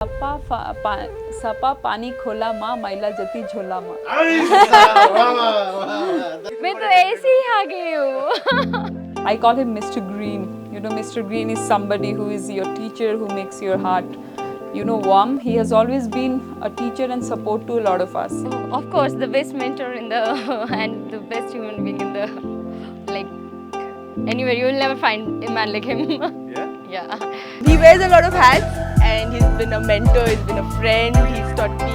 सपा पानी खोला माँ मैला जती झोला माँ मैं तो ऐसे ही आ गई हूँ. I call him Mr. Green. You know, Mr. Green is somebody who is your teacher, who makes your heart, you know, warm. He has always been a teacher and support to a lot of us. Of course, the best mentor in the and the best human being in the like anywhere. You will never find a man like him. Yeah. He wears a lot of hats and he's been a mentor, he's been a friend, he's taught me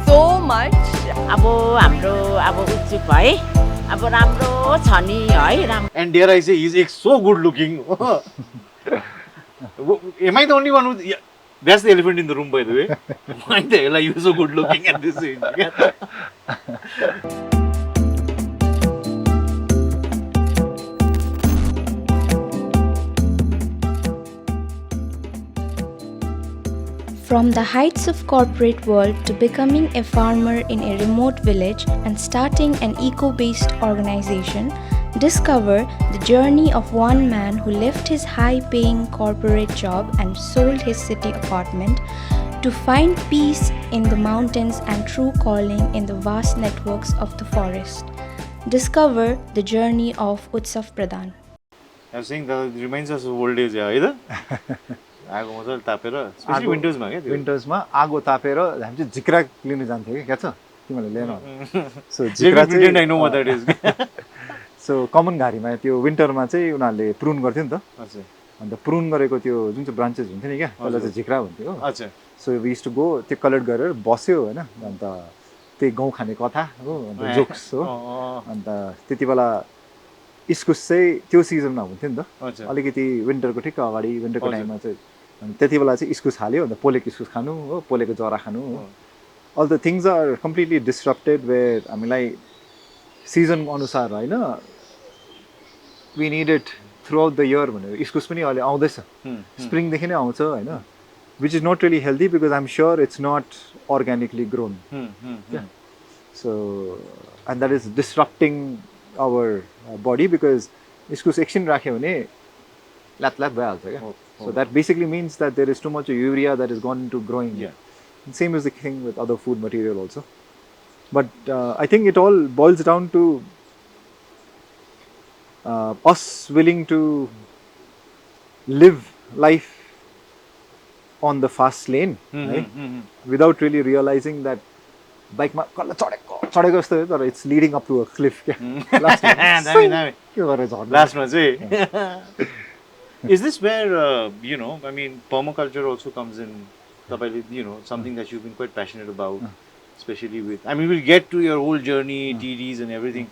so much. अब हाम्रो अब उचित भए अब राम्रो छ नि है राम्रो. And dare I say, he's so good looking. Am I the only one who? Yeah, that's the elephant in the room, by the way. Why the hell are you so good looking at this age? From the heights of corporate world to becoming a farmer in a remote village and starting an eco-based organization, discover the journey of one man who left his high-paying corporate job and sold his city apartment to find peace in the mountains and true calling in the vast networks of the forest. Discover the journey of Utsow Pradhan. I was saying that it reminds us of old days, yeah, either. आगो मजाले तापेर specially विन्टर्समा के त्यो विन्टर्समा आगो तापेर हामी चाहिँ झिक्रा लिन जान्थ्यौँ कि क्या छ तिमीले लिएन सो झिक्रा चाहिँ I know what that is so common घारीमा त्यो विन्टरमा चाहिँ उनीहरूले प्रुन गर्थ्यो नि त अच्छा अन्त प्रुन गरेको त्यो जुन चाहिँ ब्रान्चेस हुन्थ्यो नि क्या त्यसलाई चाहिँ झिक्रा हुन्थ्यो हो अच्छा so we used to go त्यो कलेक्ट गरेर बस्यो होइन अन्त त्यही गाउँ खाने कथा हो अन्त जोक्स हो अन्त त्यति बेला इस्कुस चाहिँ त्यो सिजनमा हुन्थ्यो नि त अलिकति विन्टरको ठिक्क अगाडि विन्टरको टाइममा चाहिँ अनि त्यति बेला चाहिँ इस्कुस हाल्यो अन्त पोलेको इस्कुस खानु हो पोलेको जरा खानु हो all the things are completely disrupted where हामीलाई सिजन अनुसार होइन we need it throughout the year भनेर इस्कुस पनि अहिले आउँदैछ स्प्रिङदेखि नै आउँछ होइन which is not really healthy because I am sure it's not organically grown so and that is disrupting our body because इस्कुस एकछिन राख्यो भने ल्यात भइहाल्छ क्या So that basically means that there is too much urea that is gone into growing. Yeah. And same is the thing with other food material also. But I think it all boils down to us willing to live life on the fast lane, right? Without really realizing that bike ma kalla chadeko jasto ho tara it's leading up to a cliff. Last one चाहिँ is this where you know, I mean, permaculture also comes in, you know, something that you've been quite passionate about, especially with, I mean, we'll get to your whole journey, Tieedis and everything,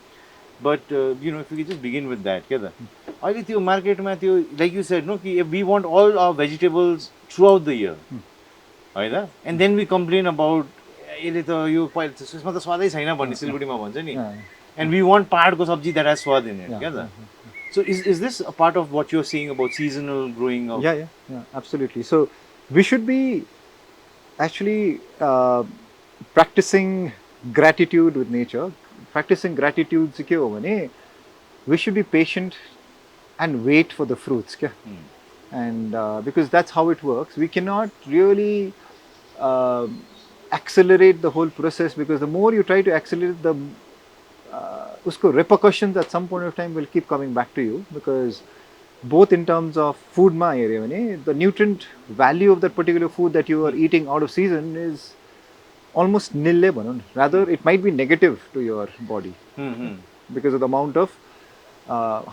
but you know, if we could just begin with that, kya अहिले त्यो मार्केटमा त्यो like you said, no, कि we want all our vegetables throughout the year, होइन, and then we complain about यसले त यो त्यसमा त स्वादै छैन भन्ने सिलगढीमा भन्छ नि, and we want पाहाडको सब्जी that has स्वाद in it, क्या त. So is this a part of what you're saying about seasonal growing of? Yeah, absolutely. So we should be actually practicing gratitude with nature. Practicing gratitude से क्या हो भने we should be patient and wait for the fruits, क्या? And because that's how it works. We cannot really accelerate the whole process because the more you try to accelerate the usko repercussions at some point of time will keep coming back to you because both in terms of food ma area भने the nutrient value of that particular food that you are eating out of season is almost nil भनौँ rather it might be negative to your body because of the amount of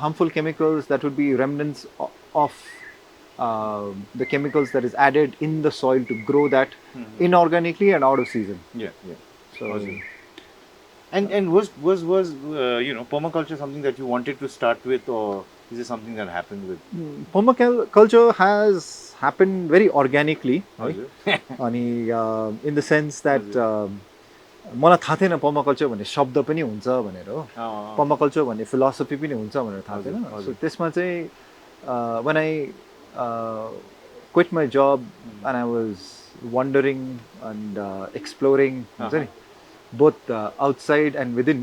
harmful chemicals that would be remnants of the chemicals that is added in the soil to grow that inorganically and out of season. So awesome. And was you know, permaculture something that you wanted to start with, or is it something that happened with? Permaculture has happened very organically, right? अनि in the sense that मलाई थाहा थिएन permaculture भन्ने शब्द पनि हुन्छ भनेर हो permaculture भन्ने philosophy पनि हुन्छ भनेर थाहा थिएन so त्यसमा चाहिँ when I quit my job and I was wandering and exploring हुन्छ नि both outside and within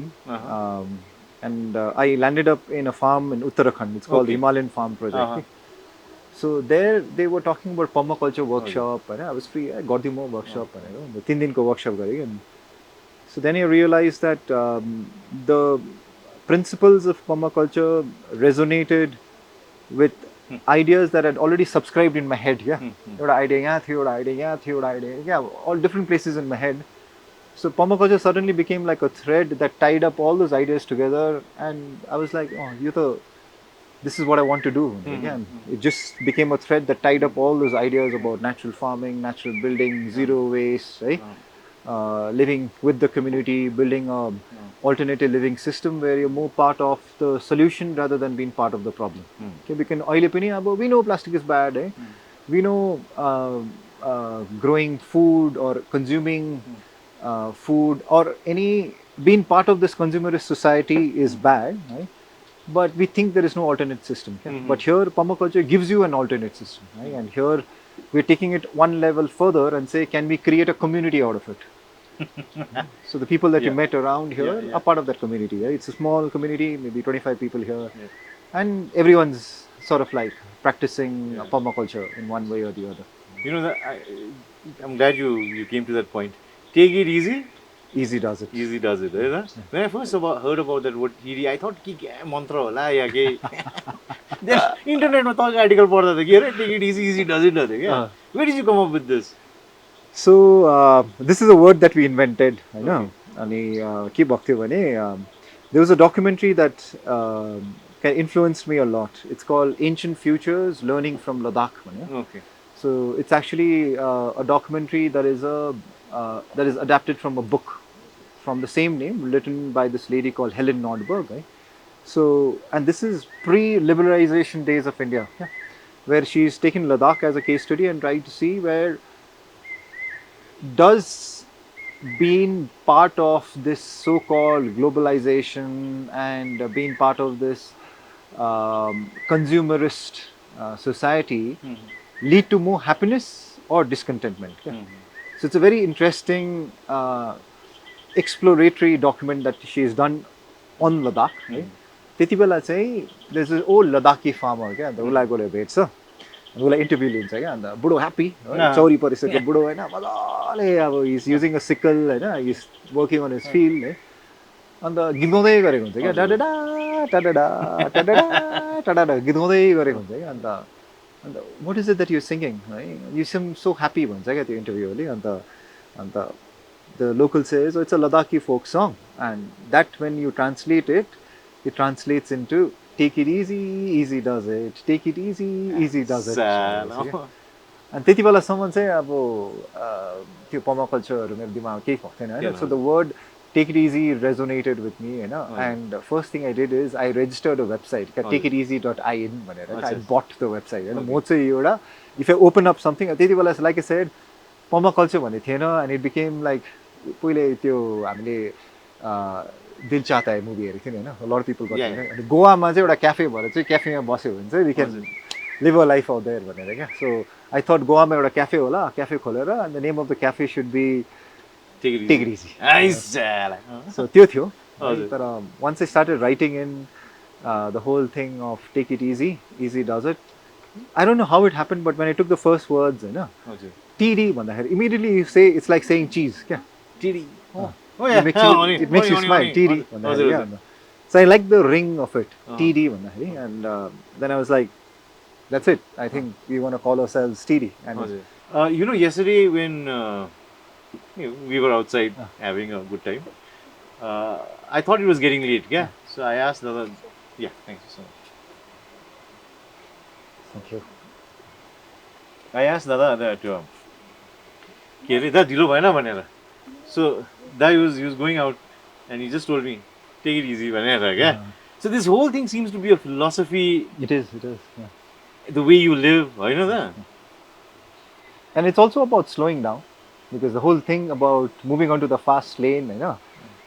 and I landed up in a farm in Uttarakhand. It's called the Himalayan Farm Project. So there they were talking about permaculture workshop, and I was free. I got the more workshop, and the 3 दिन को workshop गरेँ. And so then I realized that the principles of permaculture resonated with ideas that had already subscribed in my head. Yeah, एउटा idea यहाँ थियो, एउटा idea यहाँ थियो, एउटा idea, yeah, all different places in my head. So permaculture suddenly became like a thread that tied up all those ideas together, and I was like, oh, this is what I want to do. Again, it just became a thread that tied up all those ideas about natural farming, natural building, zero waste, right? Living with the community, building a alternative living system where you're more part of the solution rather than being part of the problem. Okay, because we know plastic is bad, eh? We know growing food or consuming food or being part of this consumerist society is bad, right? But we think there is no alternate system. But here permaculture gives you an alternate system, right? And here we're taking it one level further and say, can we create a community out of it? So the people that you met around here are part of that community. Right? It's a small community, maybe 25 people here, and everyone's sort of like practicing permaculture in one way or the other. You know, I'm glad you came to that point. Take it easy. Easy does it. Easy does it. Right? When I first heard about that word Tieedi, I thought कि mantra होला या के internet में तो article पढ़ता था कि take it easy, easy does it. Where did you come up with this? So this is a word that we invented. I know. अनि के भएको थियो भने there was a documentary that influenced me a lot. It's called Ancient Futures: Learning from Ladakh. Okay. So it's actually a documentary that is adapted from a book from the same name, written by this lady called Helen Nordberg. Right? So, and this is pre-liberalization days of India, where she's taken Ladakh as a case study and tried to see where does being part of this so-called globalization and being part of this consumerist society lead to more happiness or discontentment. So it's a very interesting exploratory document that she has done on Ladakh. Right? त्यति बेला चाहिँ there's an old Ladakhi farmer क्या, अन्त उसलाई गएर भेट्छ, उसलाई interview लिन्छ क्या, अन्त बुढो ह्याप्पी, चौरी परिसक्यो बुढो होइन, मजाले अब he's using a sickle होइन, he's working on his field है, अन्त गीत गाउँदै गरेको हुन्छ क्या, टाडा टाडा टाडा टाडा गीत गाउँदै गरेको हुन्छ क्या, अन्त what is it that you're singing? Right? You seem so happy भन्छ क्या त्यो इन्टरभ्यूले, अन्त the local says, oh, it's a Ladakhi folk song, and that when you translate it, it translates into take it easy, easy does it, take it easy, easy does it. And त्यति बेलासम्म चाहिँ अब त्यो permaculture मेरो दिमागमा केही भएको थिएन हैन. So the word take it easy resonated with me, you know. And the first thing I did is I registered a website, takeiteasy.in भनेर. I bought the website. And म चाहिँ एउटा, if I open up something, त्यति बेला like I said, permaculture भन्ने थिएन, and it became like पहिले त्यो हामीले दिल चाहता है मुभी हेरेको थियो नि हैन, a lot of people got it. अनि गोवामा चाहिँ एउटा क्याफे भएर चाहिँ क्याफेमा बस्यो भने चाहिँ we can live a life out there भनेर क्या. So I thought गोवामा एउटा क्याफे होला, क्याफे खोलेर, and the name of the cafe should be Take it easy. So त्यो थियो. तर once I started writing in the whole thing of take it easy, easy does it. I don't know how it happened, but when I took the first words, you know, Tieedi भन्दाखेरि immediately you say it's like saying cheese, क्या? Tieedi. It makes you smile. Tieedi भन्दाखेरि. So I like the ring of it, Tieedi भन्दाखेरि, and then I was like, that's it. I think we want to call ourselves Tieedi. And you know, yesterday when we were outside having a good time, I thought it was getting late. Yeah. So I asked Dada. Yeah, thank you so much. Thank you. I asked Dada that ढिलो भएन भनेर. So that he was going out, and he just told me, take it easy भनेर क्या. So this whole thing seems to be a philosophy. It is. Yeah. The way you live, you know that. And it's also about slowing down. Because the whole thing about moving onto the fast lane, you know.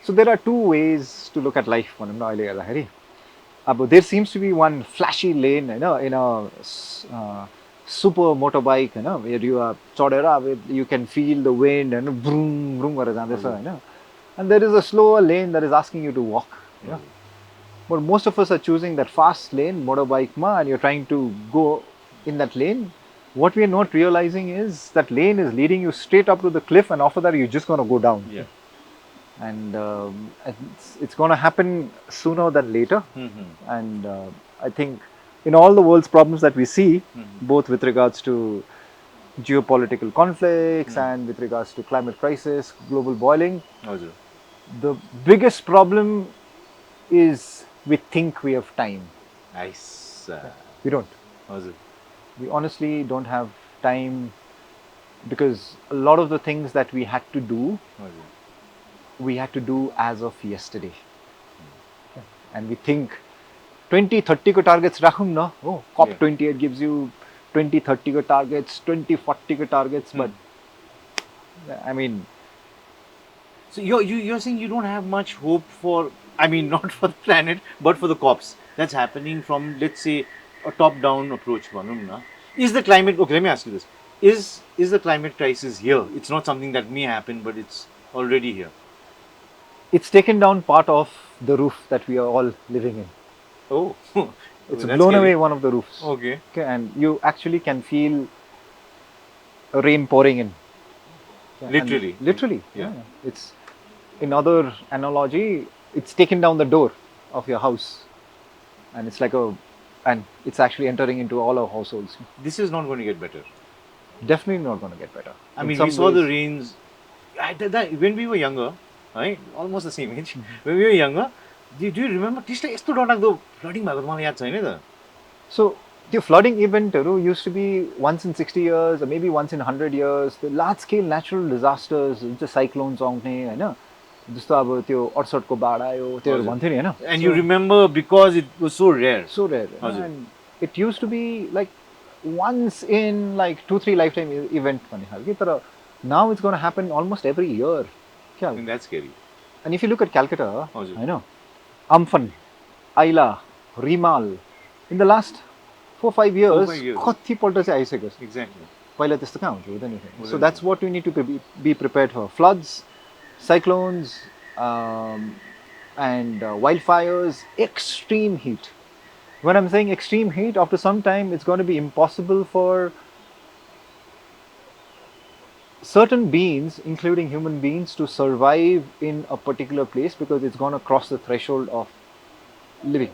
So there are two ways to look at life. There seems to be one flashy lane, you know, in a super motorbike, you know, where you are you can feel the wind and vroom vroom you know. And there is a slower lane that is asking you to walk. You know. But most of us are choosing that fast lane, motorbike ma, and you're trying to go in that lane, what we are not realizing is that lane is leading you straight up to the cliff, and after that you're just going to go down. Yeah. And it's going to happen sooner than later. And I think in all the world's problems that we see, both with regards to geopolitical conflicts and with regards to climate crisis, global boiling, the biggest problem is we think we have time. Nice. We don't. How's it? We honestly don't have time, because a lot of the things that we had to do, we had to do as of yesterday. And we think 2030 ko targets rakhum na. Oh, COP28 gives you 2030 ko targets, 2040 ko targets, but I mean, so you're saying you don't have much hope for, I mean, not for the planet, but for the COPs. That's happening from, let's say, a top-down approach. Is the climate, okay, let me ask you this. Is the climate crisis here? It's not something that may happen, but it's already here. It's taken down part of the roof that we are all living in. Oh. It's blown away one of the roofs. Okay. And you actually can feel rain pouring in. Literally. Literally. Yeah. It's, in other analogy, it's taken down the door of your house. And it's like and it's actually entering into all our households. This is not going to get better. Definitely not going to get better. I mean, we saw the rains. When we were younger, right? Almost the same age. When we were younger, do you remember? Flooding So, the flooding event used to be once in 60 years or maybe once in 100 years. The large scale natural disasters, the cyclones, and you remember because it was so rare. So rare. And it used to be like once in like 2-3 lifetime event. Now it's going to happen almost every year. I think that's scary. And if you look at Calcutta, I know, Amphan, Aila, Rimal, in the last 4-5 years, exactly. So that's what we need to be prepared for. Floods, cyclones, and wildfires, extreme heat. When I'm saying extreme heat, after some time it's going to be impossible for certain beings, including human beings, to survive in a particular place, because it's going to cross the threshold of living.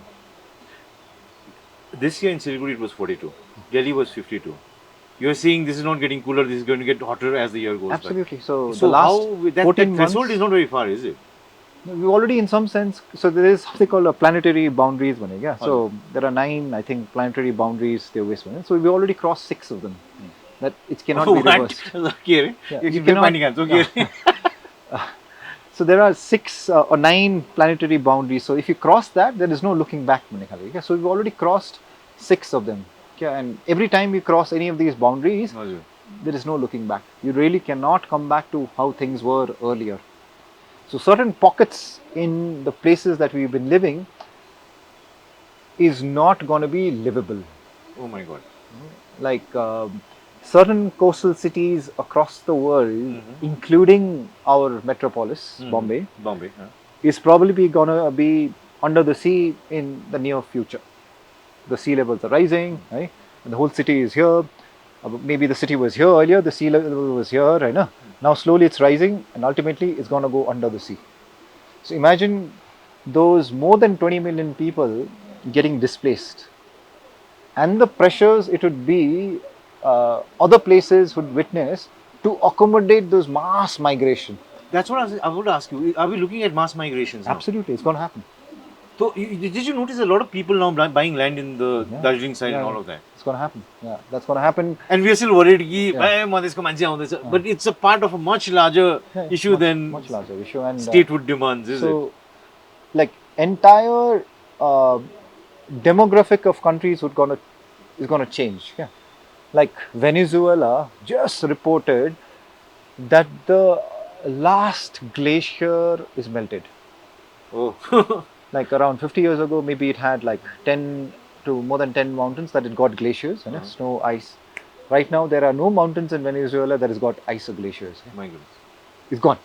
This year in Siliguri it was 42. Delhi was 52. You're saying this is not getting cooler, this is going to get hotter as the year goes by. Absolutely. So the last that 14 months, threshold is not very far, is it? We already, in some sense, so there is something called a planetary boundaries. So there are 9, I think, planetary boundaries. So we already crossed 6 of them. That it cannot be reversed. So there are 6 or 9 planetary boundaries. So if you cross that, there is no looking back. So we've already crossed 6 of them. And every time you cross any of these boundaries, there is no looking back. You really cannot come back to how things were earlier. So certain pockets in the places that we've been living is not going to be livable. Oh my God. Like certain coastal cities across the world, including our metropolis, Bombay, is probably going to be under the sea in the near future. The sea levels are rising, right? And the whole city is here. Maybe the city was here earlier, the sea level was here, right? Now slowly it's rising, and ultimately it's going to go under the sea. So imagine those more than 20 million people getting displaced, and the pressures it would be other places would witness to accommodate those mass migration. That's what I would ask you. Are we looking at mass migrations now? Absolutely, it's going to happen. So, did you notice a lot of people now buying land in the Darjeeling side and all of that? It's going to happen. Yeah, that's going to happen. And we are still worried but it's a part of a much larger issue than much larger issue, and statehood demands, is it? So, like entire demographic of countries is going to change. Yeah. Like Venezuela just reported that the last glacier is melted. Oh. Like around 50 years ago, maybe it had like 10 to more than 10 mountains that it got glaciers, snow, ice. Right now, there are no mountains in Venezuela that has got ice or glaciers. My goodness. It's gone.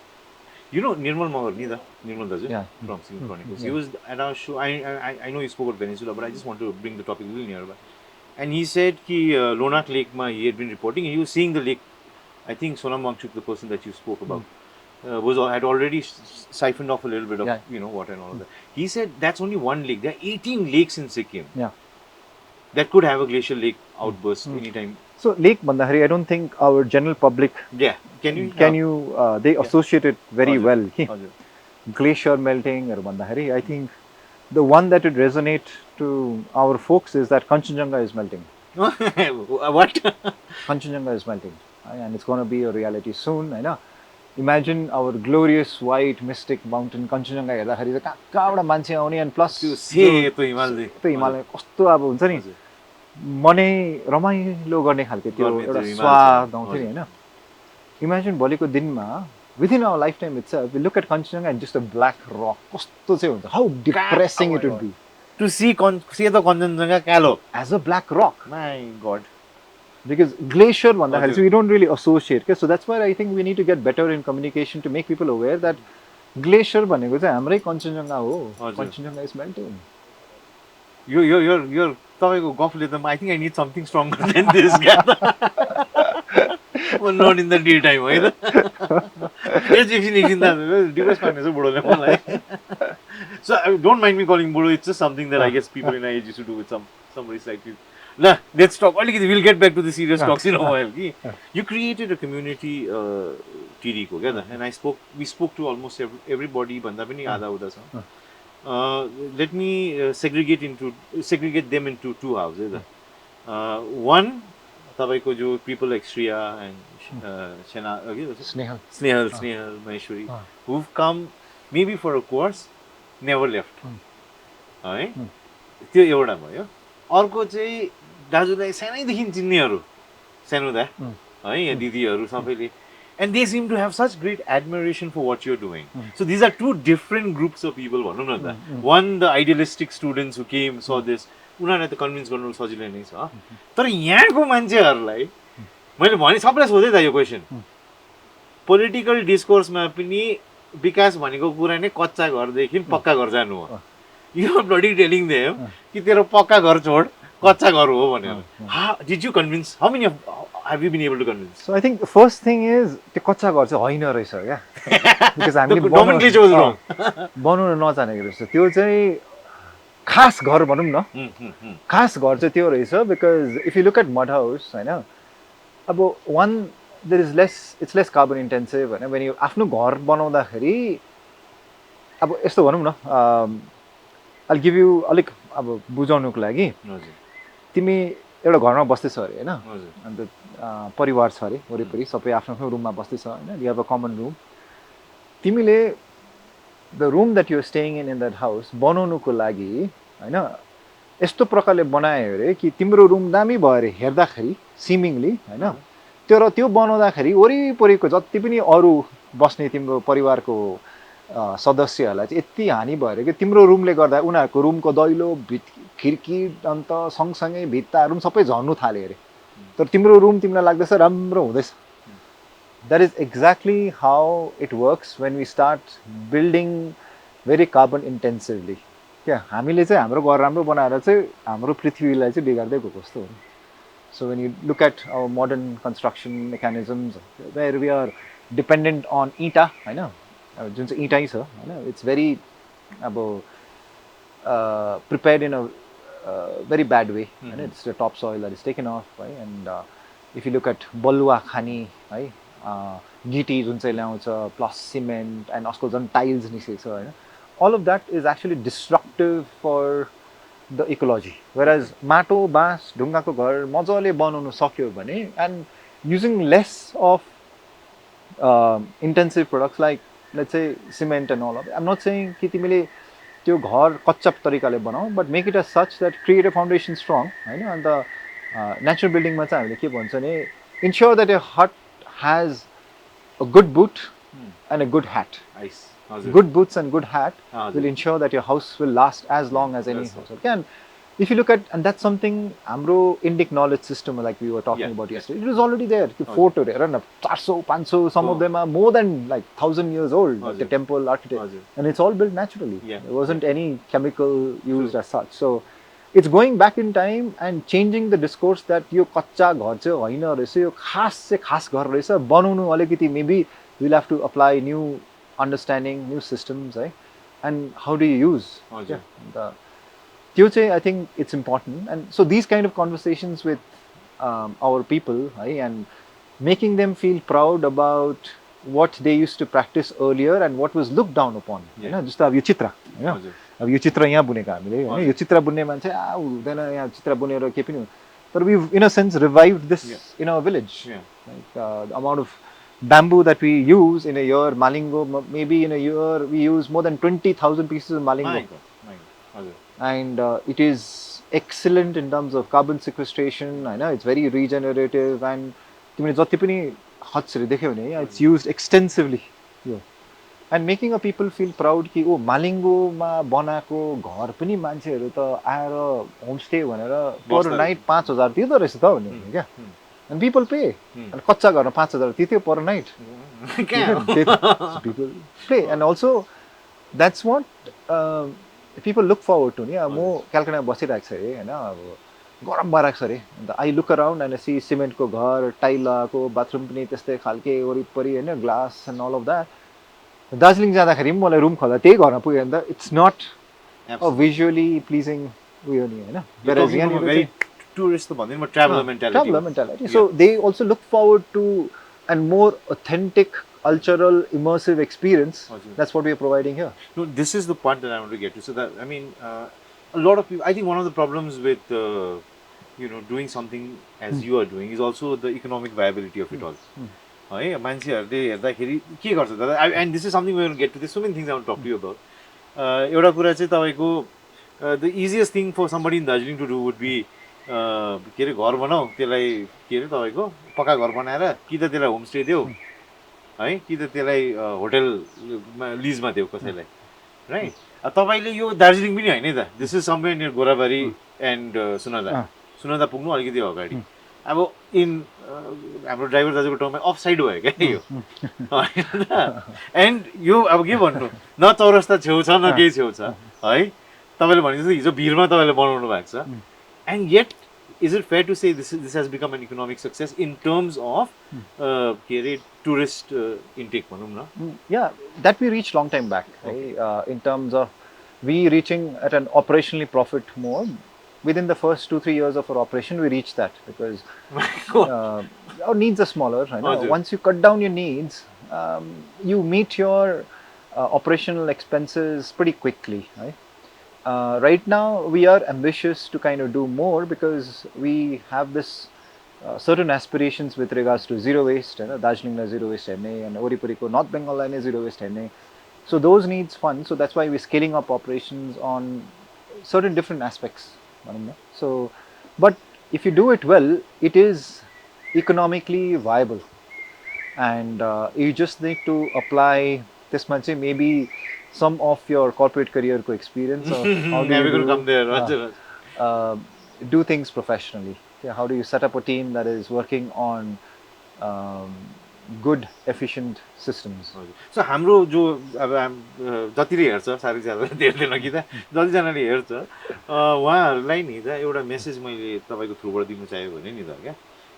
You know Nirmal Magar, Nirmal does it? Yeah. From Singing Chronicles. He was at our show. I know you spoke about Venezuela, but I just want to bring the topic a little nearer. And he said ki Lonak Lake ma he had been reporting and he was seeing the lake. I think Sonam Wangchuk, the person that you spoke about, had already siphoned off a little bit of water and all of that. He said that's only one lake. There are 18 lakes in Sikkim. Yeah. That could have a glacial lake outburst anytime. So lake Bandahari, I don't think our general public Can you they associate it very well. हजुर. Glacier melting or Bandahari. I think the one that would resonate to our folks is that Kanchenjunga is melting. What? Kanchenjunga is melting, and it's going to be a reality soon. I know. Imagine our glorious white mystic mountain Kanchenjunga हेर्दाखेरि चाहिँ कहाँबाट मान्छे आउने and plus सेतो हिमाल त्यो हिमालय कस्तो अब हुन्छ नि मनै रमाइलो गर्ने खालको त्यो एउटा स्वाद आउँथ्यो नि हैन. Imagine भोलिको दिनमा within our lifetime itself we look at Kanchenjunga and just a black rock कस्तो चाहिँ हुन्छ, how depressing it would be to see सेतो कञ्चनजङ्घा कालो as a black rock. My God. Because glacier भन्दाखेरि so we don't really associate. Okay? So that's why I think we need to get better in communication to make people aware that glacier भनेको चाहिँ हाम्रै कञ्चनजङ्घा हो. Kanchenjunga is melting. You're तपाईँको गफले त I think I need something stronger than this. Well, not in the daytime है त. Depressed पार्ने छ बुढोले मलाई. So don't mind me calling budo. It's just something that I guess people in our age used to do with somebody slightly. Nah, let's talk. We'll get back to the serious talks in a while. You created a community, Tieedi ko, and we spoke to almost everybody. Banda pani आधा उधा छ. Let me segregate them into two houses. One, तपाईँको जो people like Riya and Snehal, Maheshwari, who've come maybe for a course, never left. है त्यो एउटा भयो. अर्को चाहिँ दाजुलाई सानैदेखि चिन्नेहरू सानो दा है यहाँ दिदीहरू सबैले, and they seem to have such great admiration for what you're doing. So these are two different groups of people भनौँ न त. One, the idealistic students who came, saw this, उनीहरूलाई त कन्भिन्स गर्नु सजिलो नै छ. तर यहाँको मान्छेहरूलाई मैले भने सबैलाई सोधेँ त यो क्वेसन. पोलिटिकल डिस्कोर्समा पनि विकास भनेको कुरा नै कच्चा घरदेखि पक्का घर जानु हो. You are bloody telling them कि तेरो पक्का घर छोड कच्चा घर हो भनेर. Did you convince? How many have you been able to convince? So I think the first thing is त्यो कच्चा घर चाहिँ होइन रहेछ क्या. Because हामीले बनाउन नजानेको रहेछ. त्यो चाहिँ खास घर भनौँ न. खास घर चाहिँ त्यो रहेछ. Because if you look at mud house हैन, अब one there is it's less carbon intensive Hahn. When you आफ्नो घर बनाउँदाखेरि अब यस्तो भनौँ न, I'll give you अलिक अब बुझाउनुको लागि, तिमी एउटा घरमा बस्दैछ अरे हैन, अन्त परिवार छ अरे वरिपरि सबै आफ्नो आफ्नो रुममा बस्दैछ हैन, you have a common room. तिमीले the room that you are staying in that house बनाउनुको लागि हैन यस्तो प्रकारले बनायो अरे कि तिम्रो रुम दामी भयो अरे हेर्दाखेरि सिमिङली हैन, त्यो बनाउँदाखेरि वरिपरिको जति पनि अरू बस्ने तिम्रो परिवारको सदस्यहरूलाई चाहिँ यति हानि भयो अरे कि तिम्रो रुमले गर्दा उनीहरूको रुमको दैलो खिड्की अन्त सँगसँगै भित्ताहरू पनि सबै झर्नु थाल्यो अरे. तर तिम्रो रुम तिमीलाई लाग्दैछ राम्रो हुँदैछ. That is exactly how it works when we start building very carbon intensively. क्या हामीले चाहिँ हाम्रो घर राम्रो बनाएर चाहिँ हाम्रो पृथ्वीलाई चाहिँ बिगार्दै गएको जस्तो हो. So when you look at our modern construction mechanisms where we are dependent on ईटा हैन, जुन चाहिँ ईटै छ हैन, it's very अब prepared in a very bad way and it's the topsoil that is taken off, right? And if you look at बलुवा खानी है, गिटी जुन चाहिँ ल्याउँछ plus cement end asco झन् टाइल्स निस्केको छ हैन, all of that is actually destructive for the ecology. Whereas माटो बाँस ढुङ्गाको घर मजाले बनाउनु सक्यो भने and using less of intensive products like let's say cement and all of it. I'm not saying कि तिमीले त्यो घर कच्चा तरिकाले बनाऊ, but make it as such that create a foundation strong हैन. अन्त natural building मा चाहिँ हामीले के भन्छ भने ensure that your hut has a good boot and a good hat. Nice. Good boots and good hat will ensure that your house will last as long as any house. Okay? And if you look at, and that's something Amro Indic knowledge system like we were talking about yesterday, it was already there. 400, 500, some of them are more than like 1,000 years old, like the temple architecture. And it's all built naturally. There wasn't any chemical used as such. So it's going back in time and changing the discourse that यो कच्चा घर चाहिँ होइन रहेछ, यो खास चाहिँ खास घर रहेछ, बनाउनु अलिकति maybe we'll have to apply new understanding, new systems, right? And how do you use? हजुर. त्यो चाहिँ I think it's important, and so these kind of conversations with our people, right, and making them feel proud about what they used to practice earlier and what was looked down upon. Yeah. हैन, जस्तो अब यो चित्र हैन, हजुर. अब यो चित्र यहाँ बुनेको हामीले हैन, यो चित्र बुन्ने मान्छे हुँदैन यहाँ चित्र बुनेर के पनि, but we've in a sense revived this in our village. Yeah. Like the amount of bamboo that we use in a year, malingo, maybe in a year we use more than 20,000 pieces of malingo. My God. हजुर. And it is excellent in terms of carbon sequestration. I know it's very regenerative, and तिमीले जति पनि हट्सहरु देख्यौ भने it's used extensively. And making a people feel proud कि ओ मालिङ्गोमा बनाएको घर पनि मान्छेहरु त आएर होमस्टे भनेर पर नाइट 5000 तिर्दो रहेछ त भन्ने क्या. And people pay. And कच्चा घरमा 5000 तिर्थ्यो per night. People pay, and also that's what people look forward to. नि म क्यालकाटामा बसिरहेको छु अरे हैन, अब गरम भइरहेको छ अरे, अन्त I look around and I see सिमेन्टको घर, टाइल लगाएको, बाथरुम पनि त्यस्तै खालके वरिपरि हैन, glass and all of that. Darjeeling जाँदाखेरि पनि मलाई रुम खोल्दा त्यही घरमा पुग्यो भने त it's not a visually pleasing उयो नि हैन. Whereas very tourist त भन्दैन, but traveler mentality. So they also look forward to and more authentic cultural immersive experience. That's what we are providing here. No, this is the part that I want to get to. So that, I mean, a lot of people, I think one of the problems with doing something as you are doing is also the economic viability of it all. है मान्छेहरुले हेर्दाखेरि के गर्छ दादा, and this is something we will get to. There's so many things I want to talk to you about. एउटा कुरा चाहिँ तपाईको the easiest thing for somebody in Darjeeling to do would be के अरे घर बनाऊ, त्यसलाई के अरे तपाईको पक्का घर बनाएर कि त त्यसलाई होमस्टे देऊ है, कि त त्यसलाई होटल लिजमा देऊ कसैलाई, राइट? तपाईले यो दार्जिलिङ पनि हैन त, this is somewhere near Gorabari and Sunada पुग्नु अलिकति अगाडि. अब इन हाम्रो ड्राइभर दाजुको ठाउँमा अफ साइड भयो क्या यो, एन्ड यो अब के भन्नु, न चौरस्ता छेउ छ न केही छेउ छ है. तपाईले भने जस्तो हिजो भिरमा तपाईले बनाउनु भएको छ, and yet is it fair to say this has become an economic success in terms of tourist intake bhanum na? Yeah, that we reached long time back. Okay. Right? In terms of we reaching at an operationally profit mode. Within the first 2-3 years of our operation, we reached that because our needs are smaller. Right? Once you cut down your needs, you meet your operational expenses pretty quickly. Right? Right now, we are ambitious to kind of do more because we have this certain aspirations with regards to zero waste. Darjeeling na zero waste and Oripuriko North Bengal na zero waste. So those needs fund. So that's why we're scaling up operations on certain different aspects. So, but if you do it well, it is economically viable, and you just need to apply this much, maybe some of your corporate career experience of how do you do things professionally. How do you set up a team that is working on good, efficient systems? So, हाम्रो जो अब जतिले हेर्छ सारी ज्यादा हेर्दैन कि त, जतिजनाले हेर्छ उहाँहरूलाई नि त एउटा मेसेज मैले तपाईको थ्रुबाट दिन चाहेको भने नि त क्या,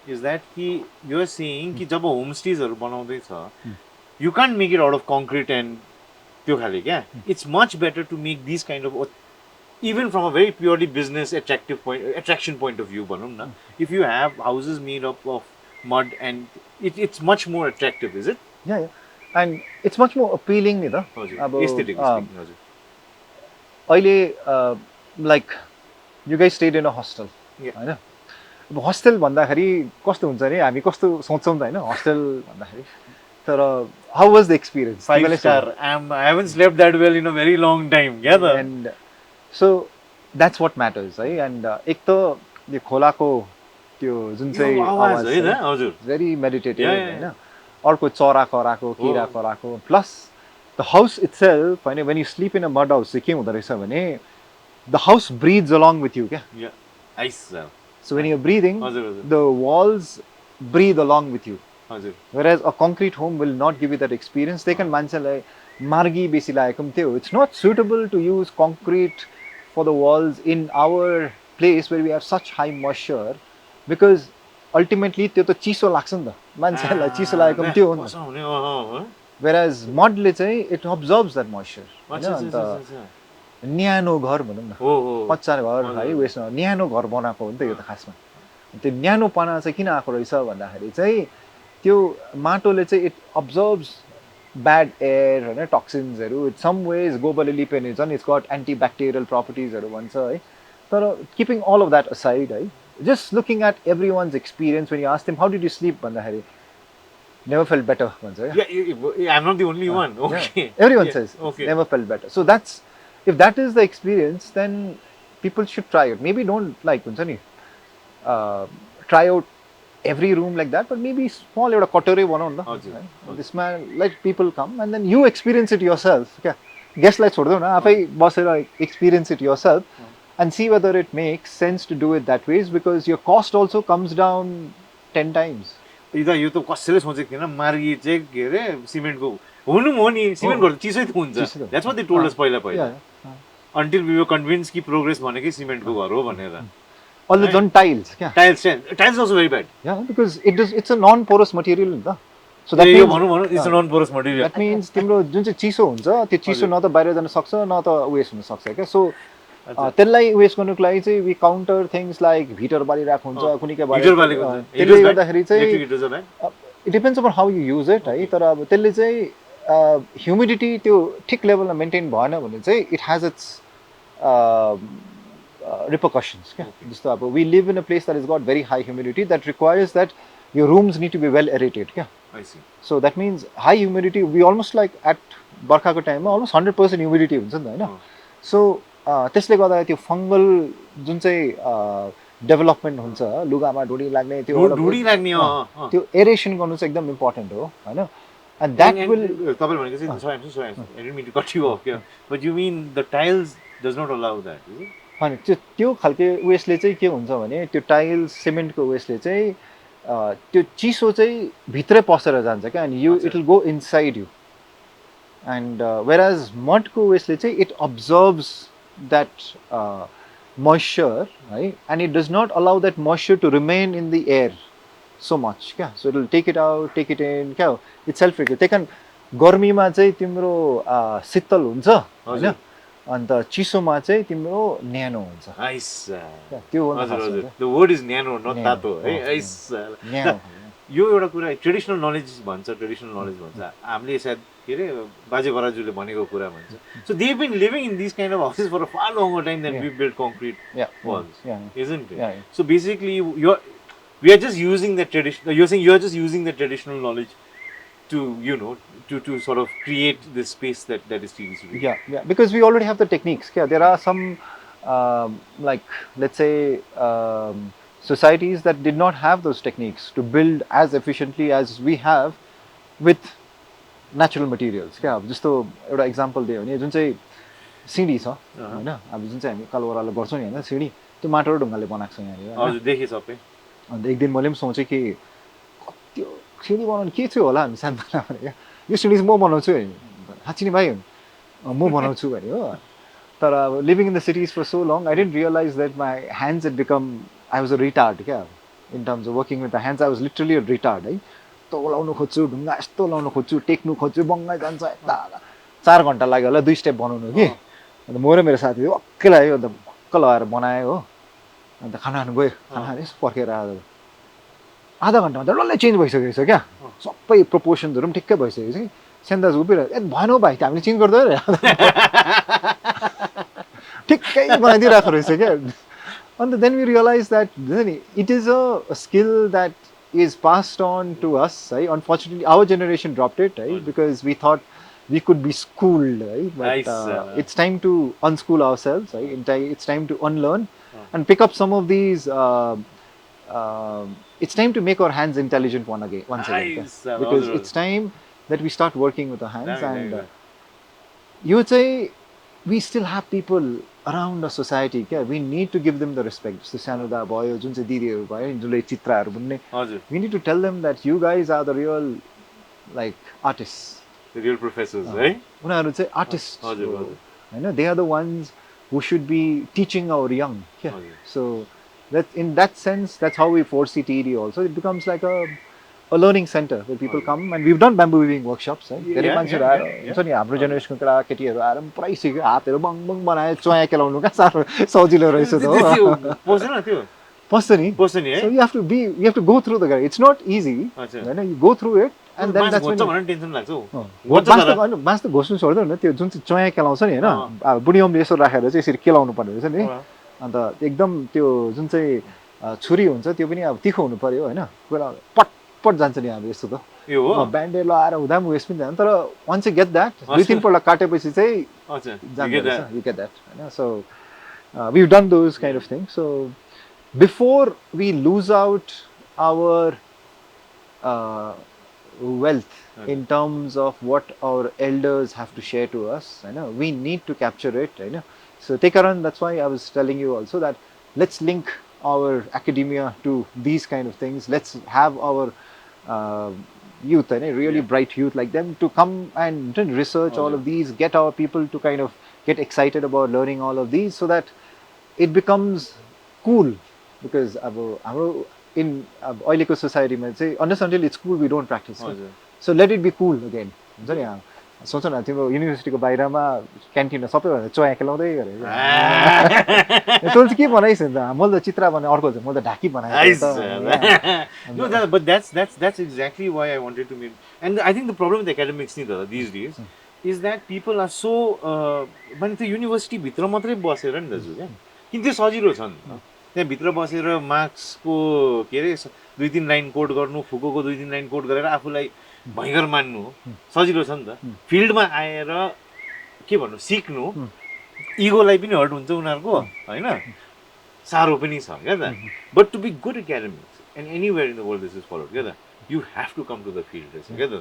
इज दैट कि यु आर सेइङ कि जब होमस्टेजहरु बनाउँदै छ, you can't make it out of concrete and त्यो खाले क्या. It's much better to make this kind of, even from a very purely business attraction point of view भनौं न, if you have houses made up of mud and it's much more attractive, is it? Yeah, and it's much more appealing ni ta. Aesthetically speaking, हजुर. अहिले like you guys stayed in a hostel, हैन? अब hostel भन्दाखेरि कस्तो हुन्छ नि, हामी कस्तो सोच्छौं त हैन, hostel भन्दाखेरि. तर how was the experience? 5-star. I haven't slept that well in a very long time. Yeah, and so that's what matters, right? And एक त यो खोलाको त्यो जुन चाहिँ आवाज हैन, हजुर, very meditative हैन. अर्को चरा कराको, किरा कराको, plus the house itself, when you sleep in a mud house, के हुँदो रहेछ भने the house breathes along with you, क्या? Yeah. Ice. So when you're breathing, the walls breathe along with you. Whereas a concrete home will not give you that experience. They can मान्छेलाई मार्गी बेसी लागेको पनि थियो. It's not suitable to use concrete for the walls in our place where we have such high moisture, because ultimately त्यो त चिसो लाग्छ नि त, मान्छेलाई चिसो लागेको पनि त्यो हो नि त. Whereas mudले चाहिँ it absorbs that moisture. न्यानो घर भनौँ न, कच्चा घर है उयसमा न्यानो घर बनाएको हो नि त यो त खासमा. त्यो न्यानोपना चाहिँ किन आएको रहेछ भन्दाखेरि चाहिँ त्यो माटोले चाहिँ इट अब्जर्ब्स ब्याड एयर होइन, टक्सिन्सहरू. इट सम वेज गोबरलिलिपेनिजन, इट्स गट एन्टिब्याक्टेरियल प्रपर्टिजहरू भन्छ है. तर keeping all of that aside है, just looking at everyone's experience, when you ask them how did you sleep भन्दाखेरि never felt better भन्छ क्या. Yeah, I'm not the only one. Okay. Yeah. Everyone says okay. never felt better. So that's, if that is the experience, then people should try it. Maybe don't like हुन्छ नि try out every room like that, but maybe small एउटा कटोरै बनाउनु न. त्यसमा let people come and then you experience it yourself. क्या गेस्टलाई छोड्देऊ न, आफै बसेर experience it yourself and see whether it makes sense to do it that ways, because your cost also comes down 10 times. यो त कसैले सोचेको थिएन मार्गी चाहिँ के अरे सिमेन्टको हुनु हो नि, सिमेन्ट घर चिसै त हुन्छ. That's what they told us पहिला until we were convinced कि प्रोग्रेस भनेकै सिमेन्टको घर हो भनेर. Although on tiles, क्या tiles also very bad. Yeah, because it's a non-porous material नि त. So that यो means भनौँ it's a non-porous material. that means तिम्रो जुन चाहिँ चिसो हुन्छ त्यो चिसो न त बाहिर जान सक्छ न त वेस्ट हुन सक्छ क्या. सो त्यसलाई वेस्ट गर्नुको लागि चाहिँ we counter things like heater बालिरहेको हुन्छ, कुनै के बालिरहेको हुन्छ. त्यसले गर्दाखेरि चाहिँ it depends upon how you use it है. तर अब त्यसले चाहिँ ह्युमिडिटी त्यो ठिक लेभलमा मेन्टेन भएन भने चाहिँ it has its repercussions. जस्तो अब we live in a place that has got very high humidity that requires that your rooms need to be well aerated. I see. So that means high humidity, we almost like at बर्खाको टाइममा almost 100% humidity हुन्छ नि त हैन. So त्यसले गर्दा त्यो fungal जुन चाहिँ development हुन्छ, लुगामा ढुडी लाग्ने त्यो एरेसन गर्नु चाहिँ एकदम इम्पोर्टेन्ट हो हैन. And that will तपाईले भनेको चाहिँ sorry, I'm so sorry, I didn't mean to cut you off here, but you mean the tiles does not allow that, is it? अनि त्यो खालके वेस्टले चाहिँ के हुन्छ भने त्यो टाइल्स सिमेन्टको वेस्टले चाहिँ त्यो चिसो चाहिँ भित्रै पसेर जान्छ क्या. अनि you it will go inside you. And whereas मडको वेस्टले चाहिँ इट अब्जर्ब्स द्याट मोइस्चर है, and it does not allow that moisture to remain in the air so much क्या. So it will take it out, take it in क्या हो. It's self regulate. त्यही कारण गर्मीमा चाहिँ तिम्रो शीतल हुन्छ हैन, अन्त चिसोमा चाहिँ तिम्रो न्यानो हुन्छ. त्यो हो न. The word is न्यानो, not तातो है. यो एउटा कुरा ट्रेडिसनल नलेज भन्छ, ट्रेडिसनल नलेज भन्छ. हामीले सायद के अरे बाजे बराजुले भनेको कुरा भन्छ. So they've been living in these kind of houses for a far longer time than we built concrete walls, isn't it? So basically we are just using the tradition. You're saying you're just using the traditional knowledge to, you know, to sort of create this space that is Tieedi. Yeah, because we already have the techniques. Yeah, there are some like let's say societies that did not have those techniques to build as efficiently as we have with natural materials. क्या अब जस्तो एउटा example दियो भने जुन चाहिँ सिडी छ हैन, अब जुन चाहिँ हामी कालोराले गर्छौँ नि हैन, सिडी त्यो माटो र ढुङ्गाले बनाएको छ यहाँनिर. हजुर देखे सबै. अन्त एक दिन मैले पनि सोचेँ कि त्यो सिडी बनाउनु के थियो होला हामी सानोमा भने क्या, यो सिडी म बनाउँछु है, साँच्ची नै भाइ म बनाउँछु भने हो. तर अब living in the cities for so long I didn't realize that my hands had become, I was a retard क्या. In terms of working with the hands, I was literally a retard है. यस्तो लाउनु खोज्छु, ढुङ्गा यस्तो लाउनु खोज्छु, टेक्नु खोज्छु, बङ्गाइ जान्छ यता 4 घन्टा लाग्यो होला 2 स्टेप बनाउनु कि. अन्त म र मेरो साथी अक्कै लाग्यो, अन्त भक्क लगाएर बनायो हो. अन्त खाना खानु गयो, खाना खाने पर्खेर आधा घन्टामा त डल्लै चेन्ज भइसकेको छ क्या. सबै प्रोपोर्सन्सहरू पनि ठिक्कै भइसकेको छ कि. सेन्दाज उभिरहेको ए भएन हौ भाइ, हामीले चेन्ज गर्दै ठिक्कै बनाइदिइरहेको रहेछ क्या. And then we realized that it is a skill that is passed on to us. Right? Unfortunately, our generation dropped it, right? Because we thought we could be schooled, right? But it's time to unschool ourselves, right? It's time to unlearn and pick up some of these. It's time to make our hands intelligent once again, because it's time that we start working with our hands. And you would say we still have people around our society. We need to give them the respect. We need to tell them that you guys are the real, like, artists. The real professors, right? I would say artists. They are the ones who should be teaching our young. Yeah. Okay. So that in that sense, that's how we foresee Tieedi also. It becomes like a learning center where people come, and we've done bamboo weaving workshops. धेरै मान्छेहरू आएर हुन्छ नि हाम्रो जेनेरेसनको केटाकेटीहरू आएर पुरै सिक्यो, हातहरू बङ बङ बनायो, चोया केलाउनु कहाँ साह्रो सजिलो रहेछ त हो। पोस्दैन त्यो पस्छ नि। So you have to go through the guy. It's not easy. होइन, you go through it and then that's when tension लाग्छ बाँस त घोस्नु छोड्दैन नि, त्यो जुन चाहिँ चोया केलाउँछ नि होइन, अब बुढी अम्ले यसो राखेर चाहिँ यसरी केलाउनु पर्ने रहेछ नि। अन्त एकदम त्यो जुन चाहिँ छुरी हुन्छ त्यो पनि अब तिखो हुनु पर्यो होइन, पट जान्छ नि अब यस्तो त ब्यान्डेड लगाएर हुँदा पनि वेस्ट पनि जान्छ, तर वान्स यु गेट द्याट दुई तिनपल्ट काटेपछि चाहिँ जान्छ रहेछ, यु गेट द्याट होइन। So we done those kind of thing. So before we lose out our wealth in terms of what our elders have to share to us, we need to capture it. So take around, that's why I was telling you also that let's link our academia to these kind of things. Let's have our youth, really bright youth like them to come and research all of these, get our people to kind of get excited about learning all of these so that it becomes cool. Because in अहिलेको सोसाइटीमा चाहिँ unless until it's cool we don't practice. So let it be cool again. हुन्छ नि, सोच न तिम्रो युनिभर्सिटीको बाहिरमा क्यान्टिनमा सबैभन्दा चोया खेलाउँदै गरे तँ चाहिँ के बनाइस् नि त, मैले त चित्र बनाएँ, अर्को चाहिँ मैले त ढाकी बनाएँ। No, but that's exactly why I wanted to meet. And I think the problem with academics these days is that people are so माने त्यो युनिभर्सिटी भित्र मात्रै बसेर नि दाजु क्या, किन त्यो सजिलो छ नि, त्यहाँ भित्र बसेर मार्क्सको के अरे 2-3 लाइन कोड गर्नु, फुकोको 2-3 लाइन कोड गरेर आफूलाई भयङ्कर मान्नु सजिलो छ नि त। फिल्डमा आएर के भन्नु सिक्नु, इगोलाई पनि हर्ट हुन्छ उनीहरूको होइन, साह्रो पनि छ क्या त। But to be good academics and anywhere in the world this is followed क्या त, you have to come to the field रहेछ क्या त।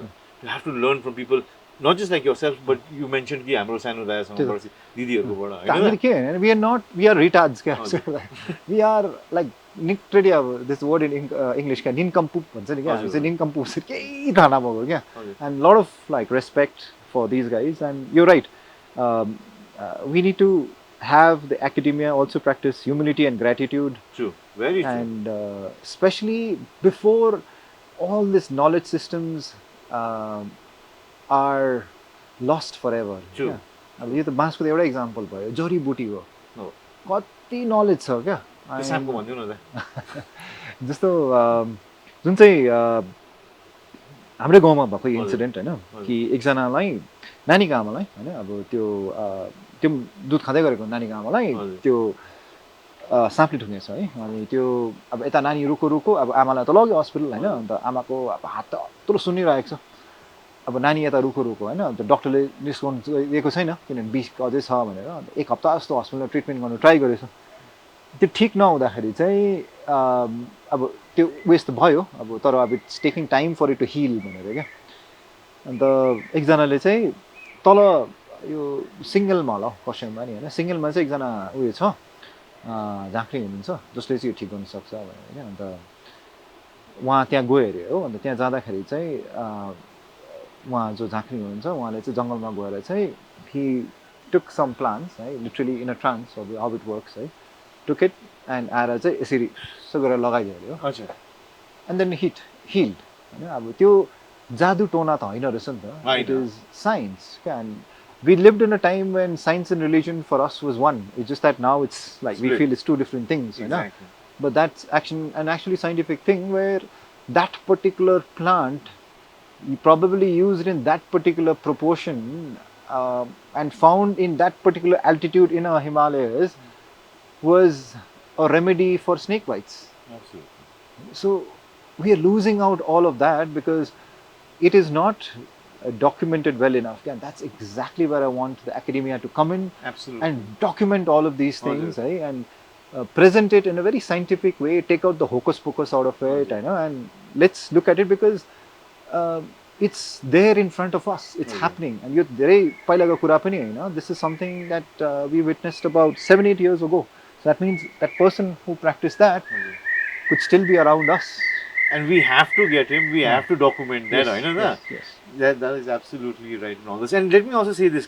You have to learn from people, not just like yourself, but you mentioned कि हाम्रो सानो दायासँग पढ्छ दिदीहरुकोबाट हैन। We are retards क्या, we are like literally this word in English क्या nincompoop भन्छ नि क्या, चाहिँ nincompoop केही थाहा नभएको क्या, and lot of like respect for these guys. And you're right, we need to have the academia also practice humility and gratitude. True, very true. And especially before all these knowledge systems are lost forever. True. अब यो त बाँसको त एउटा example भयो, जडीबुटी हो, कति knowledge छ क्या। सामको भन्दिउ न त जस्तो जुन चाहिँ हाम्रै गाउँमा भएको इन्सिडेन्ट होइन, कि एकजनालाई नानीको आमालाई होइन, अब त्यो दुध खाँदै गरेको नानीको आमालाई त्यो साँपले ठुङ्गेछ है, अनि त्यो अब यता नानी रुको अब आमालाई त लग्यो हस्पिटल होइन, अन्त आमाको अब हात त यत्रो सुन्निरहेको छ, अब नानी यता रुको होइन, अन्त डक्टरले निस्काउनु दिएको छैन किनभने बिस अझै छ भनेर, अन्त 1 हप्ता जस्तो हस्पिटलमा ट्रिटमेन्ट गर्नु ट्राई गरेछ। त्यो ठिक नहुँदाखेरि चाहिँ अब त्यो वेस्ट भयो, अब तर अब it's taking time for it to heal भनेर क्या। अन्त एकजनाले चाहिँ तल यो सिङ्गलमा होला खरसाङमा नि होइन, सिङ्गलमा चाहिँ एकजना उयो छ झाँक्री हुनुहुन्छ जसले चाहिँ यो ठिक गर्नु सक्छ भनेर क्या। अन्त उहाँ त्यहाँ गयो अरे हो, अन्त त्यहाँ जाँदाखेरि चाहिँ उहाँ जो झाँक्री हुनुहुन्छ उहाँले चाहिँ जङ्गलमा गएर चाहिँ he took some plants है, literally in a trance of how it works है, took it and आएर चाहिँ यसरी यसो गरेर लगाइदियो अरे हो। अच्छा। and then healed होइन। अब त्यो जादु टोना त होइन रहेछ नि त, it is science क्या। and we lived in a time when science and religion for us was one, it's just that now it's like we feel it's two different things. Exactly. But that's an actually scientific thing where that particular plant probably used in that particular proportion and found in that particular altitude in our Himalayas was a remedy for snake bites. Absolutely. So we are losing out all of that because it is not documented well enough. And that's exactly where I want the academia to come in. Absolutely. And document all of these things, and present it in a very scientific way, take out the hocus pocus out of it, and let's look at it because it's there in front of us, it's happening. And this is something that we witnessed about 7-8 years ago. So that means that person who practiced that could still be around us. And we have to get him, we have to document that. Yes. That is absolutely right in all this. And let me also say this,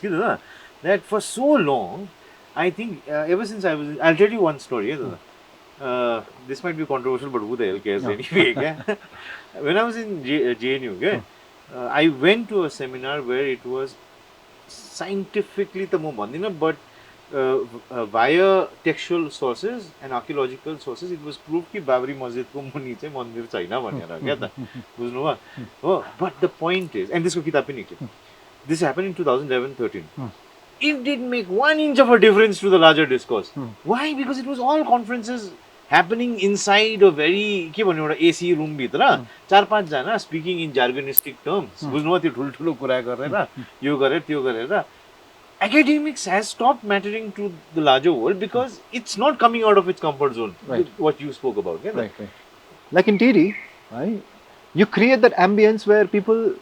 that for so long, I think ever since I was, I'll tell you one story. This might be controversial, but who the hell cares anyway? Yeah? When I was in JNU, yeah, I went to a seminar where it was scientifically the but via textual sources and archaeological sources, it was proved that Babri Masjid ko muni chai mandir chaina bhanera kya ta bujhnu bha oh, but the point is, and this ko kitab pe nikle, this happened in 2011-13. It didn't make 1 inch of a difference to the larger discourse. Why? Because it was all conferences happening inside a very के भन्नु एउटा AC room भित्र 4-5 जना speaking in jargonistic terms बुझ्नु त्यो ठुलठुलो कुरा गरेर यो गरेर त्यो गरेर academics has stopped mattering to the larger world because it's not coming out of its comfort zone. Right. What you spoke about, yeah? Right. Like in Tieedi, right? You create that ambience where people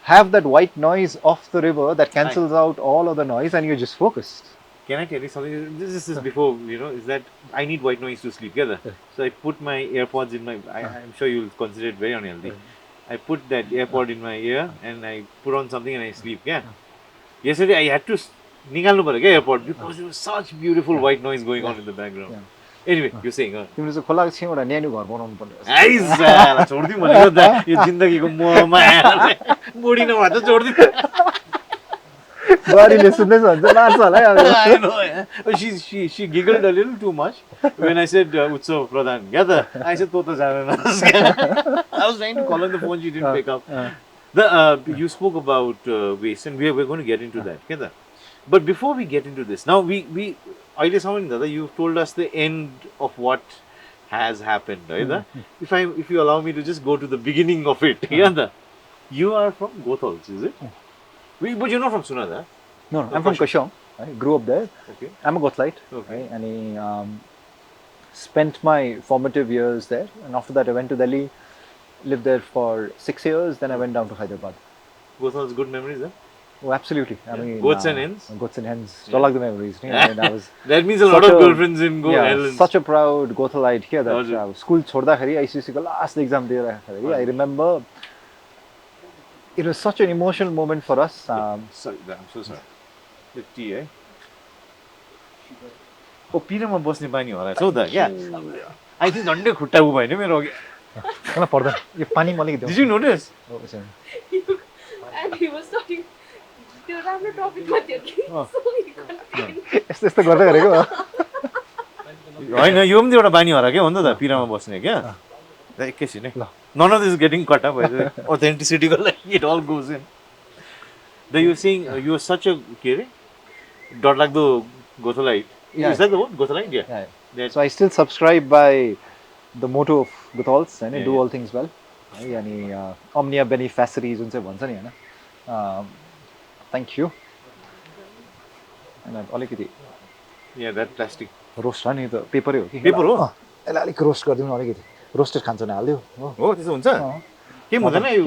have that white noise of the river that cancels out all of the noise, and you're just focused. Can I tell you something? This is before, is that I need white noise to sleep together. So I put my AirPods in my, I'm sure you'll consider it very unhealthy. I put that AirPod in my ear and I put on something and I sleep. Yeah. Yesterday I had to निकाल्नु पर्यो क्या AirPod because there was such beautiful white noise going on in the background. Anyway, you're saying. तिमीले चाहिँ खोलाको छेउमा एउटा न्यानो घर बनाउनु पर्यो. आइ साला छोड्दिउँ भनेको त यो जिन्दगीको मोहमा आएर बुढी नभए त छोड्दिउँ. बुहारीले सुन्दैछ भने चाहिँ मार्छ होला है. I know, yeah. She giggled a little too much when I said Utsow Pradhan. Yeah, I said Tota Jana. I was trying to call on the phone, she didn't pick up. You spoke about waste, and we're going to get into that. Yeah, but before we get into this, now we you've told us the end of what has happened, right? If you allow me to just go to the beginning of it, yeah, you are from Gothals, is it? But you're not from Sundas, No, I'm from Kashong. I grew up there. Okay. I'm a Gothalite. Okay. Right? And I spent my formative years there. And after that, I went to Delhi, lived there for 6 years. Then I went down to Hyderabad. Gothals, good memories, huh? Oh, absolutely. I mean, goats and hens? Goats and hens. Yeah. All like the memories. I mean, I was that means a lot of girlfriends in Helen. Such a proud Gothalite here that school chhodakari ICC ko last exam dirakari. I remember it was such an emotional moment for us. Sorry, I'm so sorry. The tea, eh? Oh, पिरामा बस्ने बानी होला छ त क्या I think झन्डै खुट्टा उ भएन मेरो अघि मलाई पर्दैन यो पानी मलाई दिऊ. Did you notice? And he was talking त्यो राम्रो टपिकमा थियो कि यस्तो यस्तो गर्दै गरेको हैन यो पनि एउटा बानी होला के हो नि त पिरामा बस्ने क्या एकैछिन है ल none of this is getting cut up by the authenticity like it all goes in. Then you saying you are such a dot like the Gothalite. Yeah. Is that the word Gothalite? Yeah. Yeah. So I still subscribe by the motto of Gothals and do all things well. Yani omnia bene faciris जुन चाहिँ भन्छ नि हैन. Thank you. And अलिकति Yeah, that plastic. Roast नि त पेपरै हो कि. Paper हो? यसलाई अलिक रोस्ट गरिदिनु न अलिकति. रोस्टेड खान्छ नि हाल्दियो. हो त्यसो हुन्छ? के हुँदैन यो?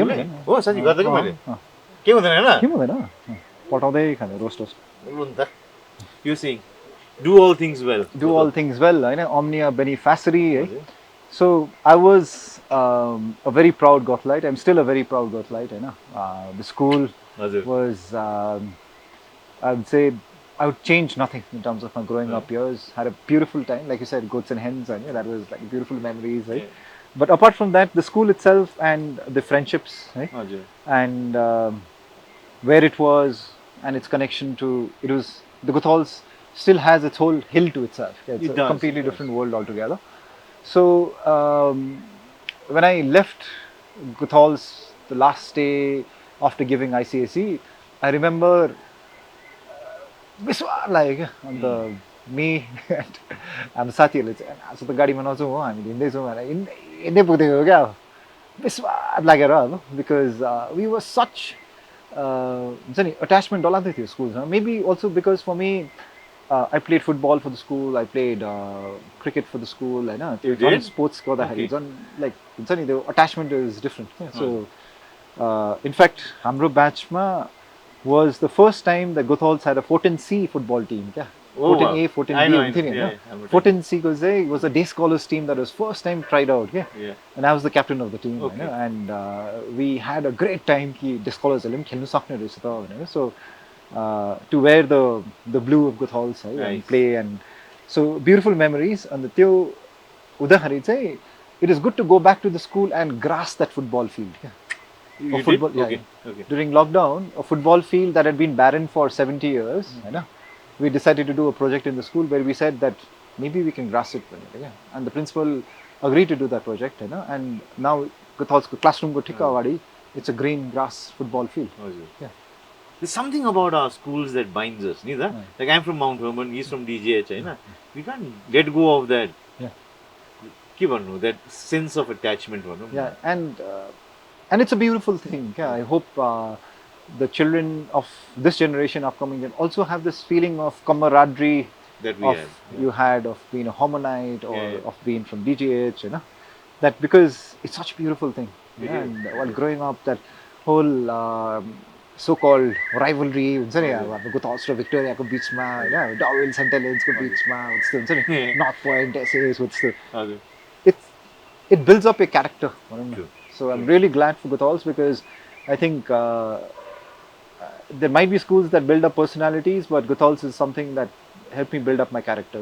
हो साथी गर्दै के मैले? के हुँदैन हैन? के हुँदैन? पटाउँदै खाने रोस्ट होस्. रुन त. You saying do all things well. Do all things well, Hahn omnia bene faciri. So I was a very proud Gothalite. I'm still a very proud Gothalite, Hahn. The school was I would say I would change nothing in terms of my growing up years. Had a beautiful time, like you said, goats and hens, and that was like beautiful memories, right? But apart from that, the school itself and the friendships, right? And where it was and its connection to it was the Gothals still has its whole hill to itself. It's a completely different world altogether. So when I left Gothals the last day after giving ICSE, I remember विश्वास लाग्यो क्या अन्त मी हाम्रो साथीहरूले चाहिँ आज त गाडीमा नजाउँ हो हामी हिँड्दैछौँ भनेर हिँड्दै पुग्दैको क्या विश्वास लागेर अब बिकज वी वाज सच हुन्छ नि अट्याचमेन्ट डलाउँदै थियो स्कुलसँग maybe also because for me I played football for the school I played cricket for the school होइन त्यो स्पोर्ट्स गर्दाखेरि झन् लाइक हुन्छ नि त्यो attachment is different so in fact हाम्रो ब्याचमा was the first time that Gothals had a 14C football team. Yeah? 14A, 14B. 14C was a day scholars team that was first time tried out. Yeah? And I was the captain of the team. Okay. And we had a great time. Day scholars खेल्नु सक्ने रहेछ त भनेर. So to wear the blue of Gothal's and Nice. play, and so beautiful memories. And the Udahari say it is good to go back to the school and grass that football field. Yeah. You Or did? football, yeah, Okay. yeah. Okay. During lockdown, a football field that had been barren for 70 years, you know, we decided to do a project in the school where we said that maybe we can grass it. Yeah. And the principal agreed to do that project, you know, and now Gothal's classroom go thika awadi, it's a green grass football field. हजुर. Yeah. There's something about our schools that binds us, neither. Like I'm from Mount Hermon, he's from DGH, right? We can't let go of that. Yeah. के भन्नु, that sense of attachment भनौँ. Yeah, and it's a beautiful thing. Yeah, I hope the children of this generation upcoming can also have this feeling of camaraderie That we of have. you had of being a homonite or Yeah, yeah. of being from DGH, you know, that because it's such a beautiful thing. It Yeah, is. and while growing up, that whole so-called rivalry, हुन्छ नि अब Gothal's र Victoriaको बिचमा हैन, Dowell St. Helensको बिचमा त्यस्तो हुन्छ नि, Yeah. North Point, SS, what's the हजुर. it builds up a character. भनौँ न. True. So I'm really glad for Gothal's because I think there might be schools that build up personalities, but Gothal's is something that helped me build up my character.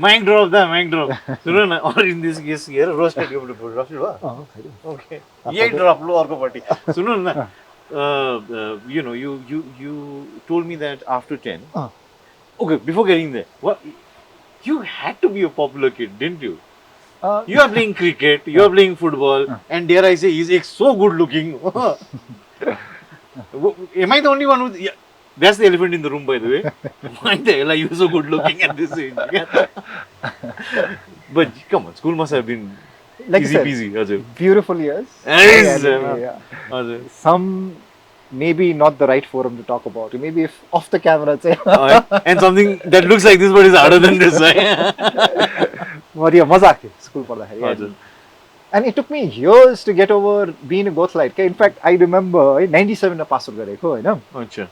Mic drop the mic drop. सुन्नु न, or in this case here roasted you roasted भयो. Okay. यही drop लो अर्कोपट्टि. सुन्नु न, you know, you told me that after 10. Okay, before getting there, what you had to be a popular kid, didn't you? You are playing cricket, you are playing football, and dare I say, he's so good looking. Am I the only one who? Yeah, that's the elephant in the room, by the way. Why the hell are you so good looking at this age? But come on, school must have been Like easy I said, peasy. Ajay. beautiful years. Yes, Yeah. Ajay. Some maybe not the right forum to talk about. Maybe if off the camera, say, And something that looks like this but is harder than this. Right? but yeah, मजा थियो school पढ्दाखेरि. हजुर. And it took me years to get over being a Gothalite. In fact, I remember 97 मा pass out गरेको हैन. अच्छा.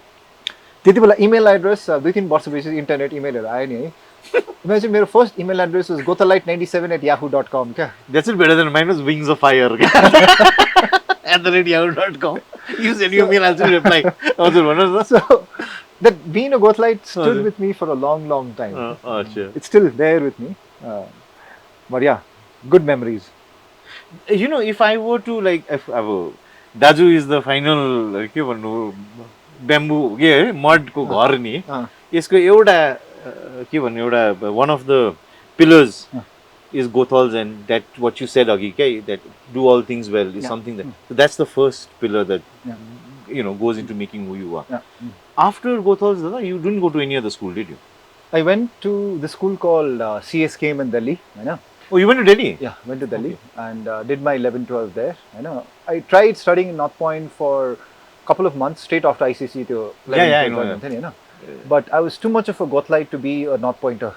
त्यति बेला email address 2-3 वर्षपछि internet इमेलहरू आयो नि है. Imagine मेरो first email address was gothalite97@yahoo.com क्या. That's it better than mine was Wings of Fire. @yahoo.com. You send your mail, I'll reply. हजुर भन्नुहोस् न. So that being a Gothalite stood हजुर. with me for a long, long time. अच्छा. It's still there with me. But yeah, good memories. You know, if I were to like, if Daju is the final के भन्नु bamboo के mud को घर नि यसको एउटा के भन्नु एउटा one of the pillars is Gothal's, and that what you said अघि के that do all things well is something that so that's the first pillar that you know goes into making who you are. Yeah. After Gothal's, you didn't go to any other school, did you? I went to the school called CSKM in Delhi. I know. Oh, you went to Delhi? Yeah, went to Delhi and did my 11-12 there. I know. I tried studying in North Point for a couple of months straight after ICC to 11, Yeah, I 12, know, you know. But I was too much of a Gothalite to be a North Pointer.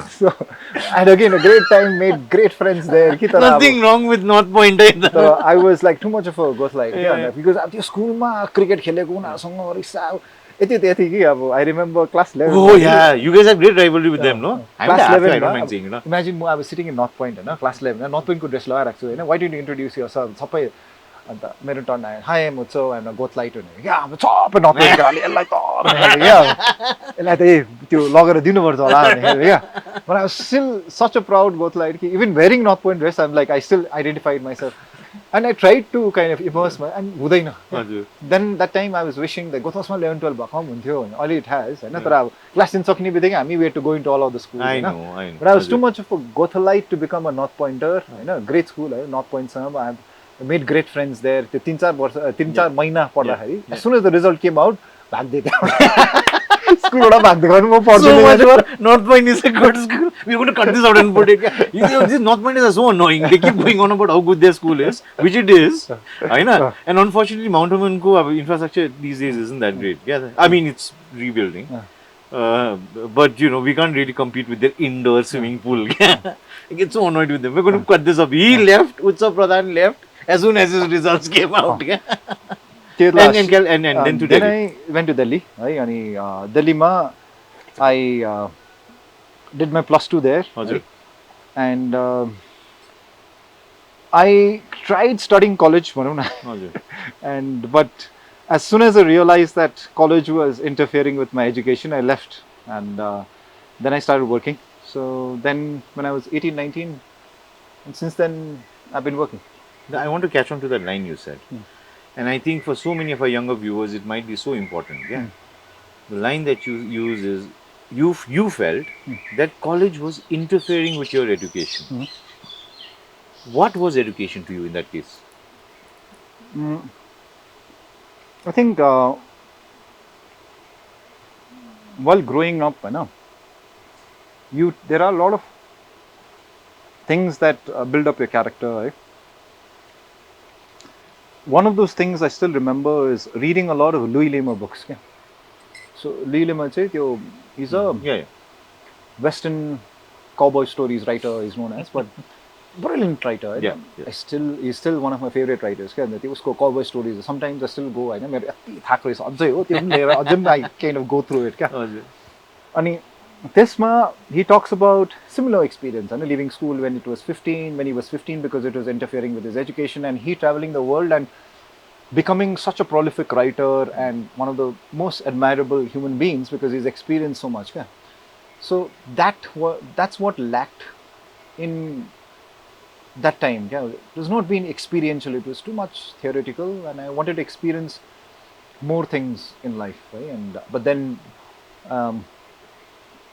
So I had again a great time, made great friends there. Nothing wrong with North Point either. So I was like too much of a Gothalite. Yeah, because at the school ma cricket खेलेको उनीहरुसँग रिसाउ यति कि अब I remember class 11. Oh yeah, you guys have great rivalry with them, no? I'm Class the 11 I don't mind saying, you know. Imagine I was sitting in North Point, class 11, North Point को dress लगाएर राख्छु हैन. Why didn't you introduce yourself? सबै अन्त मेरो turn आयो. Hi, I'm Utsow, I'm a Gothalite हुने. या अब सबै North Point गाली यसलाई त या यसलाई त त्यो लगेर दिनुपर्छ होला भनेर या. But I was still such a proud Gothalite. Even wearing North Point dress, I'm like I still identified myself. And I tried to kind of immerse my and हुँदैन. Then that time I was wishing that Gothal's 11-12 भएको हुन्थ्यो हैन. Only it has हैन. तर अब class 10 सक्ने बित्तिकै हामी we had to go into all of the schools. I know. But I was too much of a Gothalite to become a North Pointer. Hahn. Great school है North Point सँग. I made great friends there. त्यो 3-4 वर्ष 3-4 महिना पढ्दाखेरि as soon as the result came out भाग्दै थियो. स्कुलबाट भाग्दै गर्नु म So much पढ्छु. for North Point is a good school. We're going to cut this out and put it. You know, this North Point is so annoying. They keep going on about how good their school is, which it is. I know. And unfortunately, Mount Hermon ko infrastructure these days isn't that great. Yeah, I mean it's rebuilding. But you know, we can't really compete with their indoor swimming pool. I get so annoyed with them. We're going to cut this up. He left, Utsow Pradhan left as soon as his results came out. And then to Then Delhi. I went to Delhi. है अनि दिल्लीमा I did my +2 there. हजुर. And I tried studying college भनौँ न. हजुर. And but as soon as I realized that college was interfering with my education, I left, and then I started working. So then when I was 18, 19, and since then I've been working. Now, I want to catch on to that line you said. And I think for so many of our younger viewers, it might be so important. Yeah. The line that you use is, you felt that college was interfering with your education. What was education to you in that case? I think while growing up, there are a lot of things that build up your character, right? One of those things I still remember is reading a lot of Louis Lima books. Okay? So Louis Lima, he's a Western cowboy stories writer, is known as, but brilliant writer. Yeah. He's still one of my favorite writers. Usko cowboy stories. Sometimes I still go. I kind of go through it. And he talks about similar experience. Leaving school when he was 15, because it was interfering with his education, and he traveling the world and becoming such a prolific writer and one of the most admirable human beings because he's experienced so much. So that's what lacked in that time. It was not being experiential, it was too much theoretical, and I wanted to experience more things in life. Right? But then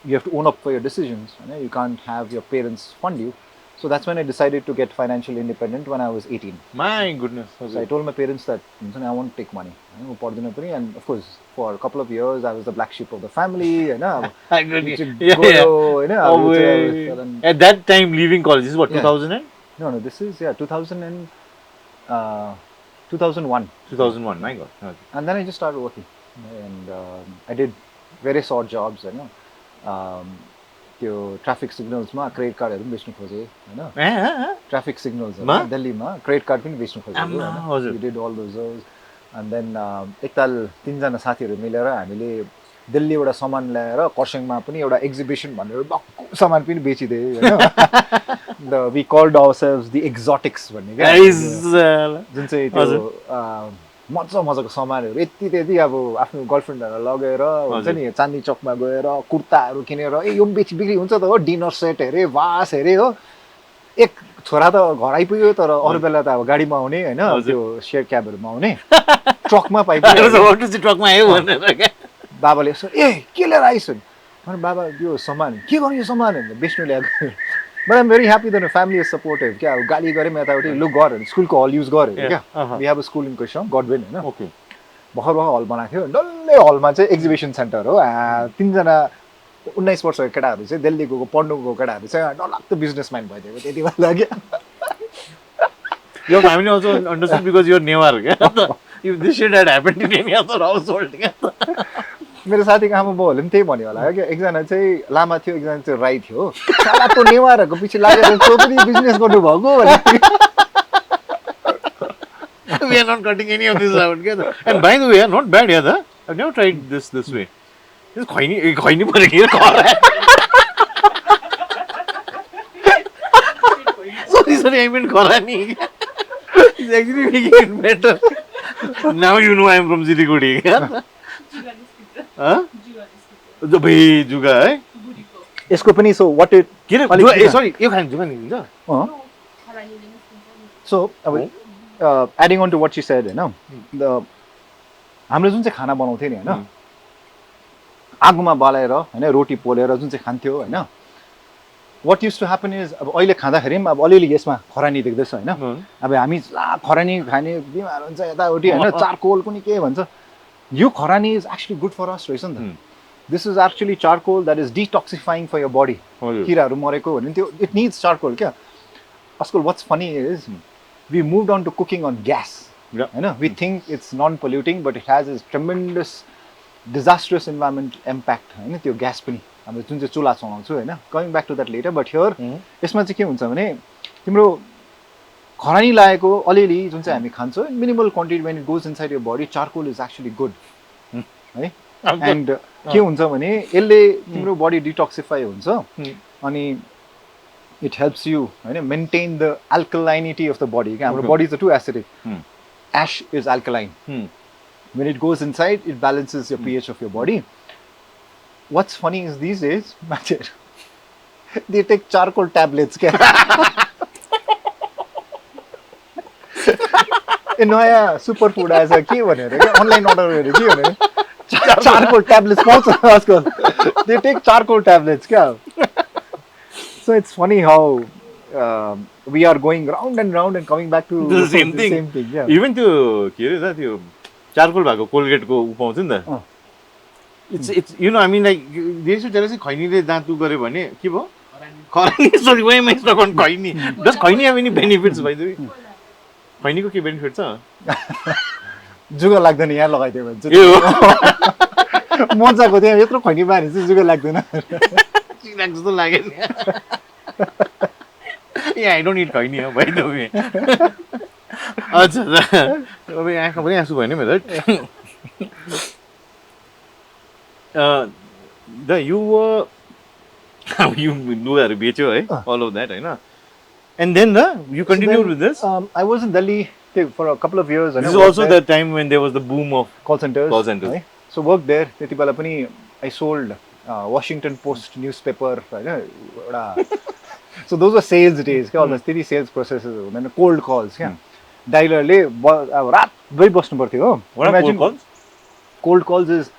you have to own up for your decisions. You can't have your parents fund you. So that's when I decided to get financially independent when I was 18. My goodness. So I told my parents that I want to take money. And of course, for a couple of years, I was the black sheep of the family. At that time, leaving college, this is what, 2000? No, this is 2001. 2001, my God. Okay. And then I just started working. And I did various odd jobs. Traffic signals ma credit card बेच्नु खोजे हैन traffic signals दिल्लीमा credit card पनि बेच्नु खोजे we did all those and then एकताल तीनजना साथीहरु मिलेर हामीले दिल्लीबाट सामान ल्याएर कर्सियङमा पनि एउटा एक्जिबिसन भनेर बक्को सामान पनि बेचिदिए हैन we called ourselves the exotics भन्ने के जुन चाहिँ त्यो मजाको सामानहरु यति त्यति अब आफ्नो गर्लफ्रेन्डहरुलाई लगेर हुन्छ नि चाँदनी चौकमा गएर कुर्ताहरु किनेर यो बिक्री हुन्छ त हो डिनर सेट हेरे वास हेरे हो एक छोरा त घर आइपुग्यो तर अरु बेला त अब गाडीमा आउने हैन त्यो शेयर क्याबहरुमा आउने ट्रकमा पाइपुग्यो ट्रकमा आयो भनेर के बाबाले यसो के लिएर आइसन् अनि बाबा यो सामान के गर्नु यो सामान भनेर बेच्नु ल्याएको But I'm very happy that my family is supportive. Gali gare मैं ताऊटी look गरे school को all use गरे We have a school in Kusham, Godwin है ना. Okay. बहुत हॉल बना थियो. डल्ले हॉलमा चाहिँ exhibition center हो. तीनजना 19 वर्षको केटाहरु चाहिँ दिल्लीको पढ्नुको केटाहरु चाहिँ डलाक्क businessman भइदिएको त्यति बेला के. Your family also understood because you're newer. If this shit had happened in any other household. मेरो साथीको आमा बाउहरुले पनि त्यही भन्यो होला के एकजना चाहिँ लामा थियो एकजना चाहिँ राई थियो साला त नेवारहरुको पछि लागेर त्यो पनि बिजनेस गर्नु भएको भने We are not cutting any of this out. And by the way, not bad, yeah. I've never tried this way. This is khayni paregi. Sorry, I meant Korani. It's actually making it better. Now you know I am from Siliguri. Huh? Juga, eh? यसको पनि so what it sorry यो खान जुगा नि हुन्छ so adding on to what she said Hahn the हाम्रो जुन चाहिँ खाना बनाउँथे नि हैन आगोमा बालेर हैन रोटी पोलेर जुन चाहिँ खान्थ्यो हैन what used to happen is अब अहिले खाँदाखेरि पनि अब अलिअलि यसमा खरानी देख्दैछ हैन अब हामी खरानी खाने बिमार हुन्छ यताउटी हैन चारकोल कुनी के भन्छ यो खरानी is actually good for us रहेछ नि त This is actually charcoal that is detoxifying for your body. Kiraharu mareko bhanyo त्यो it needs charcoal क्या Askal what's funny is we moved on to cooking on gas. We think it's non-polluting but it has this tremendous disastrous environmental impact हैन त्यो gas पनि हाम्रो जुन चाहिँ चुला चलाउँछु हैन coming back to that later but here यसमा चाहिँ के हुन्छ भने तिम्रो खरानी लागेको अलिअलि जुन चाहिँ हामी खान्छौं minimal quantity when it goes inside your body charcoal is actually good है and के हुन्छ भने यसले तिम्रो बडी डिटॉक्सिफाई हुन्छ अनि it helps you हैन maintain the alkalinity of the body हाम्रो body is too acidic ash is alkaline When it goes inside, it balances your pH of your body. What's funny is these days, they take charcoal tablets. नयाँ super food आएछ के भनेर के online order गरेर के भनेर charcoal tablets पाउँछ आजकल. They take charcoal tablets क्या. So it's funny how we are going round and coming back to the same thing. Yeah. Even त्यो के अरे त्यो चारकोल भएको कोलगेट को पाउँछ नि त. It's you know I mean like they used to tell us खैनीले दाँत गर्यो भने के भयो? खैनी sorry why am I stuck on khaini? Does khaini have any benefits by the way? खैनीको के बेनिफिट छ? जुगा लाग्दैन यहाँ लगाइदियो भने चाहिँ मजाको थियो यत्रो खैनी बारे चाहिँ जुगा लाग्दैन. चिनाक जस्तो लाग्यो नि. Yeah, I don't eat khaini by the way. अच्छा अब आँखा पनि आँसु भयो नि मेरो. You were you लुगाहरू बेच्यो है all of that Hahn. And then you continued with this? I was in Delhi for a couple of years. This is also the time when there was the boom of call centers. Right? So worked there. I sold Washington Post newspaper. So those were sales days. All the steady sales processes. And cold calls. Dialer what are cold calls? Cold calls is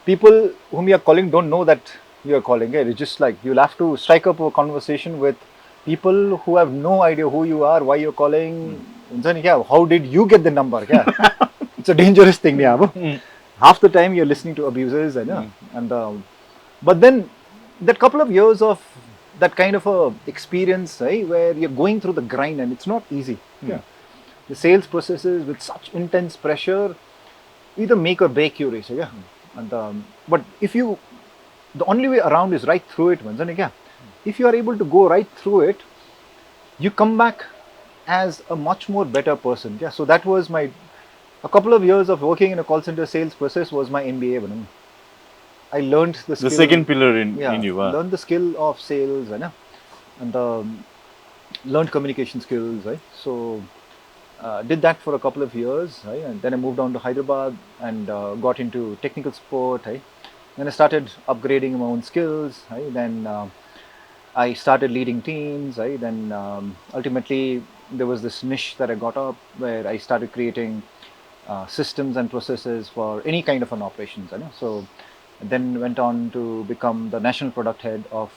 people whom you are calling don't know that you are calling. It's just like you'll have to strike up a conversation with people who have no idea who you are, why you're calling. How did you get the number? It's a dangerous thing. Half the time you're listening to abusers. But then that couple of years of that kind of a experience where you're going through the grind and it's not easy. The sales processes with such intense pressure either make or break you. But if you, the only way around is right through it. If you are able to go right through it, you come back as a much more better person. So that was a couple of years of working in a call center sales process was my MBA. I learned the skill. The second pillar in you. Learned the skill of sales and learned communication skills. So did that for a couple of years. And then I moved on to Hyderabad and got into technical support. Then I started upgrading my own skills. Then I started leading teams. Then ultimately there was this niche that I got up where I started creating systems and processes for any kind of an operations. So then went on to become the national product head of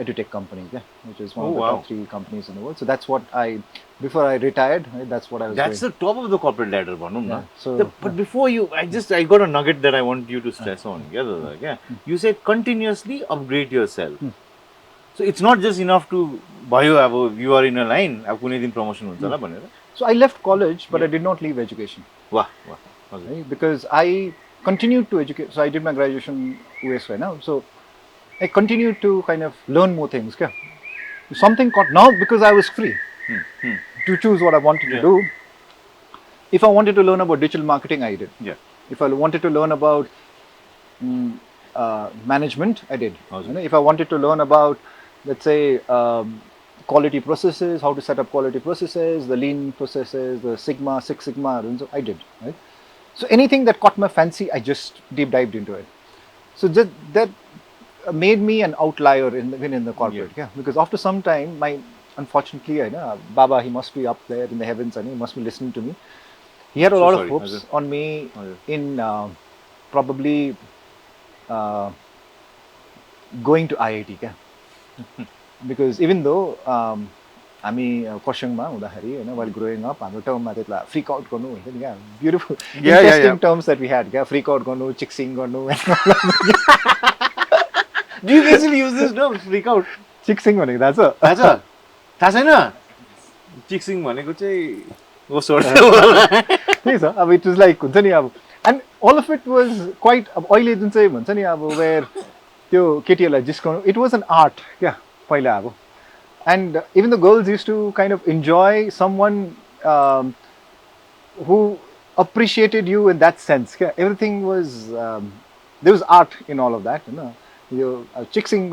EduTech company, which is one of the top 3 companies in the world. So that's what before I retired, that's what I was doing. That's the top of the corporate ladder, but before you, I got a nugget that I want you to stress on. You said continuously upgrade yourself. So it's not just enough to you are in a line, promotion. So I left college, but I did not leave education. Because I continued to educate. So I did my graduation US right now. So I continued to kind of learn more things. Something caught now because I was free to choose what I wanted to do. If I wanted to learn about digital marketing, I did. If I wanted to learn about management, I did. If I wanted to learn about, let's say, quality processes, how to set up quality processes, the lean processes, the Sigma, Six Sigma, I did. So anything that caught my fancy, I just deep dived into it. So that made me an outlier in the corporate. Because after some time, unfortunately, Baba, he must be up there in the heavens and he must be listening to me. He had a lot of hopes on me in probably going to IIT. Because even though while growing up, freak out beautiful, interesting terms that we had. Freak out, chicksing. Do you basically use this term, freak out? Chicksing, that's a. Chicksing, it was like, and all of it was quite oily, where it was an art. And even the girls used to kind of enjoy someone who appreciated you in that sense. Everything was, there was art in all of that. You chicksing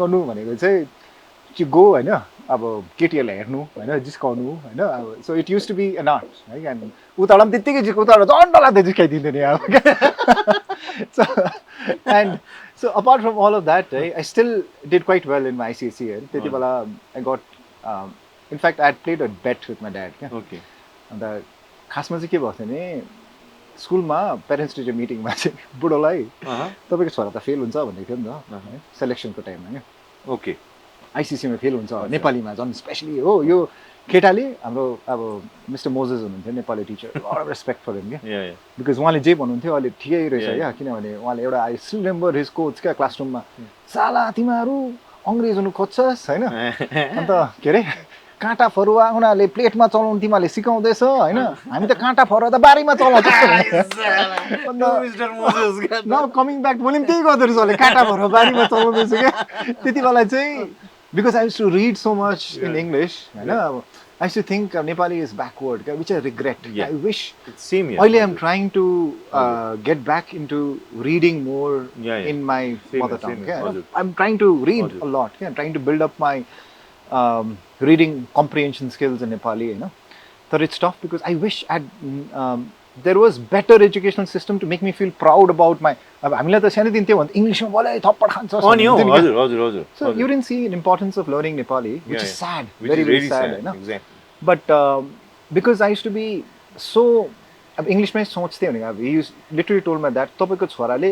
you go, अब केटीहरूलाई हेर्नु होइन जिस्काउनु होइन अब so it used to be an art है and उताबाट पनि त्यत्तिकै जिस्को उताबाट झन् डरलाग्दै जिस्काइदिन्थ्यो नि अब so and so apart from all of that है I still did quite well in my ISC है त्यति बेला I got in fact I had played a bet with my dad क्या ओके अन्त खासमा चाहिँ के भएको थियो भने स्कुलमा प्यारेन्ट्स टिचर मिटिङमा चाहिँ बुढोलाई तपाईँको छोरा त फेल हुन्छ भनेको थियो नि त है सेलेक्सनको टाइममा क्या ओके आइसिसीमा फेल हुन्छ नेपालीमा झन् स्पेसली हो यो केटाले हाम्रो अब मिस्टर मोजेस हुनुहुन्थ्यो Nepali Stitcher of respect for him क्या बिकज उहाँले जे भन्नुहुन्थ्यो अहिले ठिकै रहेछ क्या किनभने उहाँले एउटा I still remember his coach क्या क्लासरुममा साला तिमीहरू अङ्ग्रेज हुनु खोज्छस् होइन अन्त के अरे काँटा फरुवा उनीहरूले प्लेटमा चलाउनु तिमीहरूले सिकाउँदैछ होइन हामी त काँटा फरुवा त बारीमा चलाउँछौँ न कमिङ ब्याक मैले पनि त्यही गर्दो रहेछ अहिले काँटा फरुवा बारीमा चलाउँदैछु क्या त्यति बेला चाहिँ because I used to read so much in English होइन अब I used to think Nepali is backward क्या which I regret I wish अहिले I'm trying to get back into reading more in my mother tongue क्या I am trying to read a lot क्या trying to build up my reading comprehension skills in Nepali, you know. So it's tough because I wish there was better educational system to make me feel proud about my. हामीलाई त सानैदेखि त्यो भन्थ्यो इङ्ग्लिसमा बोले थप्पड खान्छ so you didn't see the importance of learning Nepali, which is sad, very sad, you know. Exactly. But because I used to be so अब इङ्ग्लिसमै सोच्थेँ भने अब he literally told me that तपाईँको छोराले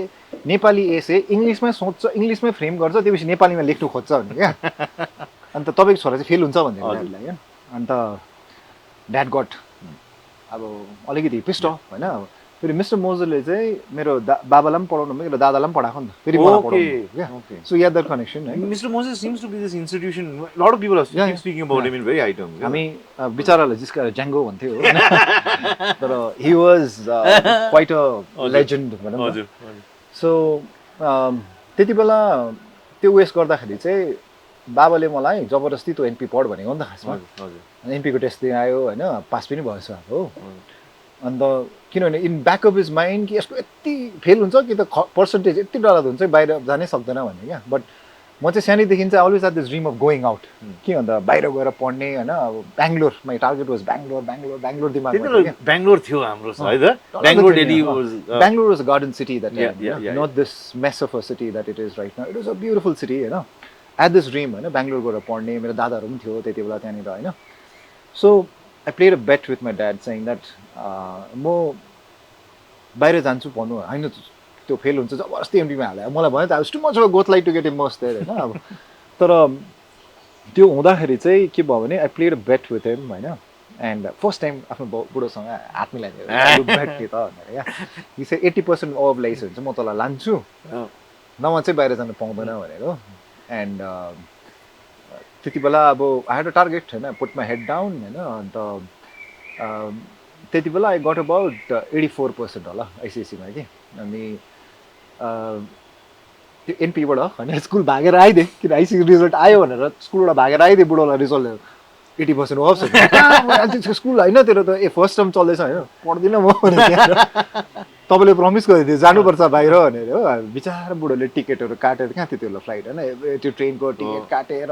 नेपाली एसे इङ्ग्लिसमै सोच्छ इङ्ग्लिसमै फ्रेम गर्छ त्यसपछि नेपालीमा लेख्नु खोज्छ भने क्या अन्त तपाईँको छोरा चाहिँ फेल हुन्छ भन्दै ड्याडलाई क्या अन्त ड्याड गट अब अलिकति पिस्ट अफ होइन अब फेरि मिस्टर मोजरले चाहिँ मेरो बाबालाई पनि पढाउनु मेरो दादालाई पनि पढाएको नि त फेरि मलाई पढाउनु क्या सो या दैट कनेक्सन है mister Moses seems to be this institution lot of people are speaking about him in very high terms हामी बिचारालाई जिस्काएर ज्याङ्गो भन्थ्यो हो तर he was quite a legend भनौँ न सो त्यति बेला त्यो उयस गर्दाखेरि चाहिँ बाबाले मलाई जबरजस्ती त्यो एनपी पढ भनेको नि त खासमा एनपीको टेस्ट दिएर आयो होइन पास पनि भएछ हो अन्त किनभने इन ब्याकअप इज माइन्ड कि यसको यति फेल हुन्छ कि त पर्सेन्टेज यति डरलाग्दो हुन्छ बाहिर जानै सक्दैन भन्ने क्या बट म चाहिँ सानैदेखि चाहिँ always had this dream of going out के भन्दा बाहिर गएर पढ्ने होइन अब बेङ्गलोर माई टार्गेट वाज बेङ्गलोर दिमागमा बेङ्गलोर थियो हाम्रो है त Bangalore was a garden city that not this mess of a city that it is right now it was a beautiful city होइन एट दिस ड्रिम होइन बेङ्गलोर गएर पढ्ने मेरो दादाहरू पनि थियो त्यति बेला त्यहाँनिर होइन so I played a bet with my dad saying that म बाहिर जान्छु भन्नु होइन त्यो फेल हुन्छ जबरजस्ती एमपीमा हाल्यो मलाई भयो त I was too much of a goth like to get immerse there होइन अब तर त्यो हुँदाखेरि चाहिँ के भयो भने I played a bet with him होइन एन्ड फर्स्ट टाइम आफ्नो बुढोसँग हात मिलाइदियो बेट के त भनेर क्या यो चाहिँ 80% अफ ल्याइस हुन्छ म तँलाई लान्छु नभए चाहिँ बाहिर जानु पाउँदैन भनेर हो एन्ड त्यति बेला अब आई हेड अ टार्गेट होइन पुट माई हेड डाउन होइन अन्त त्यति बेला आई गट अबाउट 84% होला आइसिएससीमा कि अनि त्यो एनपीबाट होइन स्कुल भागेर आइदिएँ किन आइसिएससी रिजल्ट आयो भनेर स्कुलबाट भागेर आइदिएँ बुढोलाई रिजल्ट 80% अफ स्कुल होइन तेरो त फर्स्ट टर्म चल्दैछ होइन पढ्दिनँ म तपाईँले प्रमिस गरिदियो जानुपर्छ बाहिर भनेर हो बिचारा बुढोले टिकटहरू काटेर कहाँ थियो त्यो फ्लाइट होइन त्यो ट्रेनको टिकट काटेर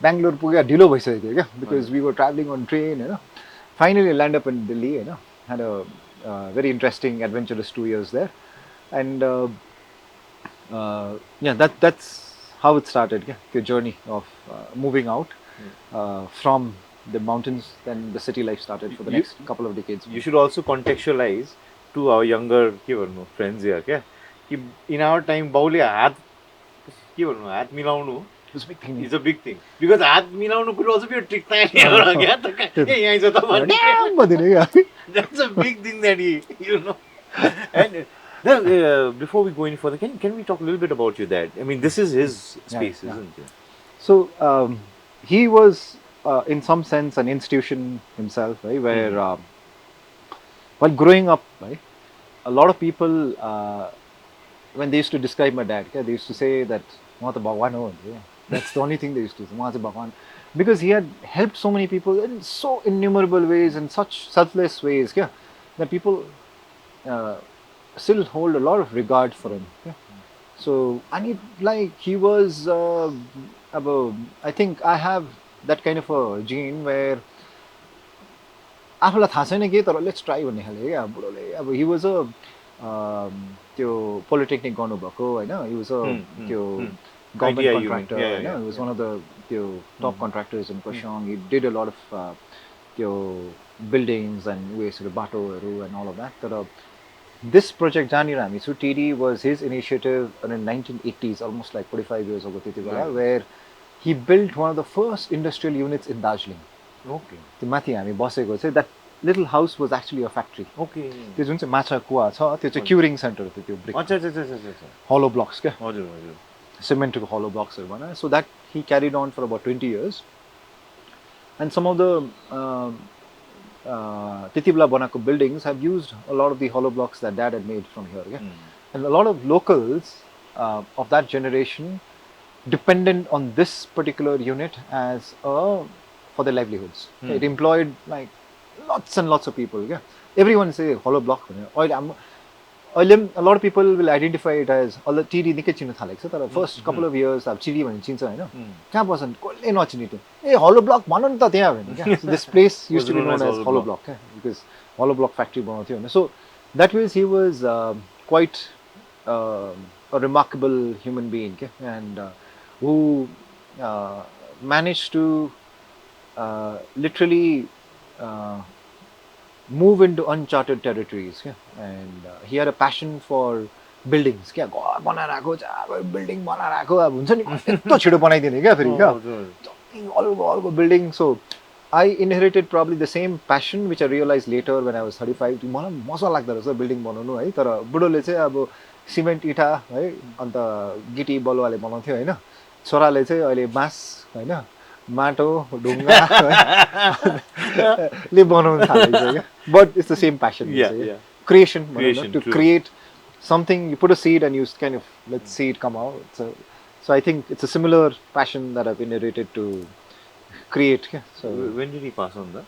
बेङ्गलोर पुगेर ढिलो भइसकेको थियो क्या because we were travelling on train होइन finally land up in Delhi होइन had a very interesting adventurous 2 years there and yeah that's how it started क्या त्यो journey of moving out from the mountains then the city life started for the next couple of decades. You should also contextualize to our younger friends here क्या कि in our time बाउले हात के भन्नु हात मिलाउनु is a big thing because हात मिलाउनु could also be a trick एउटा क्या त ए यहाँ छ त भन्ने that's a big thing that you know and before we go any further can we talk a little bit about your dad? I mean this is his space isn't it? So he was in some sense an institution himself, right? Where while growing up, right, a lot of people when they used to describe my dad, they used to say that "Mata Bhagwan ho," that's the only thing they used to say, "Mata Bhagwan," because he had helped so many people in so innumerable ways, in such selfless ways, that people still hold a lot of regard for him. So, and he was I think I have that kind of a gene where आफूलाई थाहा छैन के तर let's try भन्ने खाले क्या बुढोले अब he was a त्यो पोलिटेक्निक गर्नुभएको होइन हि वाज अ त्यो गभर्मेन्ट कन्ट्र्याक्टर होइन he was one of the त्यो टप कन्ट्र्याक्टर्स इन खरसाङ हि डिड अ लट अफ त्यो बिल्डिङ्स एन्ड उयसहरू बाटोहरू एन्ड अल अफ द्याट तर this project जहाँनिर हामी छु Tieedi was his initiative in 1980s almost like 45 years ago त्यति बेला where he built one of the first industrial units in Darjeeling. Okay. त्यो माथि हामी बसेको चाहिँ that little house was actually a factory. Okay. त्यो जुन चाहिँ माछा कुवा छ त्यो चाहिँ क्युरिङ सेन्टर थियो त्यो ब्रिक अच्छा अच्छा अच्छा अच्छा hollow blocks क्या हजुर हजुर सिमेन्टको hollow blocksहरू बनायो so that he carried on for about 20 years and some of the त्यति बेला बनाएको buildings have used a lot of the hollow blocks that dad had made from here yeah? And a lot of locals of that generation dependent on this particular unit as for their livelihoods. It employed like lots and lots of people. Yeah, everyone say hollow block. A lot of people will identify it as all the Tieedi निकै चिन्नु थालेको छ तर first couple of years अब Tieedi भन्ने चिन्छ होइन कहाँ बस्छन् कसले नचिन्ने त्यो ए hollow block भन न त त्यहाँ भने क्या this place used to be known as hollow block because hollow block factory बनाउँथ्यो होइन so that means he was quite a remarkable human being and who managed to literally move into uncharted territories and he had a passion for buildings क्या घर बनाएर आएको अब building बनाएर आएको अब हुन्छ नि यस्तो छिटो बनाइदिने क्या फेरि क्या अलको building so I inherited probably the same passion which I realized later when I was 35 मलाई मजा लाग्दो रहेछ बिल्डिङ बनाउनु है तर बुढोले चाहिँ अब सिमेन्ट इँटा है अन्त गिटी बलुवाले बनाउँथ्यो होइन छोराले चाहिँ अहिले बाँस होइन माटो ढुङ्गा ले बनाउन थालेको क्या but it's the same passion creation to create something you put a seed and you kind of let's see it come out so I think it's a similar passion that I've inherited to create so when did he pass on that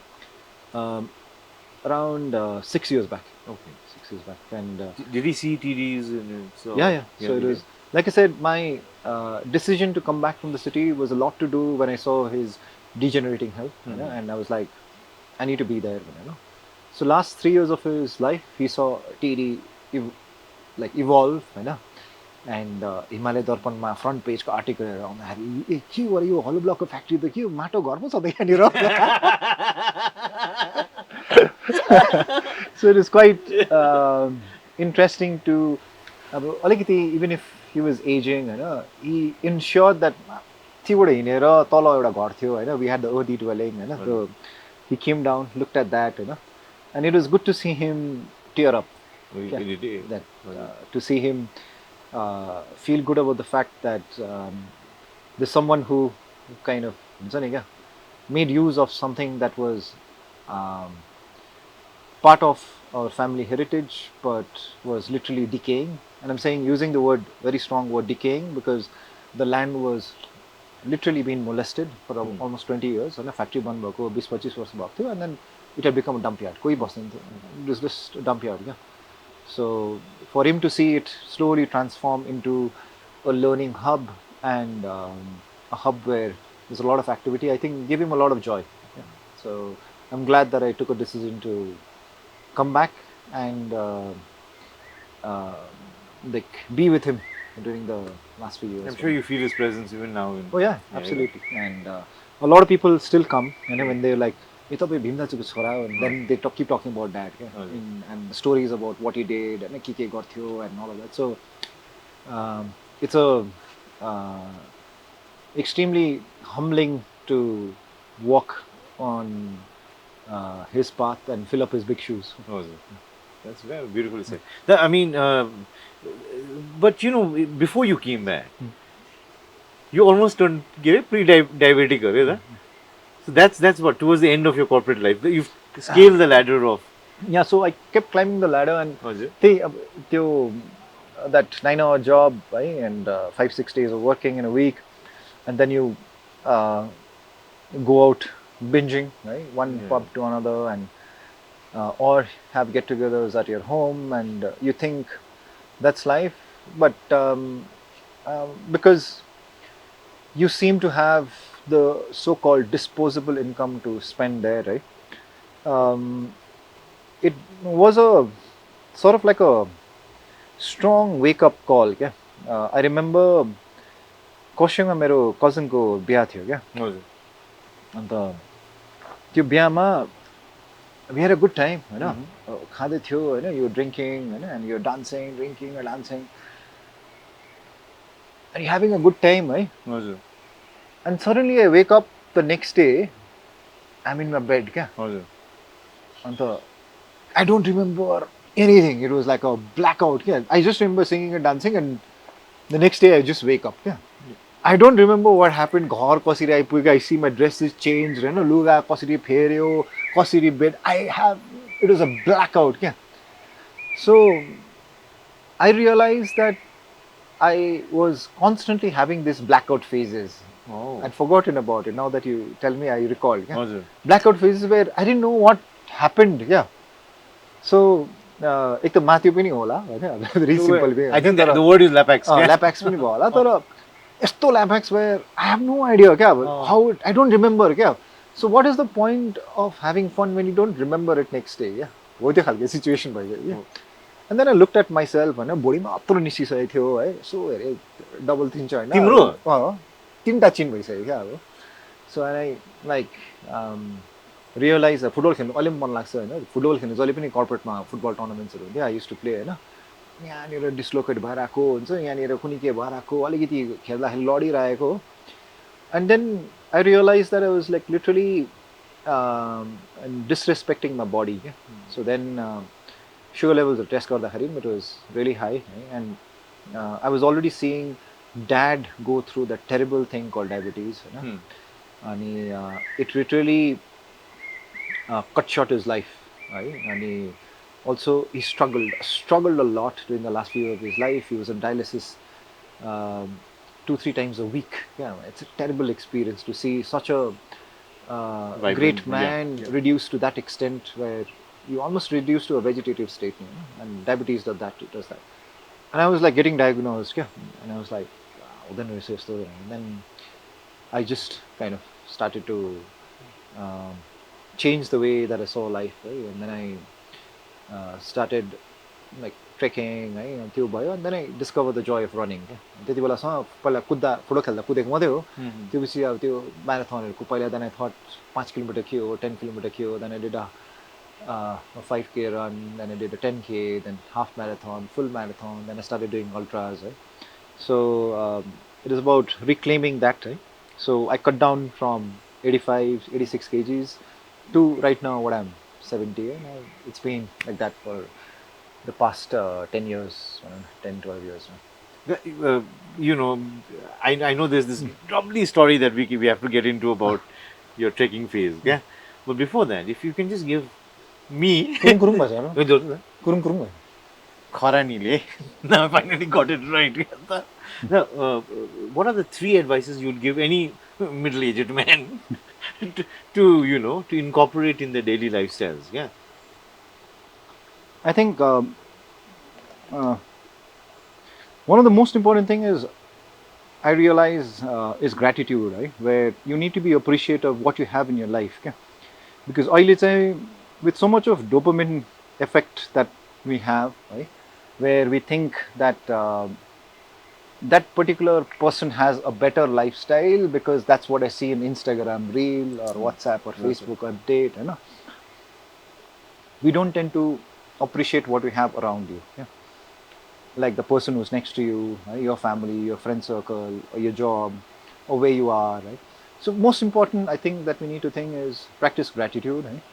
around 6 years back okay 6 years back and did he see TDs in it so yeah so it was like I said my decision to come back from the city was a lot to do when I saw his degenerating health you know, and I was like I need to be there you know so last 3 years of his life he saw Tieedi evolve you know and Himalayan दर्पणमा front page को article आउँदाखेरि ए के हो यो hollow block factory त के माटो घर पो छ त यहाँनिर so it is quite interesting to अब अलिकति even if he was aging होइन he ensured that त्यहीबाट हिँडेर तल एउटा घर थियो होइन we had the earthy dwelling होइन so he came down looked at that होइन and it was good to see him tear up to see him feel good about the fact that there's someone who kind of हुन्छ नि क्या made use of something that was part of our family heritage but was literally decaying and I'm saying using the word very strong word decaying because the land was literally been molested for almost 20 years होइन factory बन्द भएको 20-25 वर्ष भएको थियो and then it had become a dump yard कोही बस्दैन थियो it was just a dump yard क्या so for him to see it slowly transform into a learning hub and a hub where there's a lot of activity I think gave him a lot of joy so I'm glad that I took a decision to come back and like be with him during the last few years. I'm sure you feel his presence even now. Oh yeah, absolutely. And a lot of people still come, you know, when they're like, "Ye tapai Bhim dajuko chhora," and then they keep talking about that, and stories about what he did and ke garthyo and all of that. So it's a extremely humbling to walk on his path and fill up his big shoes. Oh, that's very beautifully said. I mean, but you know, before you came back, you almost turned pre-diabetic, right? So that's what towards the end of your corporate life. You've scaled the ladder of. Yeah, so I kept climbing the ladder and that 9-hour job, right? And 5-6 days of working in a week, and then you go out binging, right? One pub to another, and or have get-togethers at your home, and you think that's life, but because you seem to have the so-called disposable income to spend there, right? It was a sort of like a strong wake-up call. Yeah, I remember कोसिङमा मेरो कजनको बिहा थियो क्या हजुर अन्त त्यो बिहामा we had a good time हैन खाँदै थियो हैन you were drinking Hahn and you're dancing drinking or dancing and you're having a good time है हजुर and suddenly I wake up the next day I'm in my bed क्या हजुर अन्त I don't remember anything. It was like a blackout. Yeah, I just remember singing and dancing, and the next day I just wake up. Yeah, I don't remember what happened. घर कसरी आइपुग्यो, I see my dress is changed. You know, लुगा कसरी फेर्यो, कसरी bed. It was a blackout. Yeah, so I realized that I was constantly having these blackout phases. Oh. I'd forgotten about it. Now that you tell me, I recall. Yeah? हजुर Blackout phases where I didn't know what happened. Yeah. So एक त माथि पनि होला हैन very simple way I think that the word is lapax. ल्याप्याक्स पनि भयो होला तर यस्तो ल्याप्याक्स where I have no idea क्या हाउ आई डोन्ट रिमेम्बर क्या so what is the point of having fun when you don't remember it next day क्या हो त्यो खालको सिचुएसन भइगयो and then I looked at myself हैन भुँडीमा अत्रो निस्किसकेको थियो है सो हेरे डबल चिन्छ हैन तिम्रो तीनटा चिन भइसक्यो क्या अब सो आई लाइक रियलाइज फुटबल खेल्नु अलि मन लाग्छ होइन फुटबल खेल्नु जहिले पनि कर्पोरेटमा फुटबल टुर्नामेन्ट्सहरू हुन्थ्यो आई युज टु प्ले होइन यहाँनिर डिस्लोकेट भएर आएको हुन्छ यहाँनिर कुनै के भएर आएको अलिकति खेल्दाखेरि लडिरहेको and then I realise that I was like literally disrespecting my body क्या सो देन सुगर लेभल्सहरू टेस्ट गर्दाखेरि इट वाज रियली हाई है and I was already seeing dad go through the terrible thing call diabetes होइन अनि it literally cut short his life, right? And also he struggled a lot during the last few years of his life. He was on dialysis 2-3 times a week. Yeah, it's a terrible experience to see such a great man reduced to that extent where you almost reduced to a vegetative state, you know? And diabetes does that. And I was like getting diagnosed, yeah, and I was like, wow, then we say story, and then I just kind of started to change the way that I saw life, right? And then I started like trekking, right? त्यो भयो and then I discovered the joy of running. त्यति बेलासम्म पहिला कुद्दा football खेल्दा कुदेको मात्रै हो त्यसपछि अब त्यो म्याराथनहरूको पहिला then I thought 5 किलोमिटर के हो 10 किलोमिटर के हो then I did a 5K run, then I did a 10K, then half marathon, full marathon, then I started doing ultras, right? So it is about reclaiming that, right? So I cut down from 86 kgs to right now what I'm 70, and it's been like that for the past 10 years, 10-12 years now. You know, I know there's this lovely story that we have to get into about your trekking phase, yeah? But before that, if you can just give me कुरुङ कुरुङ भयो Kharanile. Now I finally got it right. Now, what are the 3 advices you'd give any middle-aged man to incorporate in their daily lifestyles? Yeah. I think one of the most important thing is I realize is gratitude, right? Where you need to be appreciative of what you have in your life, okay? Because with so much of dopamine effect that we have, right? Where we think that that particular person has a better lifestyle because that's what I see in Instagram reel or WhatsApp or Facebook update, you know. We don't tend to appreciate what we have around you, yeah? Like the person who's next to you, right? Your family, your friend circle, or your job, or where you are, right? So most important, I think that we need to think is practice gratitude, right?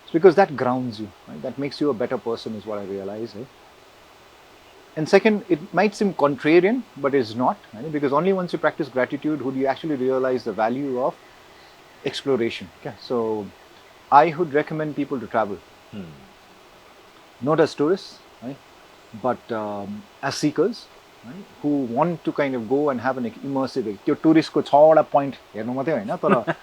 It's because that grounds you, right? That makes you a better person is what I realize, right? And second, it might seem contrarian, but it's not, right? Because only once you practice gratitude would you actually realize the value of exploration. Okay? So I would recommend people to travel, not as tourists, right? But as seekers, right? Who want to kind of go and have an immersive. Your tourist ko 6 point हेर्नु मात्रै हैन तर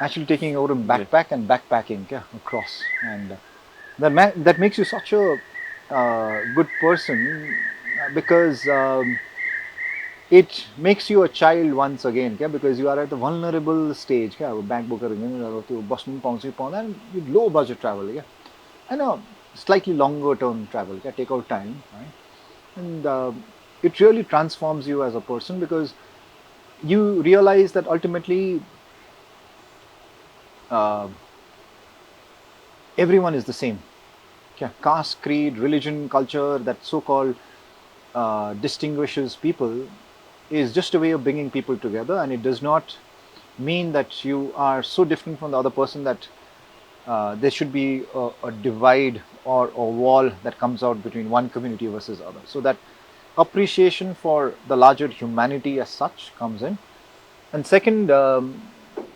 actually taking over a backpack and backpacking across, and that makes you such a good person because it makes you a child once again, because you are at the vulnerable stage. Bank booker, bus and low budget travel. And a slightly longer term travel, take out time, right? And it really transforms you as a person, because you realize that ultimately everyone is the same. Caste, creed, religion, culture, that so-called distinguishes people is just a way of bringing people together, and it does not mean that you are so different from the other person that there should be a divide or a wall that comes out between one community versus other. So that appreciation for the larger humanity as such comes in. And second,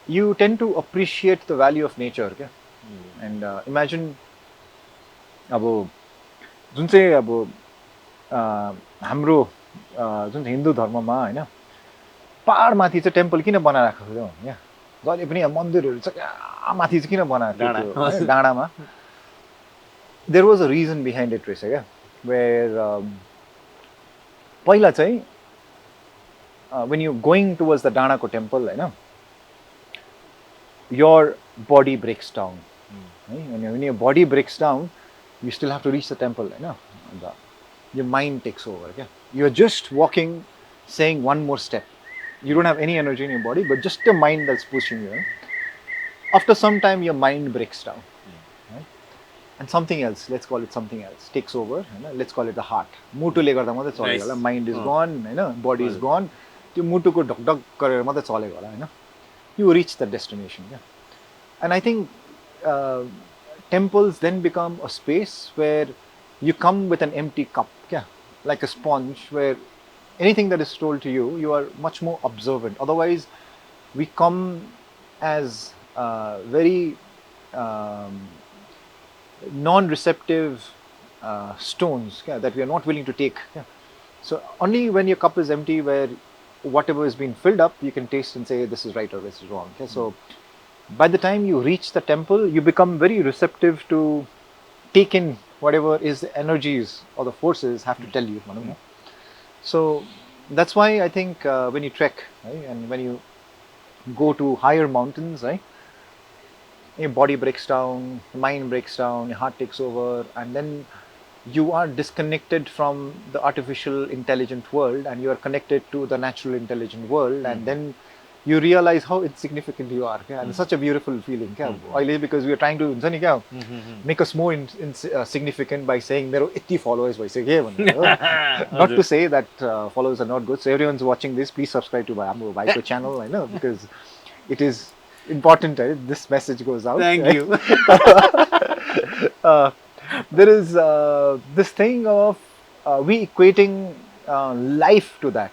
you tend to appreciate the value of nature. And imagine अब जुन चाहिँ अब हाम्रो जुन हिन्दू धर्ममा हैन पहाडमाथि चाहिँ temple किन बनाइराखेको छ यहाँ जहिले पनि मन्दिरहरू चाहिँ कहाँ माथि चाहिँ किन बनाएको थियो डाँडामा there was a reason behind it रहेछ क्या वेयर पहिला चाहिँ when you going towards the डाँडाको टेम्पल हैन your body breaks down. When your body breaks down, you still have to reach the temple. Your mind takes over. You're just walking, saying one more step. You don't have any energy in your body, but just the mind that's pushing you. After some time, your mind breaks down. Right? And something else, let's call it something else, takes over. Let's call it the heart. Nice. Mind is gone, body is gone. You reach the destination. And I think temples then become a space where you come with an empty cup, like a sponge, where anything that is told to you, you are much more observant. Otherwise, we come as very non-receptive stones that we are not willing to take. So only when your cup is empty, where whatever is being filled up, you can taste and say this is right or this is wrong. So by the time you reach the temple, you become very receptive to take in whatever is the energies or the forces have to tell you. So that's why I think when you trek, right, and when you go to higher mountains, right, your body breaks down, your mind breaks down, your heart takes over, and then you are disconnected from the artificial intelligent world and you are connected to the natural intelligent world, and then you realize how insignificant you are. And it's such a beautiful feeling. Because we are trying to make us more significant by saying there are 80 followers. Not to say that followers are not good. So everyone's watching this, please subscribe to my channel. I know, because it is important. This message goes out. Thank you. There is this thing of we equating life to that.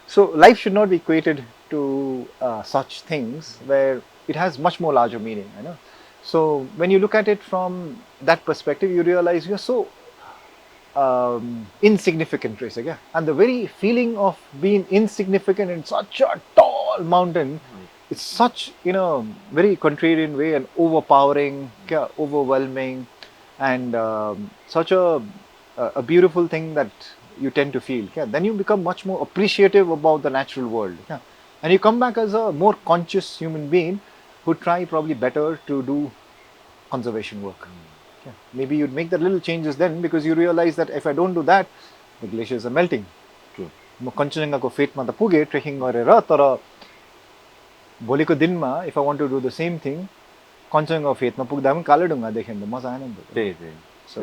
So life should not be equated to such things where it has much more larger meaning. So when you look at it from that perspective, you realize you're so insignificant, and the very feeling of being insignificant in such a tall mountain, it's such, very contrarian way and overpowering, overwhelming, and such a beautiful thing that you tend to feel. Then you become much more appreciative about the natural world. And you come back as a more conscious human being who try probably better to do conservation work. Maybe you'd make the little changes then, because you realize that if I don't do that, the glaciers are melting. True. Kanchenjunga fate ma ta puge trekking garera, tara भोलिको दिनमा if I want to do the same thing, Kanchenjunga fate ma pugda पनि कालो ढुङ्गा देख्यो भने त मजा आएन नि त. So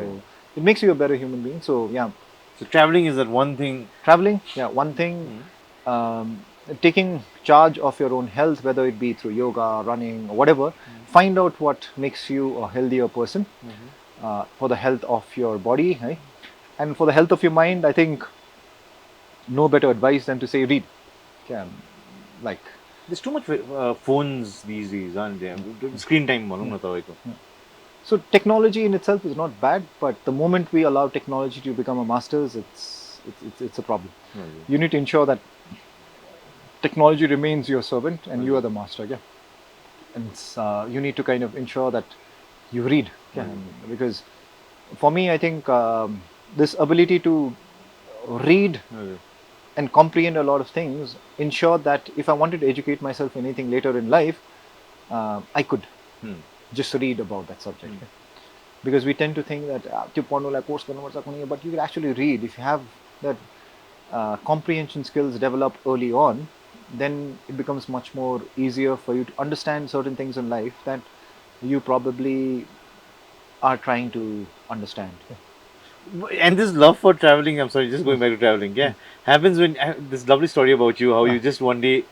it makes you a better human being. So yeah. So traveling is that one thing. Traveling, one thing. Taking charge of your own health, whether it be through yoga, running, or whatever. Find out what makes you a healthier person for the health of your body, right? And for the health of your mind. I think no better advice than to say read. There's too much phones these days, aren't there? Screen time. So technology in itself is not bad, but the moment we allow technology to become a masters, it's a problem. You need to ensure that technology remains your servant and you are the master. And you need to kind of ensure that you read. Because for me, I think this ability to read and comprehend a lot of things ensured that if I wanted to educate myself in anything later in life, I could just read about that subject. Because we tend to think that त्यो पढ्नुलाई course गर्नुपर्छ कुनै, but you can actually read. If you have that comprehension skills developed early on, then it becomes much more easier for you to understand certain things in life that you probably are trying to understand. And this love for traveling, I'm sorry, just going back to traveling, happens when this lovely story about you, how you just one day,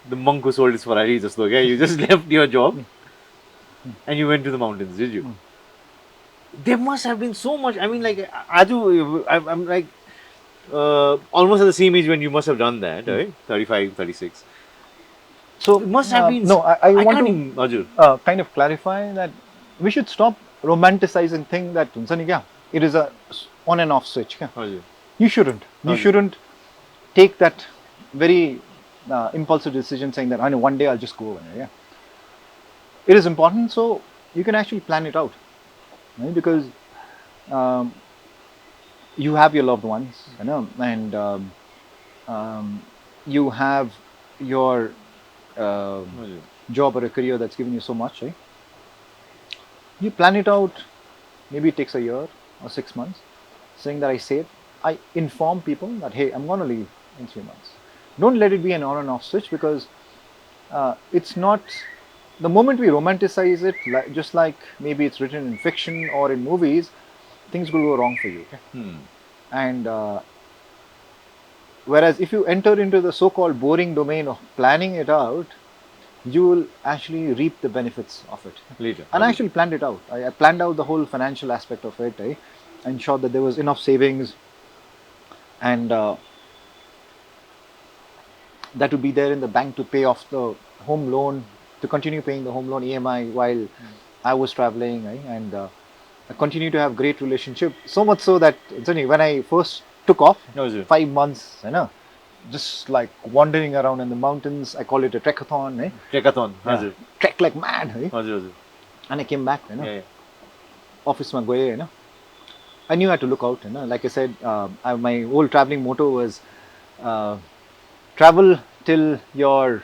the monk who sold his Ferrari, just look, you just left your job and you went to the mountains, did you? There must have been so much. I mean, like, Aju, I'm like almost at the same age when you must have done that, right? 35, 36. So it must have been. No, I want to kind of clarify that we should stop romanticizing thing that it is a on and off switch. You shouldn't. You shouldn't take that very impulsive decision saying that I know one day I'll just go. It is important, so you can actually plan it out, right? Because you have your loved ones, and you have your job or a career that's given you so much, right? You plan it out. Maybe it takes a year or 6 months. Saying that I inform people that hey, I'm going to leave in 3 months. Don't let it be an on and off switch, because it's not. The moment we romanticize it, just like maybe it's written in fiction or in movies, things will go wrong for you. And whereas if you enter into the so-called boring domain of planning it out, you will actually reap the benefits of it later. And I actually planned it out. I planned out the whole financial aspect of it. I ensured that there was enough savings, and that would be there in the bank to pay off the home loan, to continue paying the home loan EMI while I was traveling, and I continue to have great relationship. So much so that when I first took off, 5 months, just like wandering around in the mountains, I call it a trekathon. Trekathon, trek like mad. And I came back, office ma gaye, I knew I had to look out. Like I said, my whole traveling motto was travel till your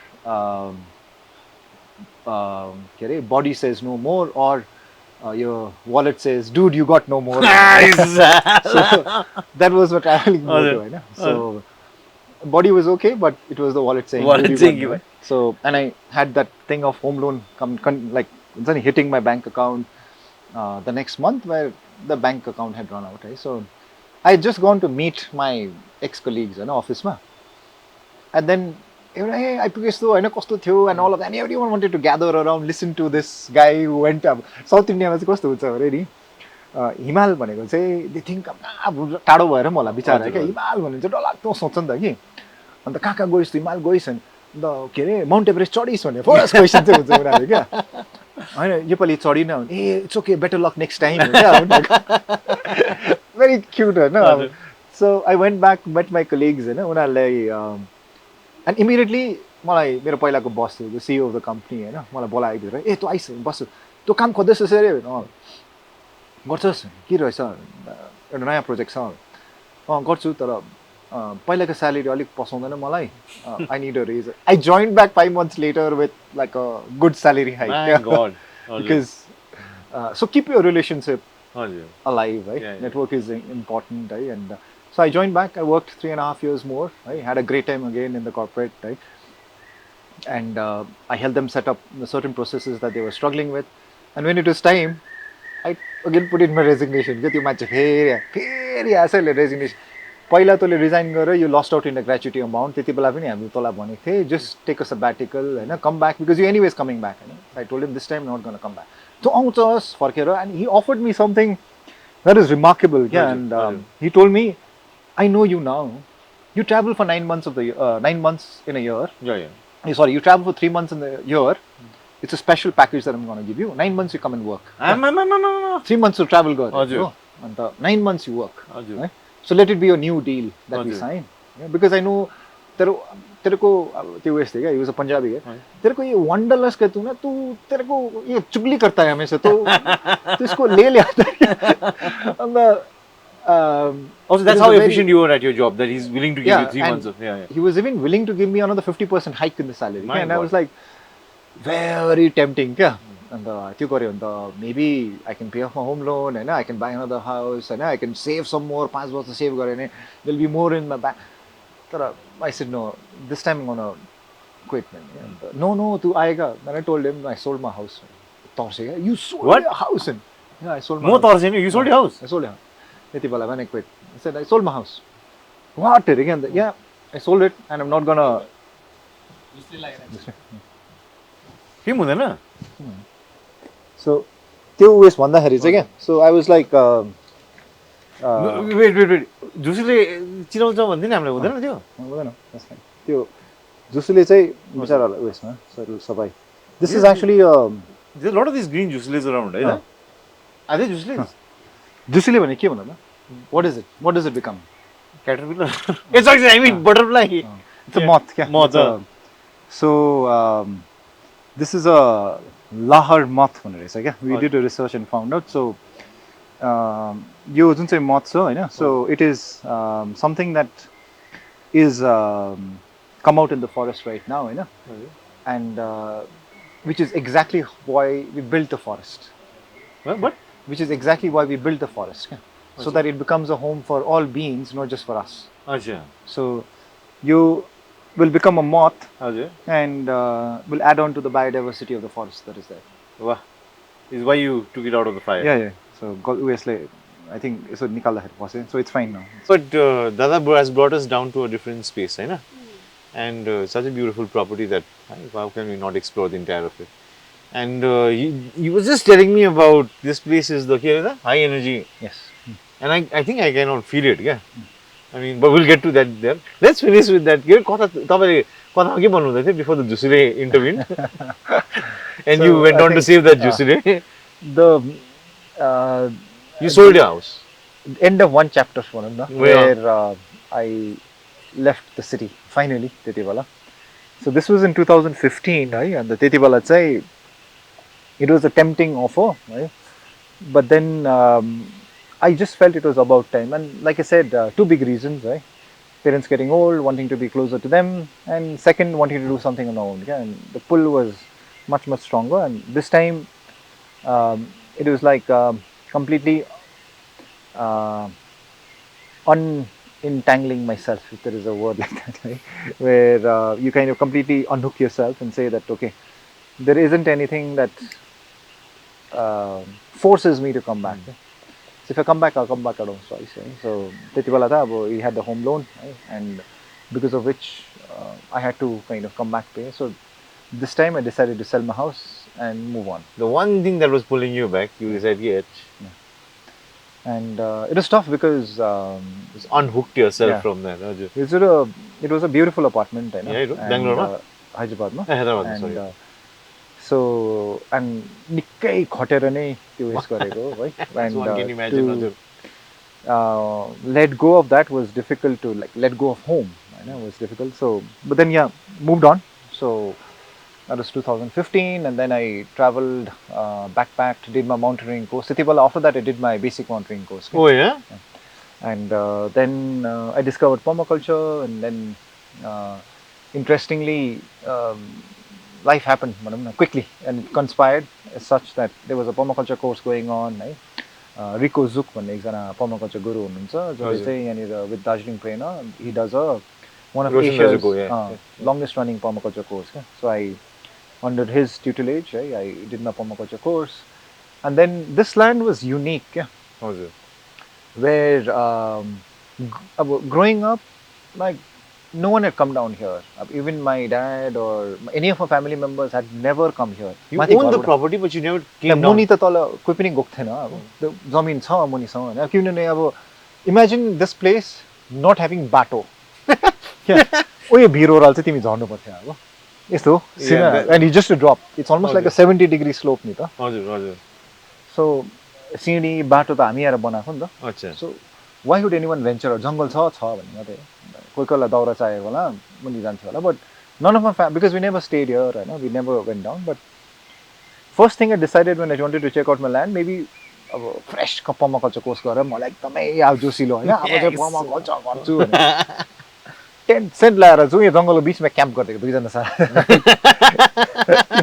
body says no more, or your wallet says, dude, you got no more. So that was what traveling motto. So body was okay, but it was the wallet saying, you. So, and I had that thing of home loan like hitting my bank account the next month, where the bank account had run out. So I had just gone to meet my ex-colleagues in office ma. And then hey, I took this and all of that, and everyone wanted to gather around, listen to this guy who went up. South India was already Himal भनेको चाहिँ they think टाढो भएर मलाई बिचारा के हिमाल भन्ने चाहिँ डरलाग्दो सोच्छ नि त कि अन्त कहाँ गइस् हिमाल गइस् अन्त के अरे माउन्ट एभरेस्ट चढिस् भने फर्स्ट क्वेसन चाहिँ हुन्छ उनीहरु क्या हैन योपालि चढिन ah it's okay better luck next time very cute हैन so I went back, met my colleagues हैन उनीहरुलाई and immediately मलाई मेरो पहिलाको बस थियो, the CEO of the company हैन मलाई बोलाइदियो ए तँ आइस बस तँ काम खोज्दैछस् अरे गर्छस् के रहेछ एउटा नयाँ प्रोजेक्ट छ गर्छु तर पहिलाको स्यालेरी अलिक पसाउँदैन मलाई I need a raise. I joined back 5 months later with like a good salary hike. My God. Because so keep your relationship alive, right? Yeah. Network is important, right? And so I joined back. I worked 3.5 years more. I had a great time again in the corporate, right? And I helped them set up certain processes that they were struggling with. And when it was time, I again put in my resignation. Get you match resignation. पहिला तँले resign गरेर you lost out in a gratuity amount. त्यति बेला पनि हामी तँलाई भनेको थिए just take a sabbatical Hahn come back because you anyways coming back Hahn. I told him this time not going to come back. So आउँछस् फर्केर and he offered me something that is remarkable. Yeah, and he told me, I know you now. You travel for 9 months of the 9 months in a year. Yeah. Sorry, you travel for 3 months in the year. It's a special package that I'm going to give you. 9 months you come and work. 3 months to travel go. And 9 months you work. Right? So let it be a new deal that we sign. Yeah, because I know तेरेको त्यो waste है क्या, he was a Punjabi है. तेरेको ये wanderlust कहते हो ना, तू तेरेको ये चुगली करता है हमेशा, तो इसको ले आता है. Also, that's how efficient you were at your job, that he's willing to give you 3 and months of. Yeah. He was even willing to give me another 50% hike in the salary. My And I God. was like, very tempting. And maybe I can pay off my home loan and I can buy another house and I can save some more. 5 years to save. There'll be more in my bank. I said, no, this time I'm going to quit. Man. No, tu aega. Then I told him, I sold my house. You sold What? your house? Yeah, I sold my More house. you sold your house? I sold it. When I quit, I said, I sold my house. What? Again, yeah, I sold it and I'm not gonna. Keep moving, na? So, त्यो उयस भन्दाखेरि चाहिँ क्या, so I was like, Wait. जुसीले चिराउँछ भन्दैन हामीलाई हुँदैन त्यो? हुँदैन, त्यो जुसीले चाहिँ बिचारालाई उयसमा सबै. This is actually There's a lot of these green jusiles around, right? Are they jusiles? जुसीले भने के भन्नु त? What is it? What does it become? Caterpillar. It's actually, I mean, butterfly. It's a moth. क्या? Moth. So, this is a lahar moth भनेर रहेछ क्या. We did a research and found out. So, यो जुन चाहिँ moth छ हैन, so it is something that is come out in the forest right now, Hahn, and which is exactly why we built the forest. What? Which is exactly why we built the forest, so that it becomes a home for all beings, not just for us. Acha. So you will become a moth Acha. and will add on to the biodiversity of the forest that is there. Wow. Is why you took it out of the fire. Yeah. So I think so nikalदाखेरि पस्यो, so it's fine now. But Dada has brought us down to a different space, right? And such a beautiful property that how can we not explore the entire of it? And he was just telling me about this place is the high energy. Yes. And I think I cannot feel it, yeah. I mean, but we'll get to that there. Let's finish with that. Before the Jusile intervened. And So, you went I on to think, save that Jusile. You sold your house. End of one chapter where I left the city finally, Tetibala. So this was in 2015, right? And the Tetibala say it was a tempting offer, right? But then I just felt it was about time. And like I said, two big reasons, right? Parents getting old, wanting to be closer to them, and second, wanting to do something on our own. Yeah? And the pull was much stronger. And this time, it was like completely unentangling myself, if there is a word like that, right? Where you kind of completely unhook yourself and say that, okay, there isn't anything that forces me to come back. So if I come back, I'll come back out of choice. Right? So he had the home loan, right? And because of which I had to kind of come back pay. So this time I decided to sell my house and move on. The one thing that was pulling you back, you said yes. Yeah. And it was tough because just unhooked yourself from that. It was a beautiful apartment. Yeah, it was. Bangalore, Hyderabad, no? Hyderabad, sorry. So, and nikkai khotera nai त्यो उयस गरेको, right? And one can imagine. to let go of that was difficult. To like let go of home, was difficult. So, but then moved on. So that was 2015, and then I traveled, backpacked, did my mountaineering course. After that, I did my basic mountaineering course. Oh yeah. And then I discovered permaculture, and then interestingly, life happened quickly, and it conspired as such that there was a permaculture course going on. Right? Rico Zuk भन्ने एकजना permaculture guru हुनुहुन्छ, जसले चाहिँ यहाँनिर with Darjeeling Prerna, he does one of Asia's longest running permaculture course. So I, under his tutelage, I did my permaculture course, and then this land was unique. Where growing up, like no one had come down here. Even my dad or any of my family members had never come here. You own the property, but you never came down. मुनि त तल कोही पनि गएको थिएन. अब जमिन छ मुनिसँग हैन. किनभने अब imagine this place not having bato. ओ यो भिरोराल चाहिँ तिमी झर्नु पर्थ्यो अब. यस्तो and it's just a drop. It's almost like a 70-degree slope नि त. हजुर. So सिँढी बाटो त हामी आएर बनाएको नि त. अच्छा. So why would anyone venture? जंगल छ भन्ने मात्रै. कोही कोहीलाई दाउरा चाहिएको होला, मुनि जान्थ्यो होला, but none of my because we never stayed here, we never went down. But first thing I decided when I wanted to check out my land, maybe अब फ्रेस पर्माकल्चर कोर्स गरेर मलाई एकदमै अब जोसिलो होइन अब चाहिँ पर्माकल्चर गर्छु भने टेन्ट सेन्ट लगाएर जाउँ यो जङ्गलको बिचमा क्याम्प गरिदिएको दुईजना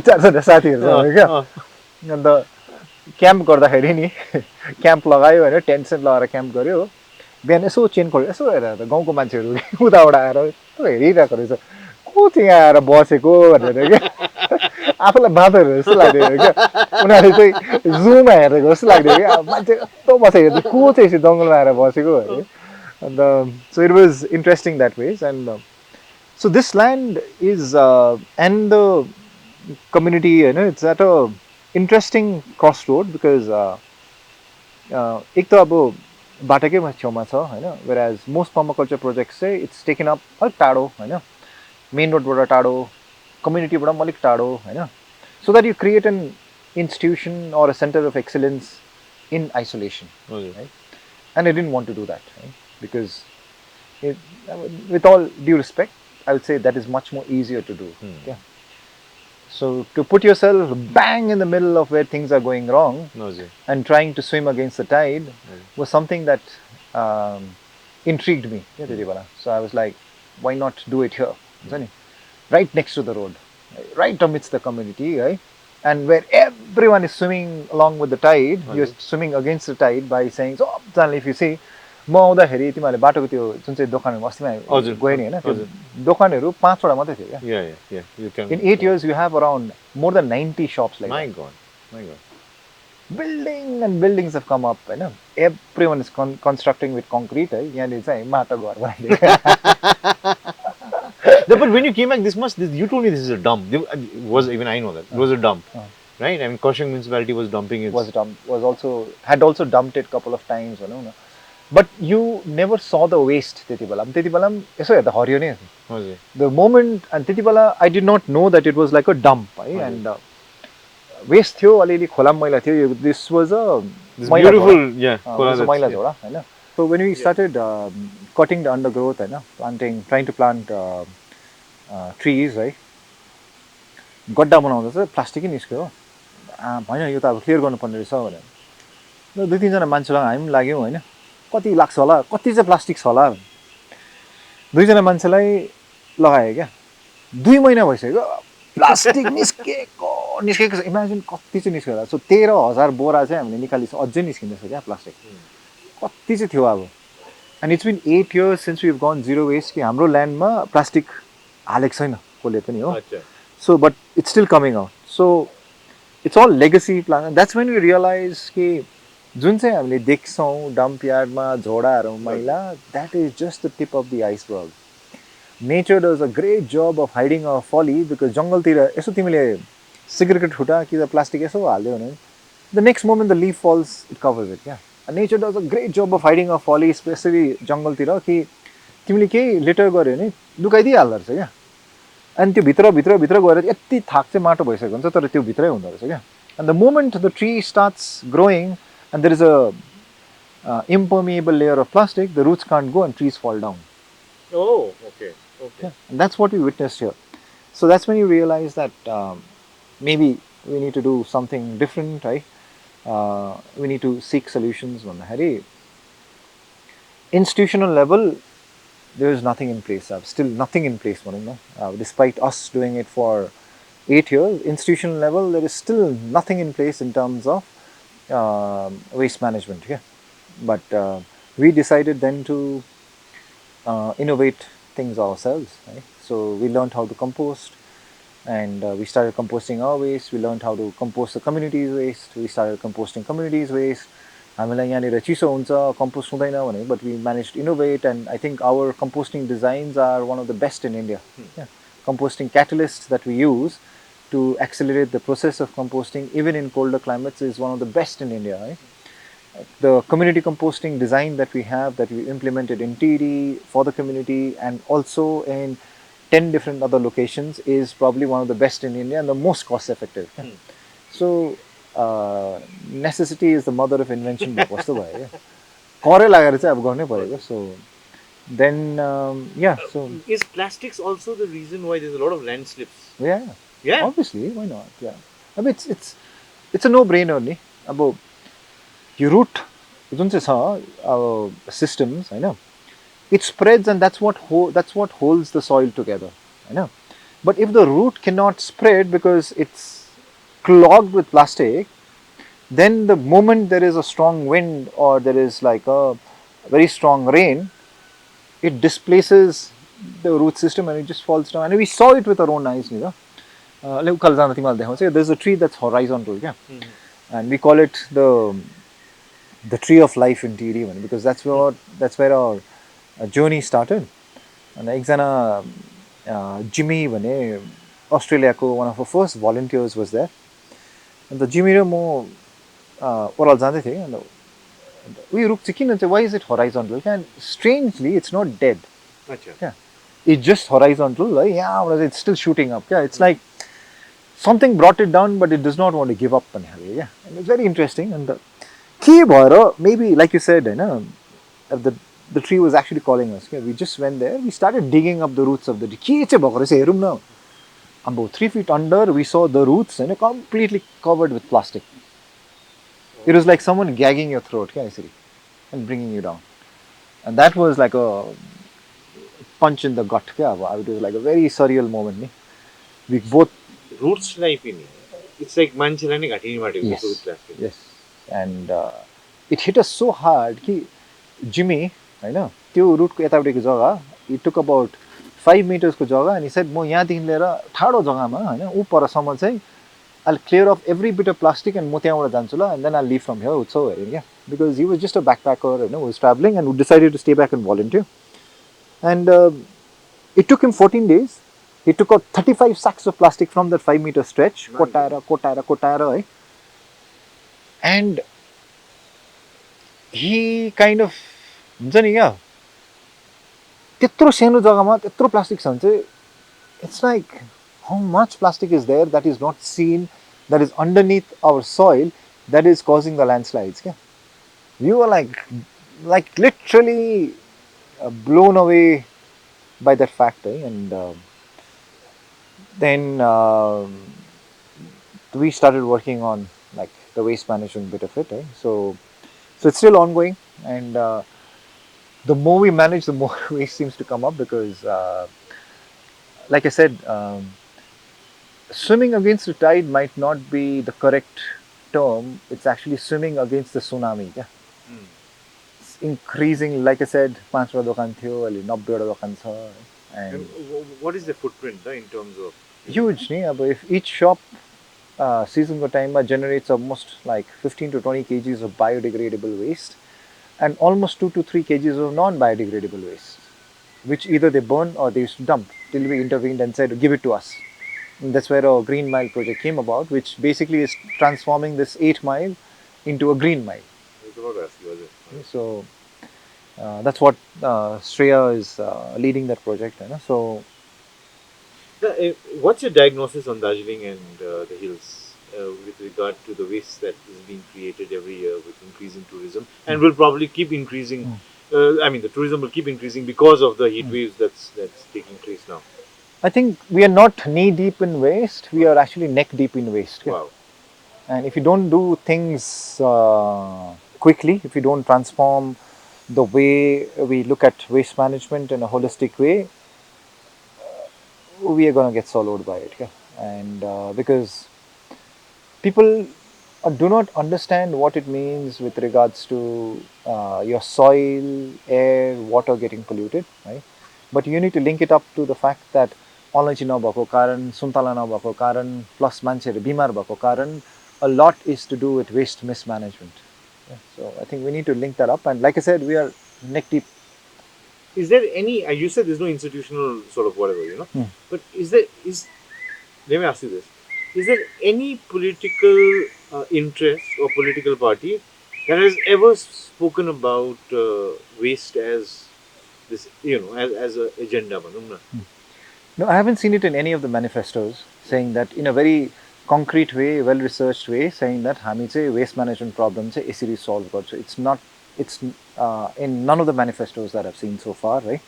चारजना साथीहरू क्या अन्त क्याम्प गर्दाखेरि नि क्याम्प लगायो होइन टेन्ट सेन्ट लगाएर क्याम्प गऱ्यो हो बिहान यसो चेन खोल्यो यसो हेरेर त गाउँको मान्छेहरू उताबाट आएर यसो हेरिरहेको रहेछ को चाहिँ यहाँ आएर बसेको भनेर क्या आफूलाई बाँदरहरू जस्तो लाग्यो क्या उनीहरूले चाहिँ जुमा हेरेको जस्तो लाग्यो क्या मान्छे कस्तो बसेको को चाहिँ यसो जङ्गलमा आएर बसेको अरे अन्त so it was interesting that ways and so this land is and the community होइन it's at a interesting cross road because एक त अब बाटोकै छेउमा छ होइन whereas most permaculture projects चाहिँ इट्स टेकन अप अलिक टाढो होइन मेन रोडबाट टाढो कम्युनिटीबाट पनि अलिक टाढो होइन so that you create an institution or a centre of excellence in isolation है and I didn't want to do that है because with all due respect I will say that is much more easier to do क्या So to put yourself bang in the middle of where things are going wrong and trying to swim against the tide was something that intrigued me. So I was like, why not do it here? Right next to the road, right amidst the community, right? And where everyone is swimming along with the tide, you're swimming against the tide by saying, so if you see, म आउँदाखेरि तिमीहरूले बाटोको त्यो जुन चाहिँ दोकानहरू asthma गयो नि होइन त्यो दोकानहरू 5वटा मात्रै थियो क्या इन 8 years you have around more than 90 shops like my god building and buildings have come up होइन everyone is constructing with concrete है यहाँले चाहिँ माटो घर बनाइदिएको but when you came back you told me this is a dump even I know that it was a dump right I mean Kaushik municipality was dumping it had also dumped it couple of times भनौँ न But you never saw the waste त्यति बेला यसो हेर्दा हरियो नै the moment and त्यति बेला I did not know that it was like a dump है and waste थियो अलिअलि खोला मैला थियो this was a beautiful मैला झोडा हैन so when we started cutting the undergrowth Hahn trying to plant trees है गड्डा बनाउँदा चाहिँ प्लास्टिकै निस्क्यो हैन यो त अब क्लियर गर्नुपर्ने रहेछ भनेर दुई तीनजना मान्छेलाई हामी पनि लाग्यौँ हैन कति लाग्छ होला कति चाहिँ प्लास्टिक छ होला दुईजना मान्छेलाई लगायो क्या 2 महिना भइसक्यो प्लास्टिक निस्केको इमेजिन कति चाहिँ निस्क्यो होला सो 13,000 बोरा चाहिँ हामीले निकालिस अझै निस्किँदैछ क्या प्लास्टिक कति चाहिँ थियो अब and it's been 8 years since we have gone zero waste कि हाम्रो ल्यान्डमा प्लास्टिक हालेको छैन कसले पनि हो so but it's still coming out so it's all legacy plan that's when we realise कि जुन चाहिँ हामीले देख्छौँ डम्प यार्डमा झोडाहरू मैला that is just the tip of the iceberg nature does a great job of hiding a folly because जङ्गलतिर यसो तिमीले सिगरेटको ठुटा कि त प्लास्टिक यसो हालिदियो भने the next moment the leaf falls it covers it क्या nature does a great job of hiding a folly especially जङ्गलतिर कि तिमीले केही लिटर गऱ्यो भने लुकाइदिइहाल्दो रहेछ क्या अनि त्यो भित्र गएर यति थाक चाहिँ माटो भइसकेको हुन्छ तर त्यो भित्रै हुँदो रहेछ क्या and the moment the tree starts growing and there is a impermeable layer of plastic, the roots can't go and trees fall down. Oh, okay. Yeah, and that's what we witnessed here. So that's when you realize that maybe we need to do something different, right? We need to seek solutions. Institutional level, there is nothing in place. Still nothing in place, despite us doing it for 8 years. Institutional level, there is still nothing in place in terms of waste management, but we decided then to innovate things ourselves, right? So we learned how to compost and we started composting our waste. We learned how to compost the community's waste. We started composting community's waste. हामीलाई यहाँनिर चिसो हुन्छ compost हुँदैन भने but we managed to innovate and I think our composting designs are one of the best in India. Composting catalysts that we use to accelerate the process of composting even in colder climates is one of the best in India, right? The community composting design that we have that we implemented in Tieedi for the community and also in 10 different other locations is probably one of the best in India and the most cost effective. So necessity is the mother of invention. So then so is plastics also the reason why there's a lot of landslips? Obviously, why not? I mean, it's a no-brainer. यो root जुन चाहिँ छ systems Hahn, it spreads and that's what holds the soil together, Hahn. But if the root cannot spread because it's clogged with plastic, then the moment there is a strong wind or there is like a very strong rain, it displaces the root system and it just falls down. And we saw it with our own eyes, you know. There's a tree that's horizontal, yeah, and we call it the tree of life in Tieedi, because that's where our journey started. And एकजना Jimmy भने अस्ट्रेलियाको one of our first volunteers was there. And the Jimmy र म oral जाँदै थिएँ and उयो रुख चाहिँ किन चाहिँ, why is it horizontal? And strangely it's not dead. Yeah, it's just horizontal. Yeah, it's still shooting up. Yeah, it's like something brought it down, but it does not want to give up. Yeah, and it's very interesting. And maybe like you said, the tree was actually calling us. We just went there. We started digging up the roots of the tree. About 3 feet under, we saw the roots and completely covered with plastic. It was like someone gagging your throat, and bringing you down. And that was like a punch in the gut. It was like a very surreal moment. We both roots life in it's like manchilani ghatini mate yes, with plastic. Yes, and it hit us so hard कि Jimmy, हैन, त्यो रुटको यतापट्टिको जग्गा, it took about 5 meters को जग्गा, and he said म यहाँदेखि लिएर ठाडो जग्गामा हैन उ परसम्म चाहिँ I'll clear off every bit of plastic and म त्यहाँबाट जान्छु ल, and then I'll leave from here Utsaw area, because he was just a backpacker, who was traveling and who decided to stay back and volunteer. And it took him 14 days. He took out 35 sacks of plastic from that 5-meter stretch, kotaira, and he kind of, त्यत्रो सानो जग्गामा त्यत्रो plastic छ भने चाहिँ, it's like how much plastic is there that is not seen, that is underneath our soil, that is causing the landslides. We were like literally blown away by that fact, and then we started working on like the waste management bit of it. So it's still ongoing, and the more we manage, the more waste seems to come up, because like I said, swimming against the tide might not be the correct term. It's actually swimming against the tsunami. It's increasing. Like I said, 5 dokan थियो, अहिले 90 dokan छ. And what is the footprint in terms of? Huge. If each shop season time generates almost like 15 to 20 kgs of biodegradable waste, and almost 2 to 3 kgs of non-biodegradable waste, which either they burn or they used to dump, till we intervened and said, give it to us. And that's where our Green Mile project came about, which basically is transforming this 8 mile into a green mile. So that's what Shreya is leading that project. So, what's your diagnosis on Darjeeling and the hills with regard to the waste that is being created every year with increasing tourism, and will probably keep increasing? The tourism will keep increasing because of the heat waves that's taking place now. I think we are not knee deep in waste. We are actually neck deep in waste. Wow. And if you don't do things quickly, if you don't transform the way we look at waste management in a holistic way, we are going to get swallowed by it. And because people do not understand what it means with regards to your soil, air, water getting polluted, right? But you need to link it up to the fact that अलैँची नभएको कारण, सुन्तला नभएको कारण, plus मान्छेहरू बिमार भएको कारण, a lot is to do with waste mismanagement. So I think we need to link that up, and like I said, we are neck deep. Is there any, you said there's no institutional sort of whatever, but let me ask you this, is there any political interest or political party that has ever spoken about waste as this, as an agenda? No, I haven't seen it in any of the manifestos saying that in a very concrete way, well-researched way, saying that हामी चाहिँ waste management problem चाहिँ यसरी solve गर्छ. It's not. It's in none of the manifestos that I've seen so far, right?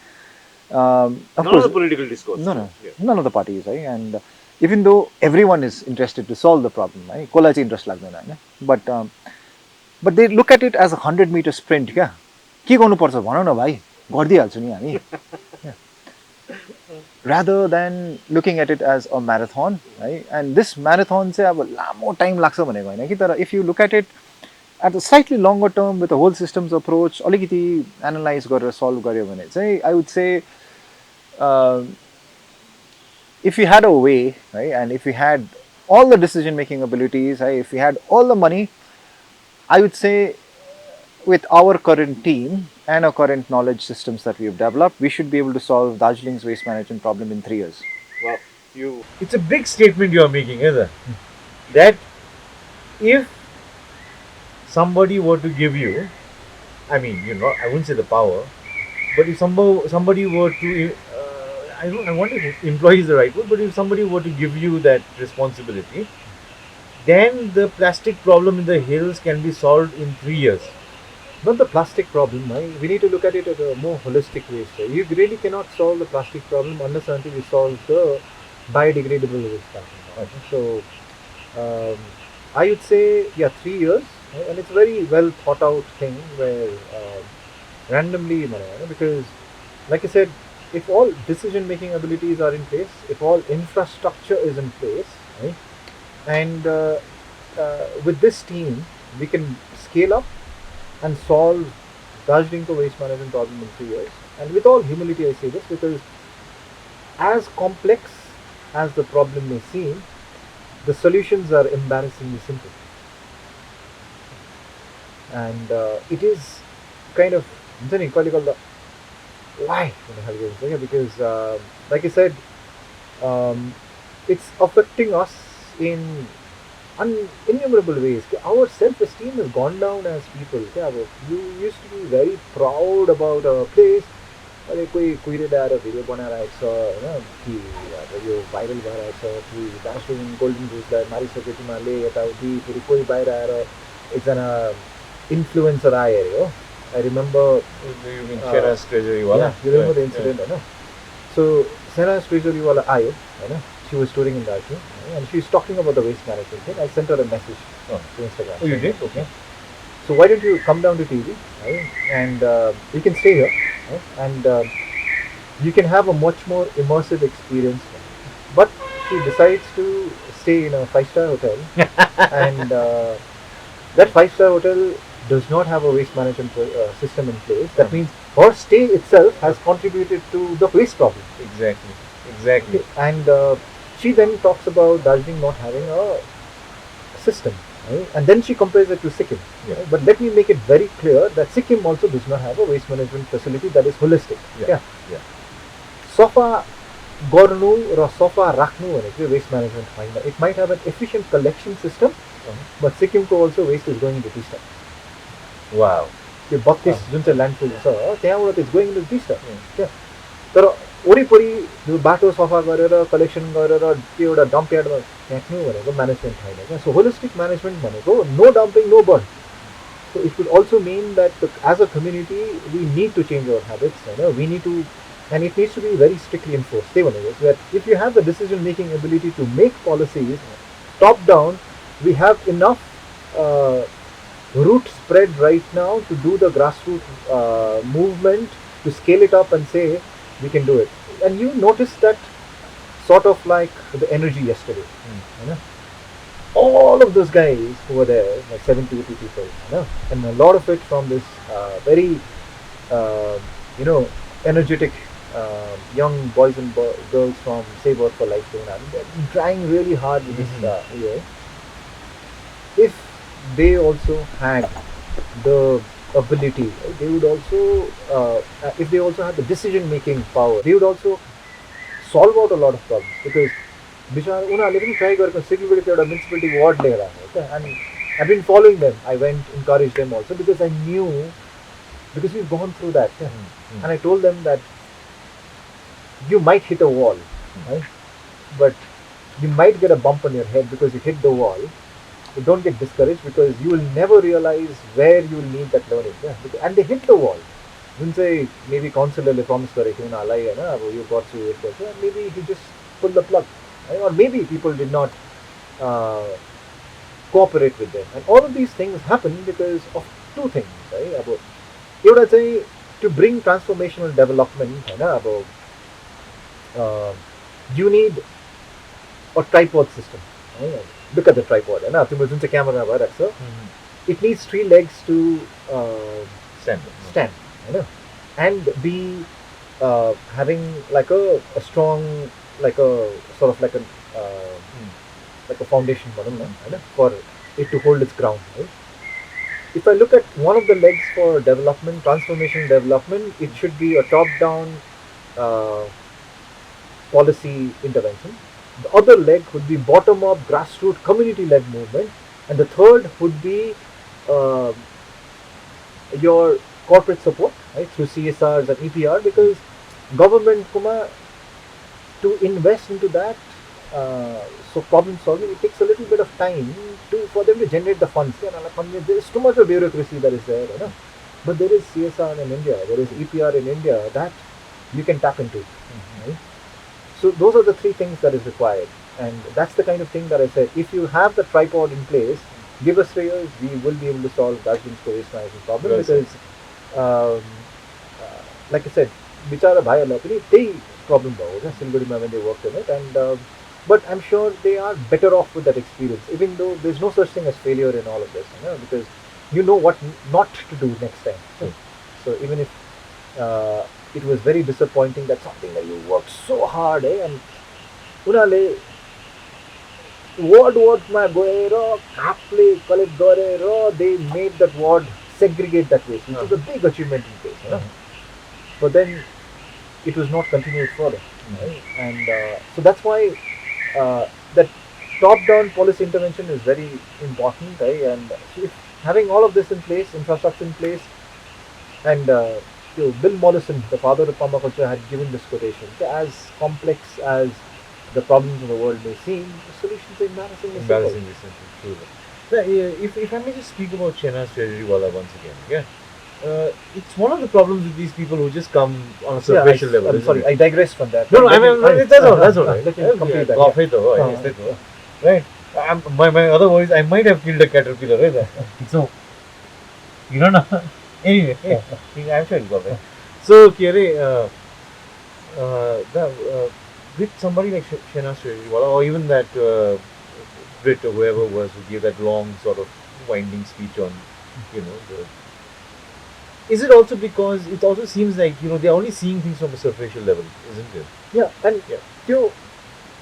None of the political discourse. No, none of the parties, right? And even though everyone is interested to solve the problem, right? कसलाई चाहिँ interest लाग्दैन, हैन? But but they look at it as a 100-meter sprint. क्या के गर्नुपर्छ भनौँ न भाइ गरिदिइहाल्छु नि हामी rather than looking at it as a marathon, right? And this marathon चाहिँ अब लामो टाइम लाग्छ भनेको होइन कि तर if you look at it at a slightly longer term with a whole systems approach अलिकति analyze गरेर solve गर्यो भने चाहिँ I would say if we had a way, right, and if we had all the decision making abilities, right, if we had all the money, I would say with our current team and our current knowledge systems that we have developed, we should be able to solve Darjeeling's waste management problem in 3 years. Wow, it's a big statement you are making, isn't it? That if somebody were to give you, I mean, you know, I wouldn't say the power, but if somebody were to, I want to employ is the right word, but if somebody were to give you that responsibility, then the plastic problem in the hills can be solved in 3 years. Not the plastic problem, right? We need to look at it at a more holistic way. So you really cannot solve the plastic problem unless until you solve the biodegradable waste problem. So I would say, yeah, 3 years, right? And it's a very well thought out thing where randomly, because like I said, if all decision making abilities are in place, if all infrastructure is in place, right? And with this team, we can scale up and solve Darjeeling waste management problem in 3 years. And with all humility I say this because as complex as the problem may seem, the solutions are embarrassingly simple. And it is kind of why? Because like I said, it's affecting us in innumerable ways. Our self-esteem has gone down as people. You used to be very proud about a place. कोही कुहिरेर आएर video बनाइरहेको छ होइन कि अब यो viral भइरहेको छ कि दार्जिलिङ गोल्डन रुजलाई मारिसक्यो तिमीहरूले यताउति फेरि कोही बाहिर आएर एकजना इन्फ्लुएन्सर आयो अरे हो I remember Shera's treasury wala. you remember the incident होइन सो Shera's treasury wala आयो होइन she was touring in Darjeeling and she was talking about the waste management thing. I sent her a message to Instagram. Oh, you did? Okay. So why don't you come down to Tieedi, right? And you can stay here, right? And you can have a much more immersive experience. But she decides to stay in a 5-star hotel, and that 5-star hotel does not have a waste management system in place. That means her stay itself has contributed to the waste problem. Exactly. And she then talks about Darjeeling not having a system, right? And then she compares it to Sikkim. Yeah. Right? But let me make it very clear that Sikkim also does not have a waste management facility that is holistic. Yeah. Sofa Gornu or Sofa Rakhnu waste management find. It might have an efficient collection system, but Sikkim ko also waste is going into Tista. Wow. The Bhaktis Junta landfill is going into Tista. तर वरिपरि यो बाटो सफा गरेर collection गरेर त्यो एउटा dump यार्डमा फ्याँक्नु भनेको management छैन क्या सो होलिस्टिक म्यानेजमेन्ट भनेको no dumping no burn so it would also mean that as a community we need to change our habits होइन we need to end it needs to be very strictly enforce त्यही भनेको that if you have the decision making ability to make policies top down we have enough root spread right now to do the grassroots movement to scale it up and say we can do it. And you notice that sort of like the energy yesterday. You know? All of those guys who were there, like 70, 80 people, you know? And a lot of it from this very, energetic young boys and girls from Save Earth for Life. They're trying really hard with this year. If they also had the ability, they would also, if they also had the decision making power, they would also solve out a lot of problems because उनीहरूले पनि try गरेको सिलगढीको एउटा municipality ward लिएर आयो क्या and I've been following them. I went encouraged them also because I knew because we've gone through that and I told them that you might hit a wall, right? But you might get a bump on your head because you hit the wall. So don't get discouraged because you will never realize where you will need that learning. And they hit the wall. Don't say maybe counselor promised you got through it. Maybe he just pulled the plug. Or maybe people did not cooperate with them. And all of these things happen because of two things, right? About एउटा चाहिँ to bring transformational development, हैन, अब you need a tripod system. Right? Look at the tripod, हैन, तिम्रो जुन चाहिँ camera भइरहेको छ, it needs 3 legs to stand, Hahn, and be having like a strong, like a sort of like a foundation bottom, Hahn, for it to hold its ground, right? If I look at one of the legs for development, transformation development, it should be a top-down policy intervention. The other leg would be bottom-up, grassroots, community-led movement, and the third would be your corporate support, right, through CSRs and EPR, because government to invest into that, so problem solving, it takes a little bit of time for them to generate the funds. There is too much of bureaucracy that is there, right? But there is CSR in India, there is EPR in India that you can tap into. Right? So those are the 3 things that is required, and that's the kind of thing that I said. If you have the tripod in place, give us 3 years, we will be able to solve Darjeeling's waste management problem, because like I said, bichara bhaiharलाई पनि त्यही problem भयो क्या सिलगढीमा when they worked in it, and but I'm sure they are better off with that experience, even though there's no such thing as failure in all of this, because you know what not to do next time. So even if it was very disappointing that something that you worked so hard, and उनीहरूले wardमा गएर हातले collect गरेर they made that ward segregate that waste, which is a big achievement in place, but then it was not continued further, right? And so that's why that top-down policy intervention is very important, right? And if having all of this in place, infrastructure in place, and Bill Mollison, the father of permaculture, had given this quotation: as complex as the problems in the world may seem, the solutions are embarrassingly simple. Now, if I may just speak about China's treasury wala once again, yeah. It's one of the problems with these people who just come on a superficial level. I'm sorry, I digressed from that. No, I mean, that's all right. Let me complete that. Right. My other voice, I might have killed a caterpillar, right? So, you don't know. Anyway, I'm sure you got it. So, with somebody like Shena's treasury wala, or even that Brit or whoever was who gave that long sort of winding speech on, is it also because it also seems like, they're only seeing things from a superficial level, isn't it? Yeah, and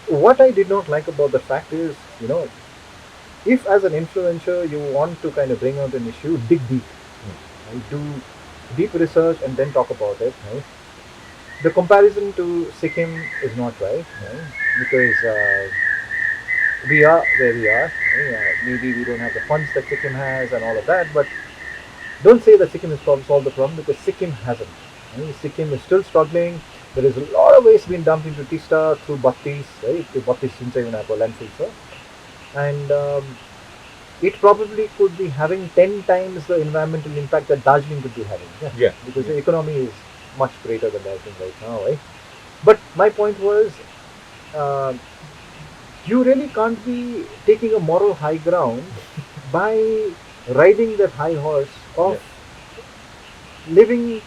what I did not like about the fact is, if as an influencer you want to kind of bring out an issue, dig deep, right? Do deep research and then talk about it, right? The comparison to Sikkim is not right? Because we are where we are. Maybe we don't have the funds that Sikkim has and all of that, but don't say that Sikkim has solved the problem, because Sikkim hasn't. Sikkim is still struggling. There is a lot of waste being dumped into Tista through Battis, right? The Battis landfill, and it probably could be having 10 times the environmental impact that Darjeeling could be having. Yeah. Because the economy is much greater than Darjeeling right now, right? But my point was, you really can't be taking a moral high ground by riding that high horse of living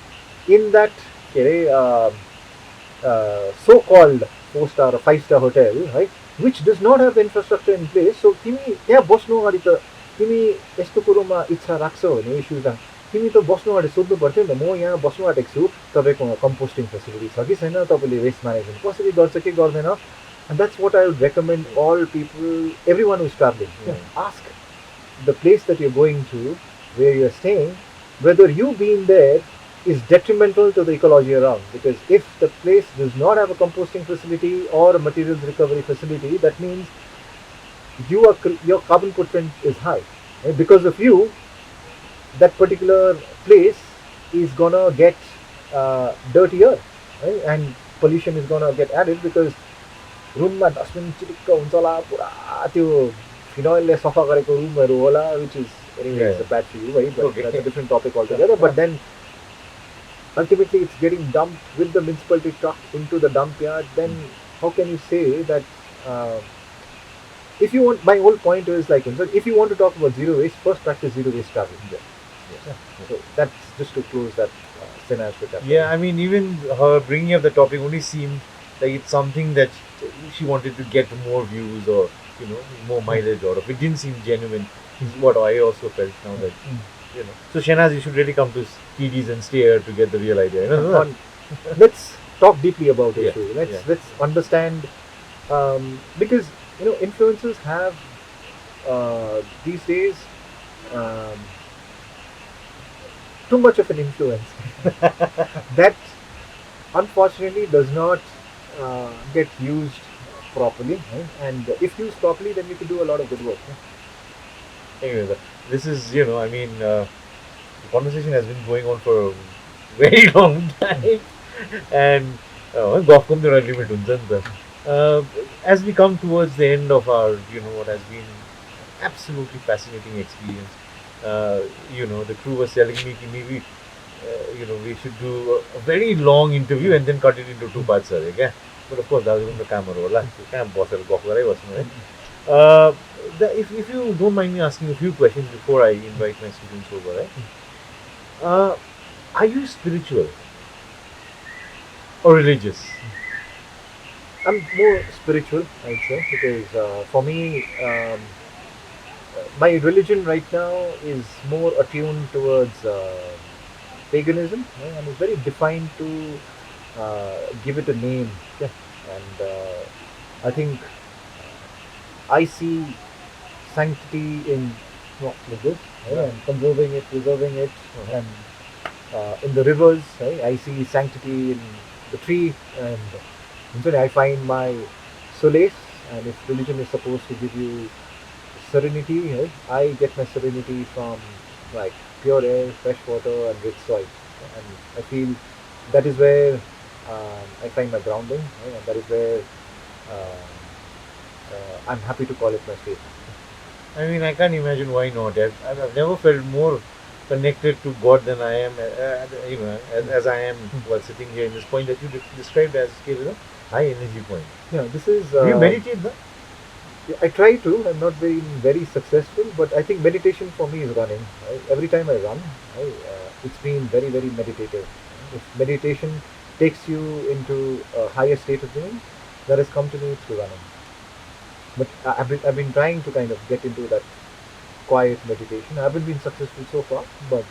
in that so-called 4-star or 5-star hotel, right, which does not have the infrastructure in place. So तिमी त्यहाँ बस्नु अगाडि त तिमी यस्तो कुरोमा इच्छा राख्छौ भने इस्युज तिमी त बस्नु अगाडि सोध्नु पर्थ्यो नि त, म यहाँ बस्नु आँटेको छु, तपाईँकोमा कम्पोस्टिङ फेसिलिटी छ कि छैन, तपाईँले वेस्ट म्यानेजमेन्ट कसरी गर्छ कि गर्दैन. And that's what I would recommend all people, everyone who's traveling. Ask the place that you're going to, where you're staying, whether you being there is detrimental to the ecology around. Because if the place does not have a composting facility or a materials recovery facility, that means your carbon footprint is high. Right? Because of you, that particular place is gonna get dirtier, right? And pollution is gonna get added, because रुममा dustbin चिटिक्क हुन्छ होला, पुरा त्यो फिनोइलले सफा गरेको रुमहरू होला, which is anyway it's bad for you, right? But that's a different topic altogether. But then ultimately it's getting dumped with the municipality truck into the dump yard. Then how can you say that if you want, my whole point is like, if you want to talk about zero waste, first practice zero waste travel. Yeah. So that's just to close that scenario. Yeah, I mean, even her bringing up the topic only seemed like it's something that she wanted to get more views or, you know, more mileage out of. It didn't seem genuine. Is what I also felt now that, you know. So Shenaz, you should really come to Tieedi's and stay here to get the real idea. You know? Let's talk deeply about it. Yeah. Let's understand, because you know influencers have these days too much of an influence that unfortunately does not get used properly, right? And if used properly, then we can do a lot of good work. Anyway, this is, you know, I mean, the conversation has been going on for a very long time, and as we come towards the end of our, you know, what has been absolutely fascinating experience, you know, the crew was telling me that maybe, you know, we should do a very long interview and then cut it into 2 parts, okay? But of course, that was the camera, right? If you don't mind me asking a few questions before I invite my students over, right? Are you spiritual or religious? I'm more spiritual, I'd say, because for me, my religion right now is more attuned towards paganism, right? And it's very defined to give it a name. Yeah. And I think I see sanctity in like this, right? And conserving it, preserving it, and in the rivers, right? I see sanctity in the tree, and so I find my solace. And if religion is supposed to give you serenity, right? I get my serenity from like pure air, fresh water, and rich soil. And I feel that is where I find my grounding, right? And that is where I'm happy to call it my faith. I mean, I can't imagine why not. I've never felt more connected to God than I am, you know, as I am while sitting here in this point that you described as a high energy point. Yeah, this is. Do you meditate, huh? I try to. I'm not very successful, but I think meditation for me is running. Right? Every time I run, it's been very meditative. If meditation takes you into a higher state of being, that has come to me through running. But I've been trying to kind of get into that quiet meditation. I haven't been successful so far, but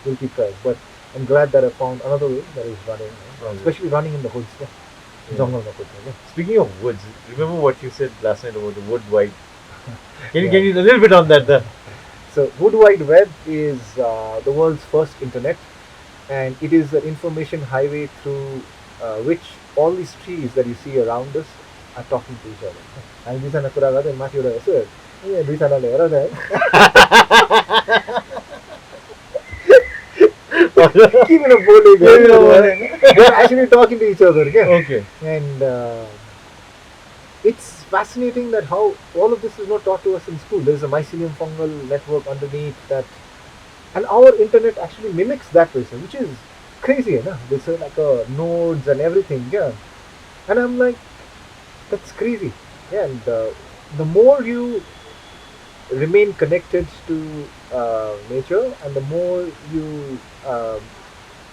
we'll keep trying. But I'm glad that I found another way, that is running, especially running in the woods. Yeah. Jungle no woods. Yeah. Speaking of woods, remember what you said last night about the wood wide? Can you a little bit on that? So, Wood Wide Web is the world's first internet, and it is an information highway through which all these trees that you see around us are talking to each other. And this is a kura garden, mati ura sir. Yeah, this is a layer of that. Keep in a bowling. They're actually talking to each other. Okay. And it's fascinating that how all of this is not taught to us in school. There's a mycelium fungal network underneath that, and our internet actually mimics that way, which is crazy, you know? There's like nodes and everything, yeah. And I'm like, that's crazy, yeah. And the more you remain connected to nature, and the more you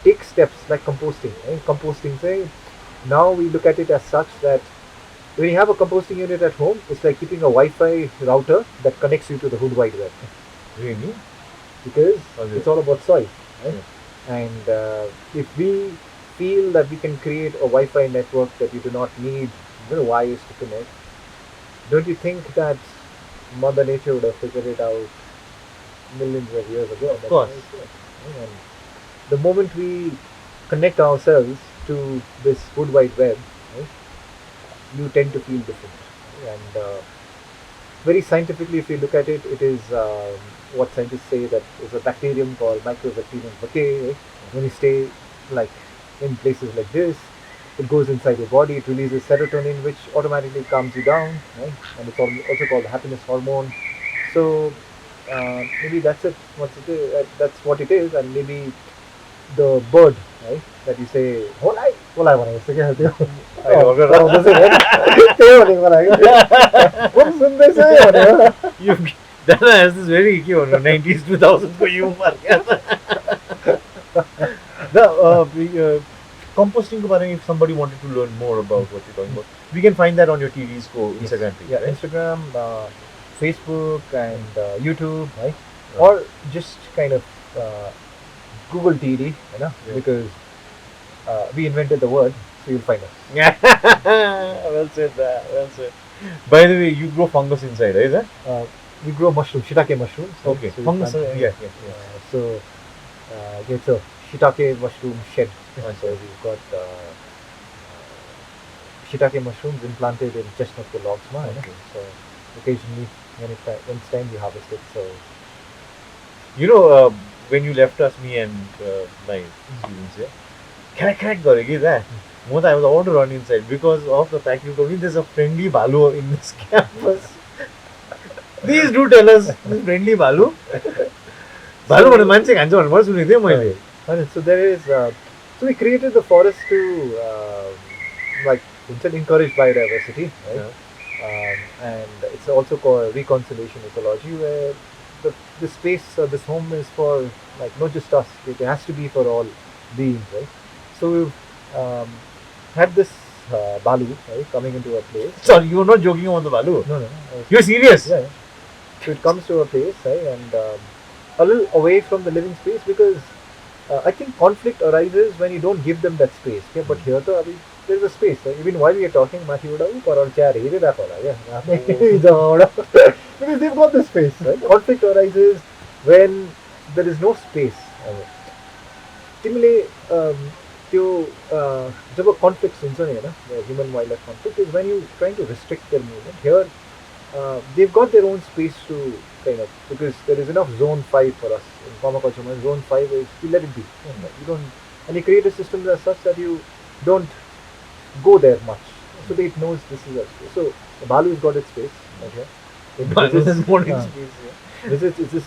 take steps like composting. Right? Composting, say, now we look at it as such that when you have a composting unit at home, it's like keeping a Wi-Fi router that connects you to the Wood Wide Web. Really? Because it's all about soil. Right? Yeah. And if we feel that we can create a Wi-Fi network that you do not need wires to connect, don't you think that Mother Nature would have figured it out millions of years ago? Of course. And the moment we connect ourselves to this Wood Wide Web, right, you tend to feel different. And very scientifically, if you look at it, it is what scientists say that is a bacterium called Mycobacterium vaccae. Right? When you stay like in places like this, it goes inside your body, it releases serotonin, which automatically calms you down, right? And it's also called the happiness hormone. So maybe that's it. That's what it is. And maybe the bird, right, that you say, "Holai, holai," त्यही भनेको मलाई सुन्दैछ भनेर That has this very 90s 2000s को humor. The composting ko parang if somebody wanted to learn more about what you're talking about, we can find that on your Tieedi's Instagram page. Yeah, right? Instagram, Facebook, and YouTube, right? Or just kind of Google Tieedi, because we invented the word, so you'll find us. Well said. Well said. By the way, you grow fungus inside, is it? We grow mushrooms, shiitake mushrooms. Okay. So Fungus. Yeah. So it's a shiitake mushroom shed. So we've got shiitake mushrooms implanted in chestnut logs. Okay. So occasionally, when it's time, we harvest it. So when you left us, me and my students, crack garegi that. I was all to run inside because of the fact you told me there's a friendly balu in this campus. Please do tell us this friendly balu. Balu was a man saying, So there is. So we created the forest to encourage biodiversity, right? And it's also called reconciliation ecology, where the space, this home is for not just us. It has to be for all beings, right? So we've had this balu, right, coming into a place. Sorry, you were not joking on the balu. No. You're serious? Yeah. So it comes to a place, right, and a little away from the living space, because I think conflict arises when you don't give them that space. Okay? But here, there's a space. Right? Even while we are talking, because they've got the space. Right? Conflict arises when there is no space. Similarly, जब conflicts हुन्छ नि हैन, human wildlife conflict is when you trying to restrict their movement. Here they've got their own space to kind of, because there is enough zone 5 for us in permaculture. Zone 5 is you let it be. You don't, and you create a system as such that you don't go there much, so that it knows this is a space. So the balu has got its space. Okay. Balu has got its space.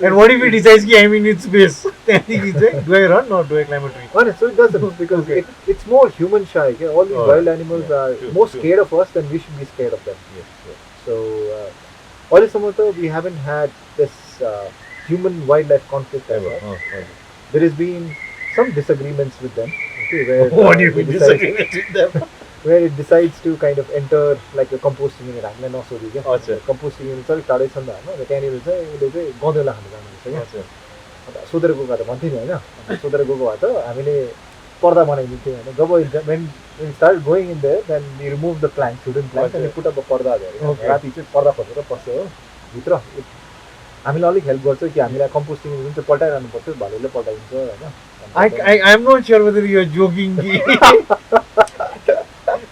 And what if he decides I mean its space? Do I run or do I climb a tree? So it doesn't, because it's more human shy. Okay? All these wild animals are more scared of us than we should be scared of them. Yes. So all this summer we haven't had this human wildlife conflict ever. There has been some disagreements with them. Okay, where what do you mean disagreements with them? Where it decides to kind of enter like a composting unit. Composting unit is टाढै छ नि त हैन, त्यहाँनिर चाहिँ उसले चाहिँ गँदेला खान जानुहुन्छ क्या। अन्त सोधेर गएको त भन्थ्यो नि हैन, सोधेर गएको भए त हामीले पर्दा बनाइदिन्थ्यौँ हैन। जब when we started going in there, then we removed the planks, wooden planks, and we put up a पर्दा there. राति चाहिँ पर्दा खोजेर पस्यो हो भित्र। हामीले अलिक हेल्प गर्छ कि हामीलाई कम्पोस्टिङ जुन चाहिँ पल्टाइरहनु पर्छ, भालुले पल्टाइदिन्छ हैन। I am not sure whether you are joking.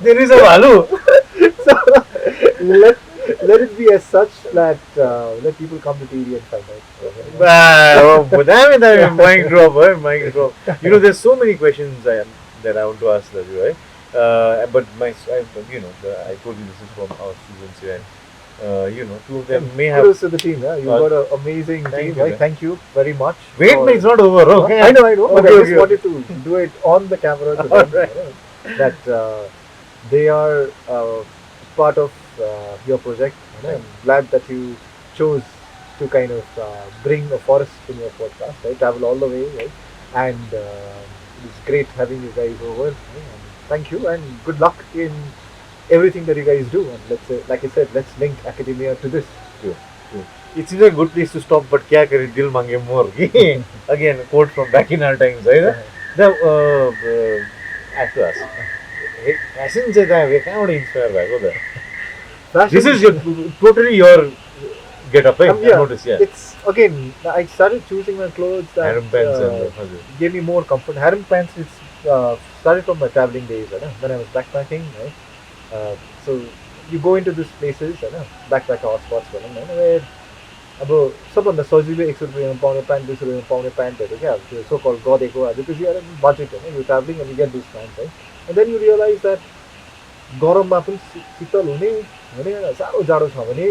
There is a balu. So let it be as such that let people come to Tieedi and find out. But I mean, mic drop. There's so many questions that I want to ask you, right? But I told you this is from our students here. And, two of them may have. Kudos to the team. You've got an amazing team. Right? Thank you very much. Wait, it's not over. Okay. I know. But I just wanted to do it on the camera to them, that they are part of your project. I'm glad that you chose to kind of bring a forest in your podcast, right? Travel all the way, right? And it's great having you guys over. Right? And thank you and good luck in everything that you guys do. And let's say, like I said, let's link academia to this. True. It seems a good place to stop, but kya kare dil mange more. Again, a quote from back in our times, right? Now, I have to ask. Fashion say that we can't inspire by this is totally your get-up, right? It's again. I started choosing my clothes that harem pants gave me more comfort. Harem pants. It's started from my traveling days. When I was backpacking, right? So you go into these places, backpacker hotspots, where अब सबभन्दा सजिलो 100 रुपैयाँमा पाउने pant 200 रुपैयाँमा पाउने प्यान्टहरु क्या त्यो सो कल गदेको because you are in budget you traveling and you get these pants, right? And then you realize that गरममा पनि शीतल हुने हैन सारो जाडो छ भने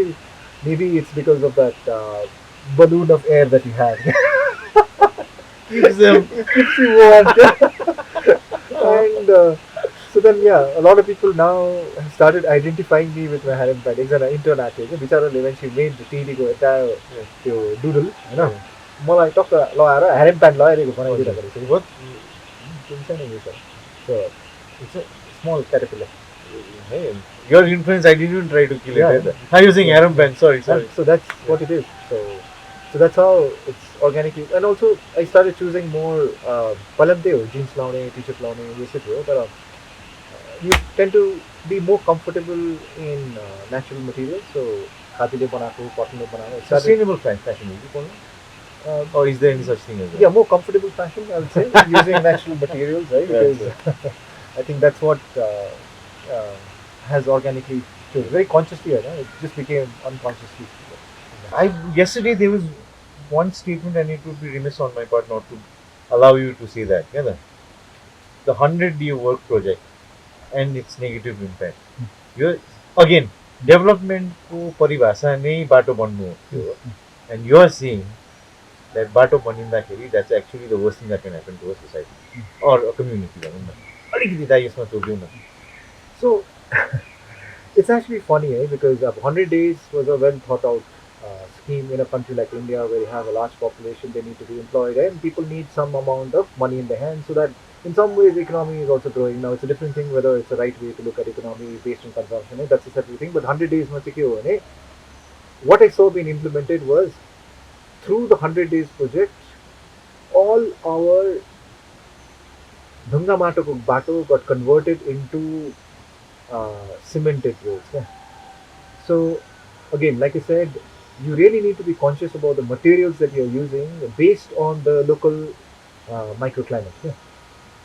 maybe it's because of that balloon of air that you had. Keeps you warm. And so then yeah, a lot of people now have started identifying me with my harem pad. एकजना intern आएको थियो कि बिचराले when she made the Tieedi को एउटा त्यो doodle हैन मलाई टक्क लगाएर harem pad लगाइरहेको बनाइदिरहेको रहेछ कि बहुत टेन्सन नै छ. So it's a small caterpillar. Hey, your influence, I didn't even try to kill it. I'm using harem pad. Sorry. So that's what it is. So that's how it's organically. And also I started choosing more palamte ho jeans laउने, t-shirt laउने यसै थियो तर you tend to be more comfortable in natural materials. So हातले बनाएको, कटनले बनाएको. Sustainable fashion is it? Or is there any such thing as that? Yeah, more comfortable fashion, I would say, using natural materials, right? Because I think that's what has organically chosen. Very consciously, right? It just became unconsciously. Yesterday there was one statement, and it would be remiss on my part not to allow you to say that. Yeah, the 100-day work project and its negative impact. You're again development को परिभाषा नै बाटो बन्नु हो, and you are saying that bato बनिँदाखेरि that's actually the worst thing that can happen to a society or a community. अलिकति दा यसमा चोक्यौ न. So it's actually funny, because 100 days was a well thought out scheme in a country like India where you have a large population, they need to be employed and people need some amount of money in their hands so that in some ways the economy is also growing. Now it's a different thing whether it's the right way to look at economy based on consumption, that's a separate thing, but 100 days what I saw being implemented was through the 100 days project, all our Dhunga Bato got converted into cemented roads. Yeah. So again, like I said, you really need to be conscious about the materials that you're using based on the local microclimate. Yeah.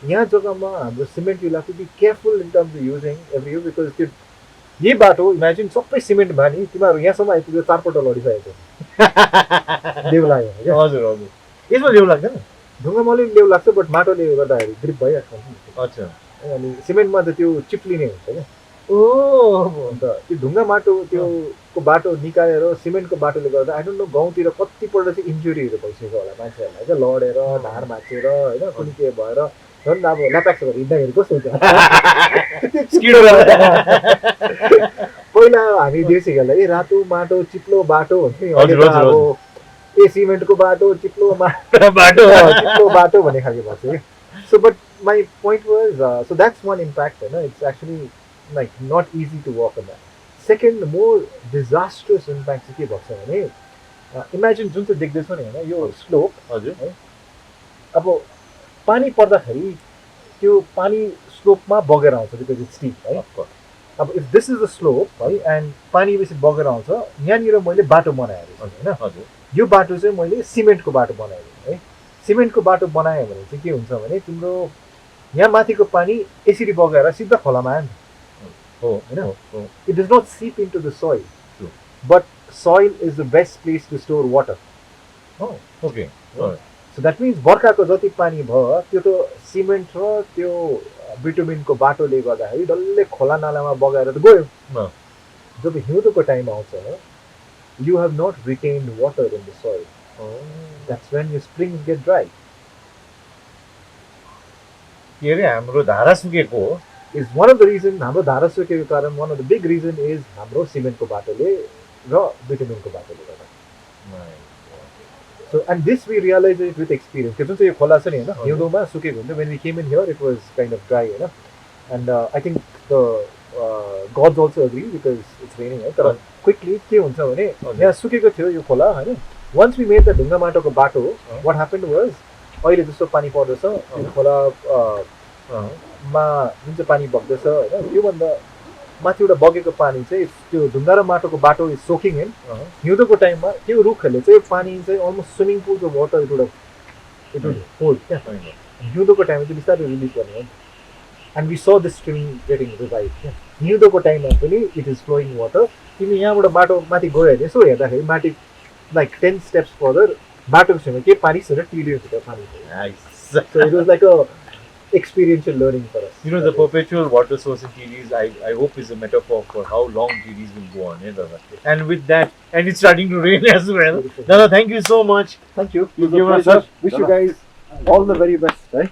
यहाँ जग्गामा हाम्रो cement you have to be careful in terms of using every year because त्यो यही बाटो imagine सबै cement भयो नि तिमीहरू यहाँसम्म आइपुग्यो 4 पल्ट लडिसकेको लेउ लाग्यो क्या. हजुर हजुर यसमा लेउ लाग्दैन ढुङ्गामाले लेउ लाग्छ बट माटोले गर्दाखेरि ग्रिप भइहाल्छ. अच्छा अनि सिमेन्टमा त त्यो चिप्लिने हुन्छ क्या. अन्त त्यो ढुङ्गा माटो त्यो को बाटो निकालेर सिमेन्टको बाटोले गर्दा आई डोन्ट नो गाउँतिर कतिपल्ट चाहिँ इन्जुरीहरू भइसक्यो होला मान्छेहरूलाई क्या. लडेर ढाड भाँचेर होइन कुनै के भएर झन् अब ल्याप्याक्स भएर हिँड्दाखेरि कस्तो हुन्छ. पहिला हामी देउसीहरूलाई ए रातो माटो चिप्लो बाटो हुन्छ नि, अहिले त अब ए सिमेन्टको बाटो चिप्लो बाटो चिप्लो बाटो भन्ने खालको भएको छ. So but my point was so that's one impact होइन. It's actually like not easy to walk on that. Second, more disastrous impact चाहिँ के भएको छ भने इमेजिन जुन चाहिँ देख्दैछ नि होइन यो स्लोप हजुर है, अब पानी पर्दाखेरि त्यो पानी स्लोपमा बगेर आउँछ बिकज इट्स स्टीप है. अब if this is the slope है एन्ड पानी बेसी बगेर आउँछ यहाँनिर मैले बाटो बनाएको होइन. हजुर यो बाटो चाहिँ मैले सिमेन्टको बाटो बनाएको है. सिमेन्टको बाटो बनायो भने चाहिँ के हुन्छ भने तिम्रो यहाँ माथिको पानी यसरी बगेर सिधा खोलामा आयो नि. It does not seep into the soil. True. But soil is the best place to store water. Oh, okay. Right. So that means बर्खाको जति पानी भयो त्यो त सिमेन्ट र त्यो बिटुमिनको बाटोले गर्दाखेरि डल्लै खोला नालामा बगाएर त गयो. जब हिउँदोको टाइम आउँछ you have not retained water in the soil. That's when your springs get dry. के अरे हाम्रो धारा सुकेको हो is one of the reason हाम्रो धारा सुकेको कारण one of the big reason is हाम्रो सिमेन्टको बाटोले र बिटुमिनको बाटोले गर्दा. So and this we realize it with experience. जुन चाहिँ यो खोला छ नि होइन हिउँदोमा सुकेको हुन्छ. When we came in here it was kind of dry होइन. And I think the gods also agree because it's raining है. तर quickly के हुन्छ भने यहाँ सुकेको थियो यो खोला होइन. Once we made the ढुङ्गा माटोको बाटो what happened was अहिले जस्तो पानी पर्दैछ यो खोला मा जुन चाहिँ पानी बग्दैछ होइन त्योभन्दा माथिबाट बगेको पानी चाहिँ त्यो ढुङ्गा र माटोको बाटो इज सोकिङ इन. हिउँदोको टाइममा त्यो रुखहरूले चाहिँ पानी चाहिँ अलमोस्ट स्विमिङ पुलको वाटर इट वुड होल्ड क्या. हिउँदोको टाइममा चाहिँ बिस्तारै रिलिज गर्ने हो. And we saw this stream getting revive क्या. हिउँदोको टाइममा पनि इट इज फ्लोइङ वाटर. तिमी यहाँबाट बाटो माथि गयो भने यसो हेर्दाखेरि माथि लाइक 10 steps फर्दर बाटोको छेउमा के पानी छ र टिडिएको छ पानी. So it was like a experiential learning for us. You know, the perpetual water source in Tieedi I hope is a metaphor for how long Tieedi will go on. And with that, and it's starting to rain as well. Dada, thank you so much. Thank you. Wish you guys all the very best. Right?